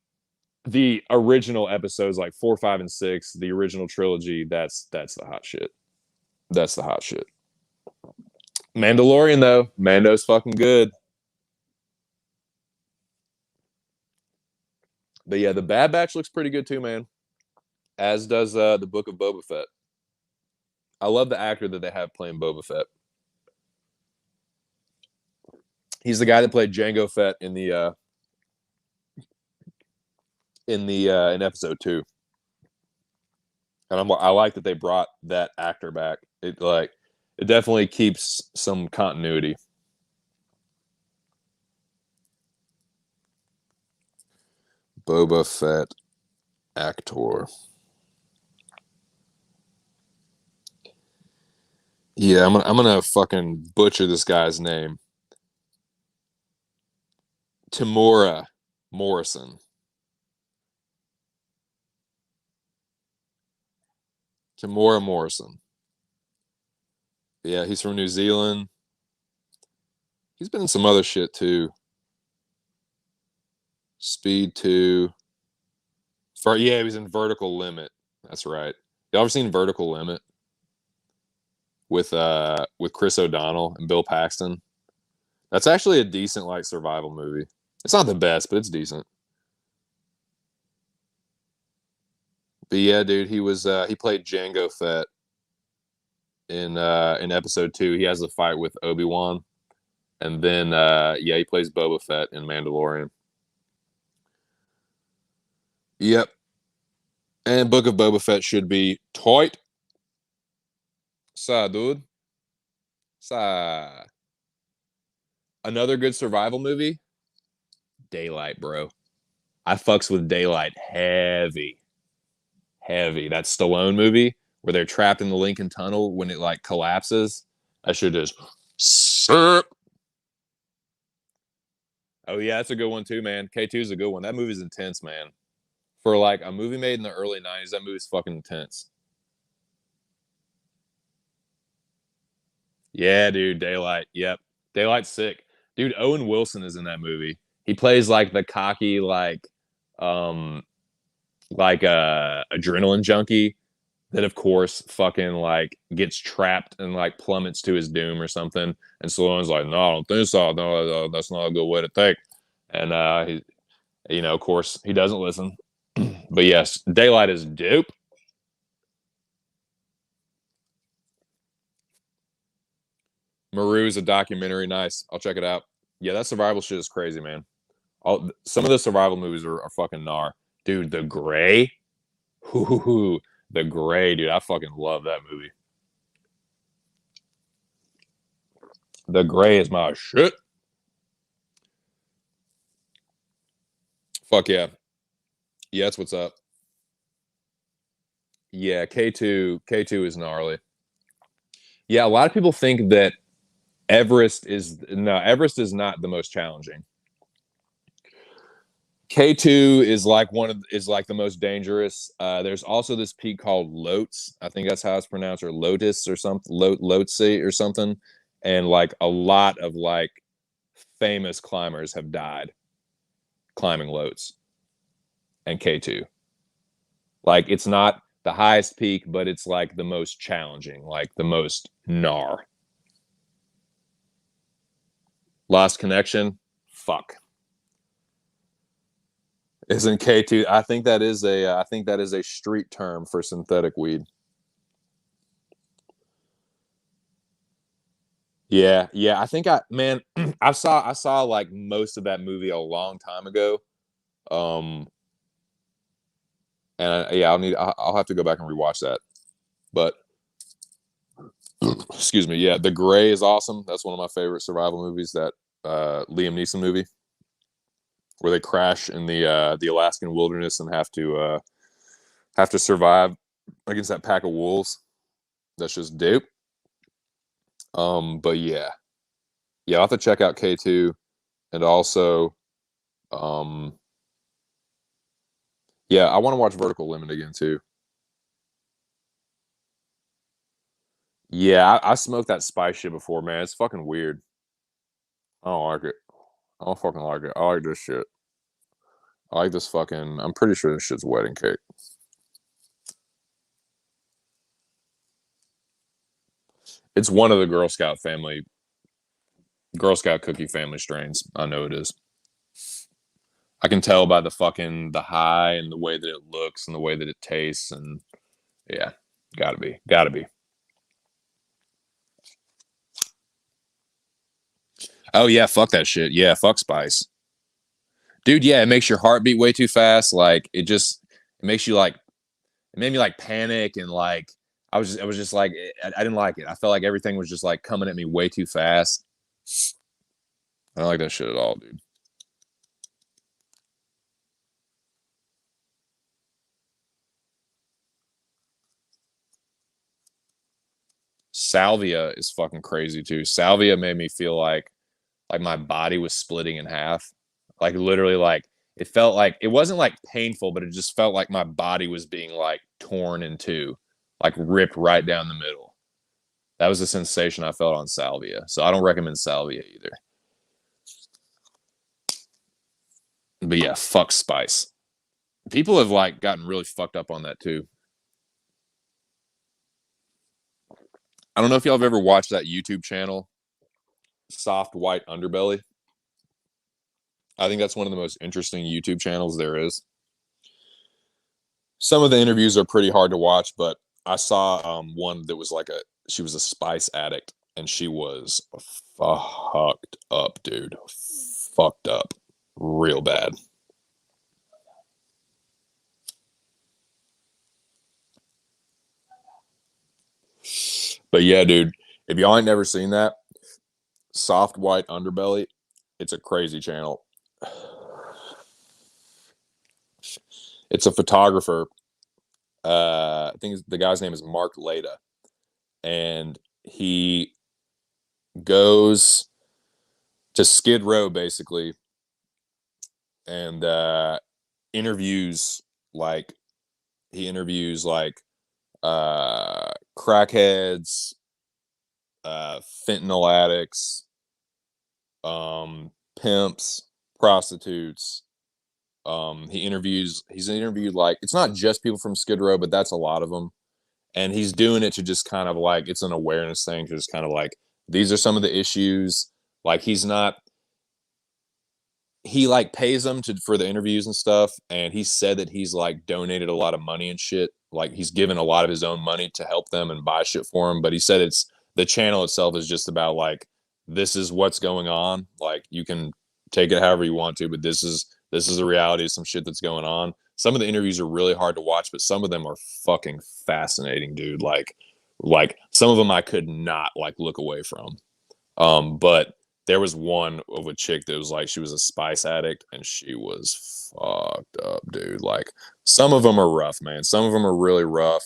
the original episodes like 4, 5, and 6, the original trilogy. That's the hot shit. That's the hot shit. Mandalorian though, Mando's fucking good. But yeah, the Bad Batch looks pretty good too, man. As does the Book of Boba Fett. I love the actor that they have playing Boba Fett. He's the guy that played Jango Fett in episode 2. And I like that they brought that actor back. It definitely keeps some continuity. Boba Fett actor. Yeah, I'm gonna fucking butcher this guy's name. Tamora Morrison. Tamora Morrison. Yeah, he's from New Zealand. He's been in some other shit too. Speed 2. Yeah, he was in Vertical Limit. That's right. You ever seen Vertical Limit with Chris O'Donnell and Bill Paxton? That's actually a decent like survival movie. It's not the best, but it's decent. But yeah, dude, he played Jango Fett in episode 2. He has a fight with Obi-Wan. And then yeah, he plays Boba Fett in Mandalorian. Yep. And Book of Boba Fett should be tight. Sa, dude. Sa. Another good survival movie? Daylight, bro. I fucks with Daylight heavy. Heavy. That Stallone movie where they're trapped in the Lincoln Tunnel when it like collapses. That shit just. Oh yeah, that's a good one too, man. K2 is a good one. That movie's intense, man. For like a movie made in the early 90s, that movie's fucking intense. Yeah, dude, Daylight. Yep. Daylight's sick. Dude, Owen Wilson is in that movie. He plays like the cocky, um, adrenaline junkie that of course fucking like gets trapped and like plummets to his doom or something. And Stallone's like, no, I don't think so. No, that's not a good way to think. And of course, he doesn't listen. But yes, Daylight is dope. Maru is a documentary. Nice. I'll check it out. Yeah, that survival shit is crazy, man. Some of the survival movies are fucking gnar. Dude, The Gray. Hoo, The Gray, dude. I fucking love that movie. The Gray is my shit. Fuck yeah. Yeah, that's what's up. Yeah, K2 is gnarly. Yeah, a lot of people think that Everest is not the most challenging. K2 is like the most dangerous. There's also this peak called Lotse. I think that's how it's pronounced, or Lotus or something, Lotse or something. And like a lot of like famous climbers have died climbing Lotse and K2. Like it's not the highest peak, but it's like the most challenging, like the most gnar. Lost Connection, fuck. Isn't K2? I think that is a street term for synthetic weed. Yeah, yeah. I think I saw like most of that movie a long time ago. Um, and yeah, I'll have to go back and rewatch that. But excuse me, yeah, The Gray is awesome. That's one of my favorite survival movies. That Liam Neeson movie where they crash in the Alaskan wilderness and have to survive against that pack of wolves. That's just dope. But yeah, yeah, I'll have to check out K2 and also, um, Yeah, I want to watch Vertical Limit again too. Yeah, I smoked that spice shit before, man. It's fucking weird. I don't like it. I don't fucking like it. I like this shit. I like this fucking. I'm pretty sure this shit's wedding cake. It's one of the Girl Scout cookie family strains. I know it is. I can tell by the fucking the high and the way that it looks and the way that it tastes and yeah, gotta be. Oh yeah, fuck that shit. Yeah, fuck spice, dude. Yeah, it makes your heart beat way too fast. Like it makes you like it made me like panic and like I was just like I didn't like it. I felt like everything was just like coming at me way too fast. I don't like that shit at all, dude. Salvia is fucking crazy too. Salvia made me feel like my body was splitting in half. Like literally like it felt like it wasn't like painful, but it just felt like my body was being like torn in two, like ripped right down the middle. That was the sensation I felt on salvia. So I don't recommend salvia either. But yeah, fuck spice. People have like gotten really fucked up on that too. I don't know if y'all have ever watched that YouTube channel, Soft White Underbelly. I think that's one of the most interesting YouTube channels there is. Some of the interviews are pretty hard to watch, but I saw one that was like she was a spice addict and she was fucked up, dude. Fucked up real bad. But yeah, dude, if y'all ain't never seen that, Soft White Underbelly, it's a crazy channel. It's a photographer. I think the guy's name is Mark Leda, and he goes to Skid Row basically and interviews like he interviews like crackheads, fentanyl addicts, pimps, prostitutes. He's interviewed like it's not just people from Skid Row, but that's a lot of them. And he's doing it to just kind of like it's an awareness thing, to just kind of like these are some of the issues. Like he like pays them to for the interviews and stuff, and he said that he's like donated a lot of money and shit, like he's given a lot of his own money to help them and buy shit for them, but he said it's the channel itself is just about like this is what's going on, like you can take it however you want to, but this is the reality of some shit that's going on. Some of the interviews are really hard to watch, but some of them are fucking fascinating, dude. Like some of them I could not like look away from. But there was one of a chick that was like she was a spice addict and she was fucked up, dude. Like some of them are rough, man. Some of them are really rough.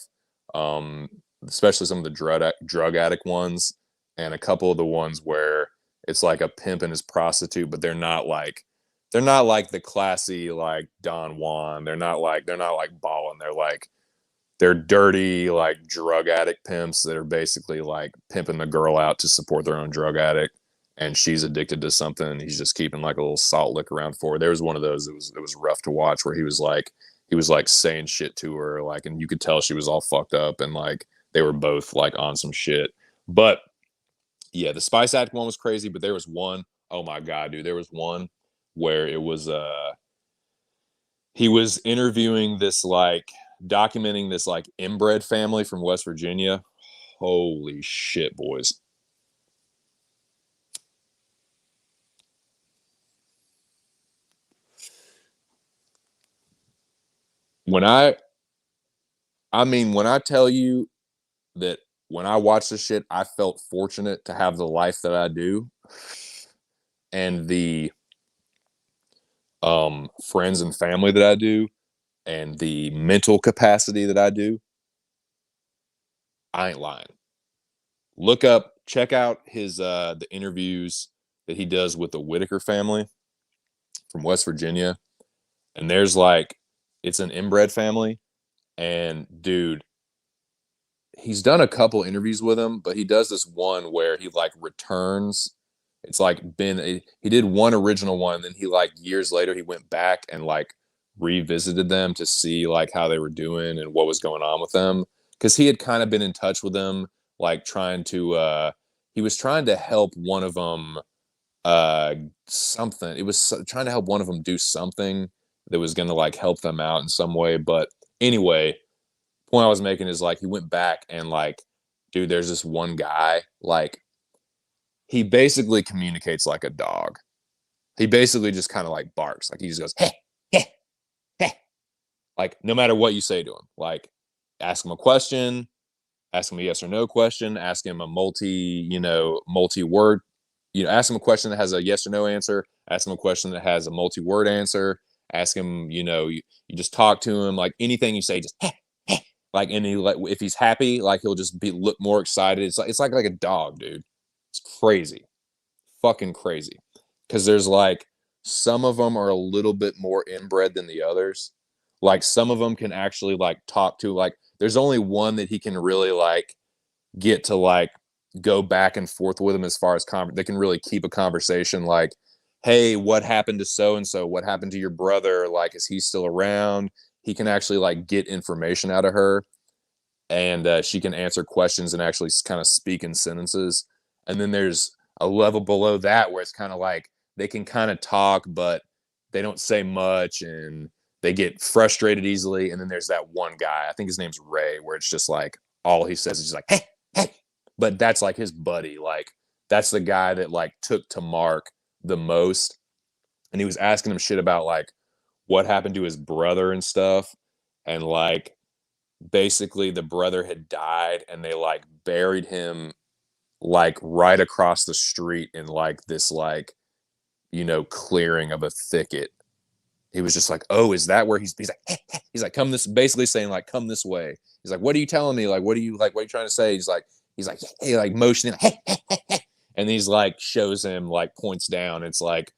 Um, Especially some of the drug addict ones, and a couple of the ones where it's like a pimp and his prostitute, but they're not like the classy like Don Juan. They're not like balling. They're dirty like drug addict pimps that are basically like pimping the girl out to support their own drug addict, and she's addicted to something and he's just keeping like a little salt lick around for her. There was one of those it was rough to watch where he was like saying shit to her like, and you could tell she was all fucked up and like they were both like on some shit. But yeah, the spice addict one was crazy, but there was one, oh my god, dude, there was one where it was he was interviewing this like documenting this like inbred family from West Virginia. Holy shit, boys. When I mean when I tell you that when I watch this shit, I felt fortunate to have the life that I do and the friends and family that I do and the mental capacity that I do. I ain't lying. Check out his the interviews that he does with the Whitaker family from West Virginia. And there's like It's an inbred family, and dude, he's done a couple interviews with him, but he does this one where he like returns. It's like he did one original one, then he like years later he went back and like revisited them to see like how they were doing and what was going on with them because he had kind of been in touch with them, like trying to he was trying to help one of them something. It was trying to help one of them do something that was going to like help them out in some way. But anyway, point I was making is like he went back and like, dude, there's this one guy, like he basically communicates like a dog. He basically just kind of like barks. Like he just goes, hey, hey, hey. Like no matter what you say to him, like ask him a question, ask him a yes or no question, ask him a multi-word, ask him a question that has a yes or no answer, ask him a question that has a multi-word answer, ask him, you just talk to him, like anything you say, just hey, hey. Like, and he like if he's happy, like he'll just look more excited. It's like a dog, dude. It's crazy, fucking crazy. Because there's like some of them are a little bit more inbred than the others. Like some of them can actually like talk to like. There's only one that he can really like get to like go back and forth with him as far as they can really keep a conversation like, hey, what happened to so and so, what happened to your brother, like is he still around? He can actually like get information out of her, and she can answer questions and actually kind of speak in sentences. And then there's a level below that where it's kind of like they can kind of talk but they don't say much and they get frustrated easily. And then there's that one guy, I think his name's Ray, where it's just like all he says is just like hey, hey. But that's like his buddy, like that's the guy that like took to Mark the most. And he was asking him shit about like what happened to his brother and stuff. And like basically the brother had died and they like buried him like right across the street in like this like clearing of a thicket. He was just like, oh, is that where he's like he's like come this, basically saying like come this way. He's like, what are you telling me, like what are you trying to say? He's like hey, like motioning hey, hey, hey, hey. And he's like shows him like points down. It's like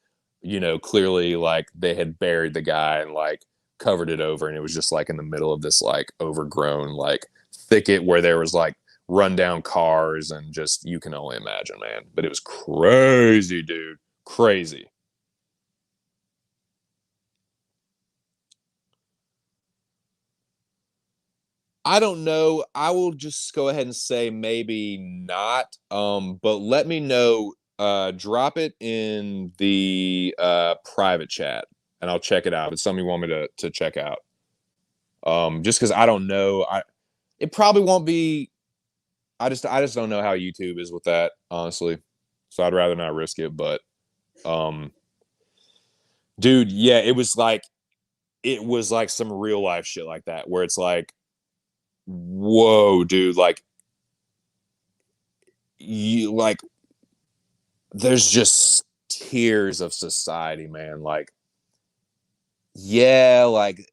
clearly like they had buried the guy and like covered it over, and it was just like in the middle of this like overgrown like thicket where there was like rundown cars and just you can only imagine, man. But it was crazy, dude. Crazy. I don't know. I will just go ahead and say maybe not. But let me know. Drop it in the private chat, and I'll check it out. If it's something you want me to check out. Just because I don't know. It probably won't be. I just don't know how YouTube is with that, honestly. So I'd rather not risk it. But um, dude, yeah, it was like some real life shit like that where it's like, whoa, dude, like you like there's just tiers of society, man. Like, yeah, like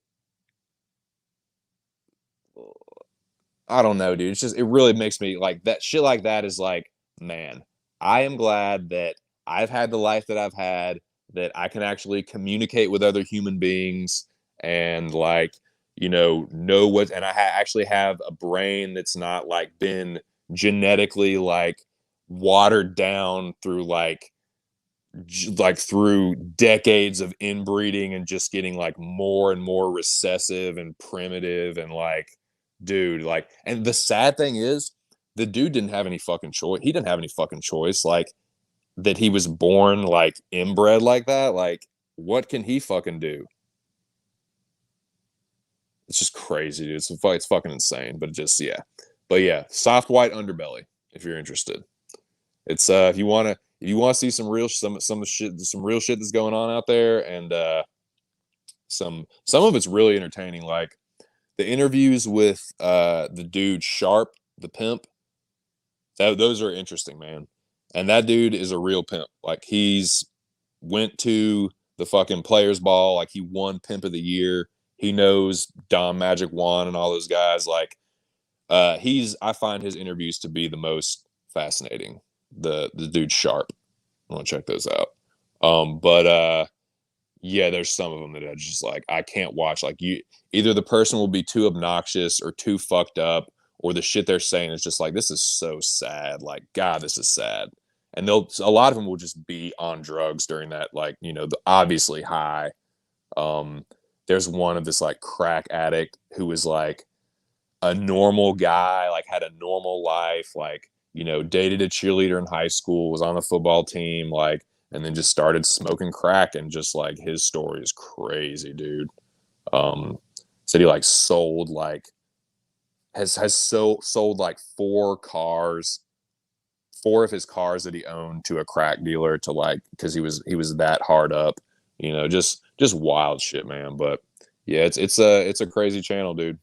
I don't know, dude. It really makes me like that shit like that is like, man, I am glad that I've had the life that I've had, that I can actually communicate with other human beings and like, know what, and actually have a brain that's not like been genetically like watered down through like through decades of inbreeding and just getting like more and more recessive and primitive and like, dude, like, and the sad thing is the dude didn't have any fucking choice. He didn't have any fucking choice, like that he was born like inbred like that. Like what can he fucking do? It's just crazy, dude. It's fucking insane. But just, yeah, but yeah, soft white underbelly if you're interested. It's if you want to see some shit, some real shit that's going on out there, and some of it's really entertaining. Like the interviews with the dude Sharp, the pimp, those are interesting, man. And that dude is a real pimp. Like he's went to the fucking players ball, like he won pimp of the year. He knows Dom Magic Juan and all those guys. Like I find his interviews to be the most fascinating. The dude Sharp. I want to check those out. But Yeah, there's some of them that I just like I can't watch. Like you, either the person will be too obnoxious or too fucked up, or the shit they're saying is just like this is so sad. Like God, this is sad. And they'll a lot of them will just be on drugs during that, like the obviously high. Um, there's one of this like crack addict who was like a normal guy, like had a normal life, like dated a cheerleader in high school, was on the football team, like, and then just started smoking crack, and just like his story is crazy, dude. Um, Said he like sold like has sold like four of his cars that he owned to a crack dealer to like because he was that hard up, just wild shit, man. But yeah, it's a crazy channel, dude.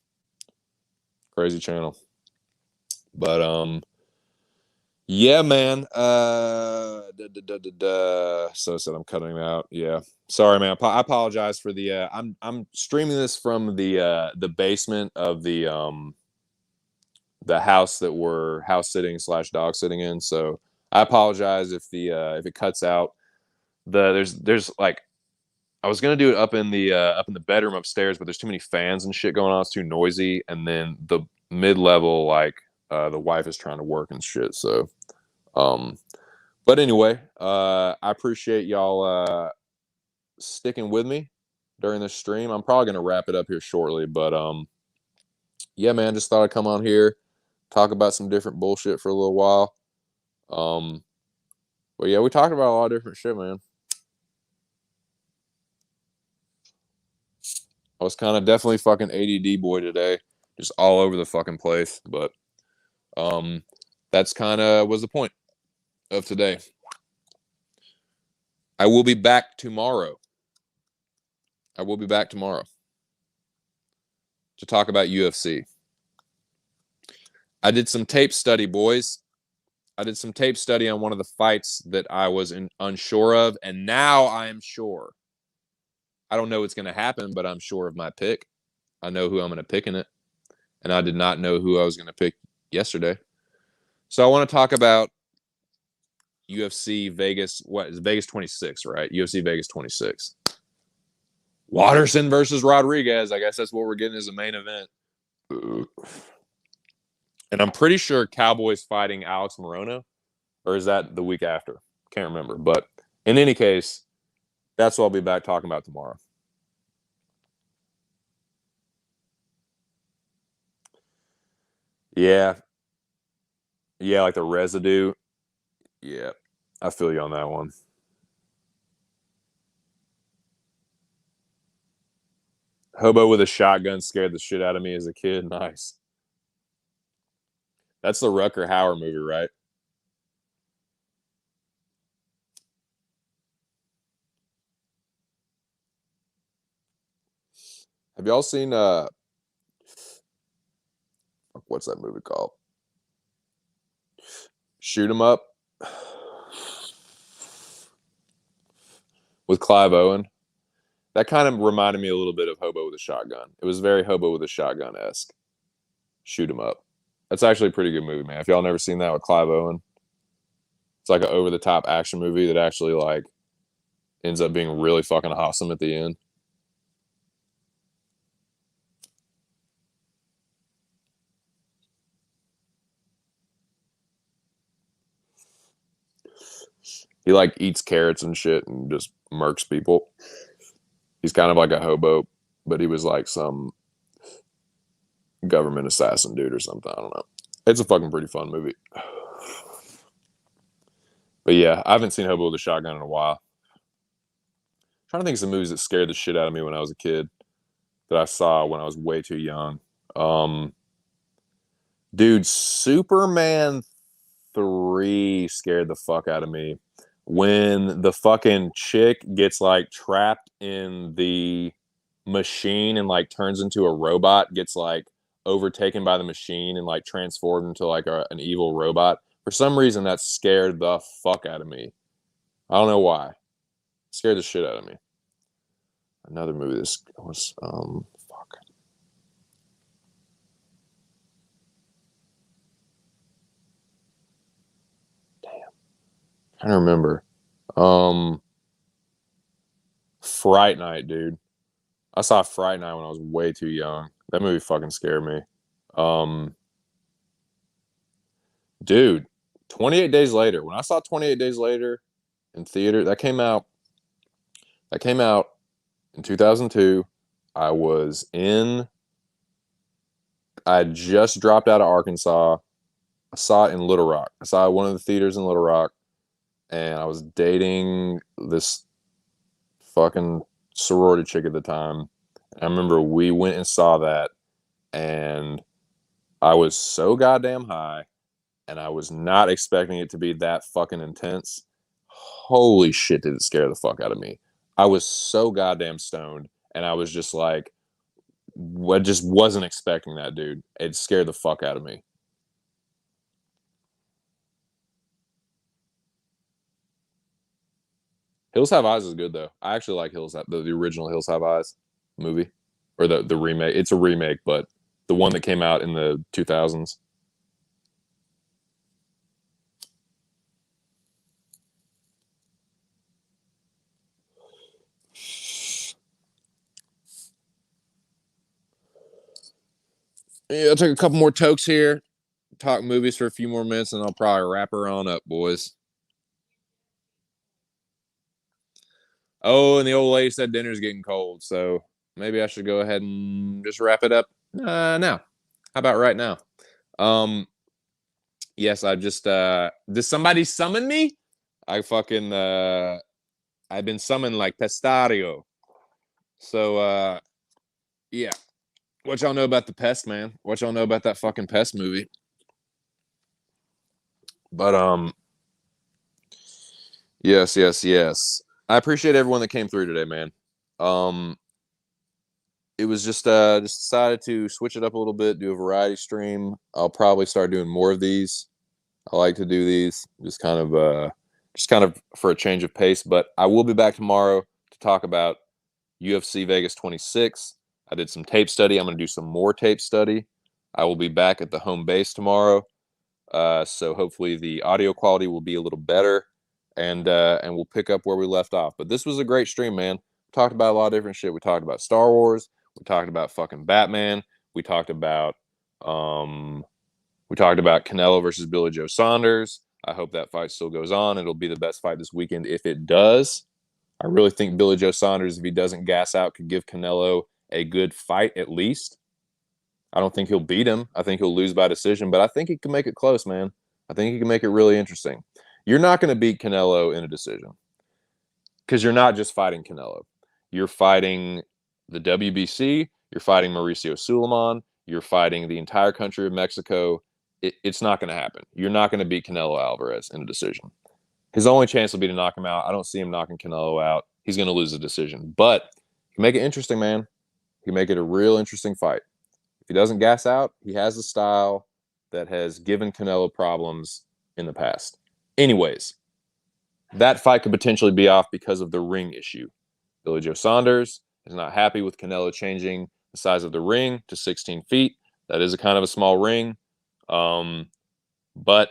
Crazy channel. But yeah, man. So said I'm cutting it out. Yeah, sorry, man. I apologize for the. I'm streaming this from the basement of the house that we're house sitting slash dog sitting in. So I apologize if it cuts out. There's like I was gonna do it up in the bedroom upstairs, but there's too many fans and shit going on. It's too noisy, and then the mid level like the wife is trying to work and shit. So um, but anyway, I appreciate y'all sticking with me during this stream. I'm probably gonna wrap it up here shortly, but yeah, man, just thought I'd come on here, talk about some different bullshit for a little while. Um, but yeah, we talked about a lot of different shit, man. I was kind of definitely fucking ADD boy today, just all over the fucking place. But um, that's kind of was the point of today. I will be back tomorrow. I will be back tomorrow to talk about UFC. I did some tape study, boys. I did some tape study on one of the fights that I was unsure of, and now I am sure. I don't know what's going to happen, but I'm sure of my pick. I know who I'm going to pick in it, and I did not know who I was going to pick yesterday. So I want to talk about UFC Vegas. What is Vegas 26, right? UFC Vegas 26. Watterson versus Rodriguez. I guess that's what we're getting as a main event. And I'm pretty sure Cowboys fighting Alex Morono, or is that the week after? Can't remember. But in any case, that's what I'll be back talking about tomorrow. Yeah. Yeah, like the residue. Yeah. I feel you on that one. Hobo with a shotgun scared the shit out of me as a kid. Nice. That's the Rucker Hauer movie, right? Have y'all seen what's that movie called? Shoot 'em up with Clive Owen. That kind of reminded me a little bit of Hobo with a Shotgun. It was very Hobo with a Shotgun esque. Shoot 'em up. That's actually a pretty good movie, man. If y'all never seen that with Clive Owen, it's like an over the top action movie that actually like ends up being really fucking awesome at the end. He like eats carrots and shit and just murks people. He's kind of like a hobo, but he was like some government assassin dude or something. I don't know. It's a fucking pretty fun movie. But yeah, I haven't seen Hobo with a Shotgun in a while. I'm trying to think of some movies that scared the shit out of me when I was a kid that I saw when I was way too young. Um, Dude, Superman 3 scared the fuck out of me. When the fucking chick gets like trapped in the machine and like turns into a robot, gets like overtaken by the machine and like transformed into like an evil robot. For some reason, that scared the fuck out of me. I don't know why. It scared the shit out of me. Another movie. This was fuck. Damn. I don't remember. Um, Fright Night, dude. I saw Fright Night when I was way too young. That movie fucking scared me. Um, dude, 28 Days Later. When I saw 28 Days Later in theater, that came out in 2002. I was in I had just dropped out of Arkansas. I saw it in Little Rock. I saw one of the theaters in Little Rock, and I was dating this fucking sorority chick at the time. I remember we went and saw that, and I was so goddamn high, and I was not expecting it to be that fucking intense. Holy shit, did it scare the fuck out of me. I was so goddamn stoned, and I was just like, I just wasn't expecting that, dude. It scared the fuck out of me. Hills Have Eyes is good though. I actually like the original Hills Have Eyes movie, or the remake. It's a remake, but the one that came out in the 2000s. Yeah, I'll take a couple more tokes here, talk movies for a few more minutes, and I'll probably wrap her on up, boys. Oh, and the old lady said dinner's getting cold, so maybe I should go ahead and just wrap it up now. How about right now? Um, yes, I just did somebody summon me? I fucking I've been summoned like Pestario. So yeah. What y'all know about the pest, man? What y'all know about that fucking pest movie? But yes, yes, yes. I appreciate everyone that came through today, man. Um it was just decided to switch it up a little bit, do a variety stream. I'll probably start doing more of these. I like to do these just kind of for a change of pace, but I will be back tomorrow to talk about UFC Vegas 26. I did some tape study. I'm going to do some more tape study. I will be back at the home base tomorrow. So hopefully the audio quality will be a little better, and we'll pick up where we left off. But this was a great stream, man. We talked about a lot of different shit. We talked about Star Wars. We talked about fucking Batman. We talked about um, we talked about Canelo versus Billy Joe Saunders. I hope that fight still goes on. It'll be the best fight this weekend if it does. I really think Billy Joe Saunders, if he doesn't gas out, could give Canelo a good fight at least. I don't think he'll beat him. I think he'll lose by decision, but I think he can make it close, man. I think he can make it really interesting. You're not going to beat Canelo in a decision because you're not just fighting Canelo. You're fighting the WBC. You're fighting Mauricio Suleiman. You're fighting the entire country of Mexico. It's not going to happen. You're not going to beat Canelo Alvarez in a decision. His only chance will be to knock him out. I don't see him knocking Canelo out. He's going to lose a decision, but he can make it interesting, man. He can make it a real interesting fight. If he doesn't gas out, he has a style that has given Canelo problems in the past. Anyways, that fight could potentially be off because of the ring issue. Billy Joe Saunders is not happy with Canelo changing the size of the ring to 16 feet. That is a kind of a small ring, but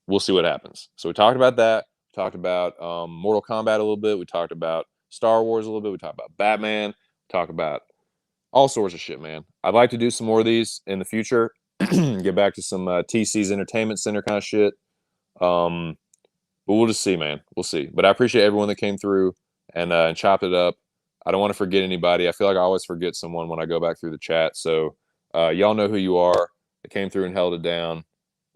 we'll see what happens. So we talked about that. We talked about Mortal Kombat a little bit. We talked about Star Wars a little bit. We talked about Batman. We talked about all sorts of shit, man. I'd like to do some more of these in the future. Get back to some TC's Entertainment Center kind of shit. But we'll just see, man. We'll see. But I appreciate everyone that came through and chopped it up. I don't want to forget anybody. I feel like I always forget someone when I go back through the chat. So y'all know who you are. That came through and held it down.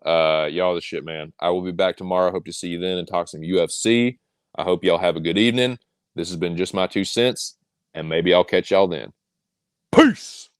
Y'all the shit, man. I will be back tomorrow. Hope to see you then and talk some UFC. I hope y'all have a good evening. This has been just my 2 cents, and maybe I'll catch y'all then. Peace.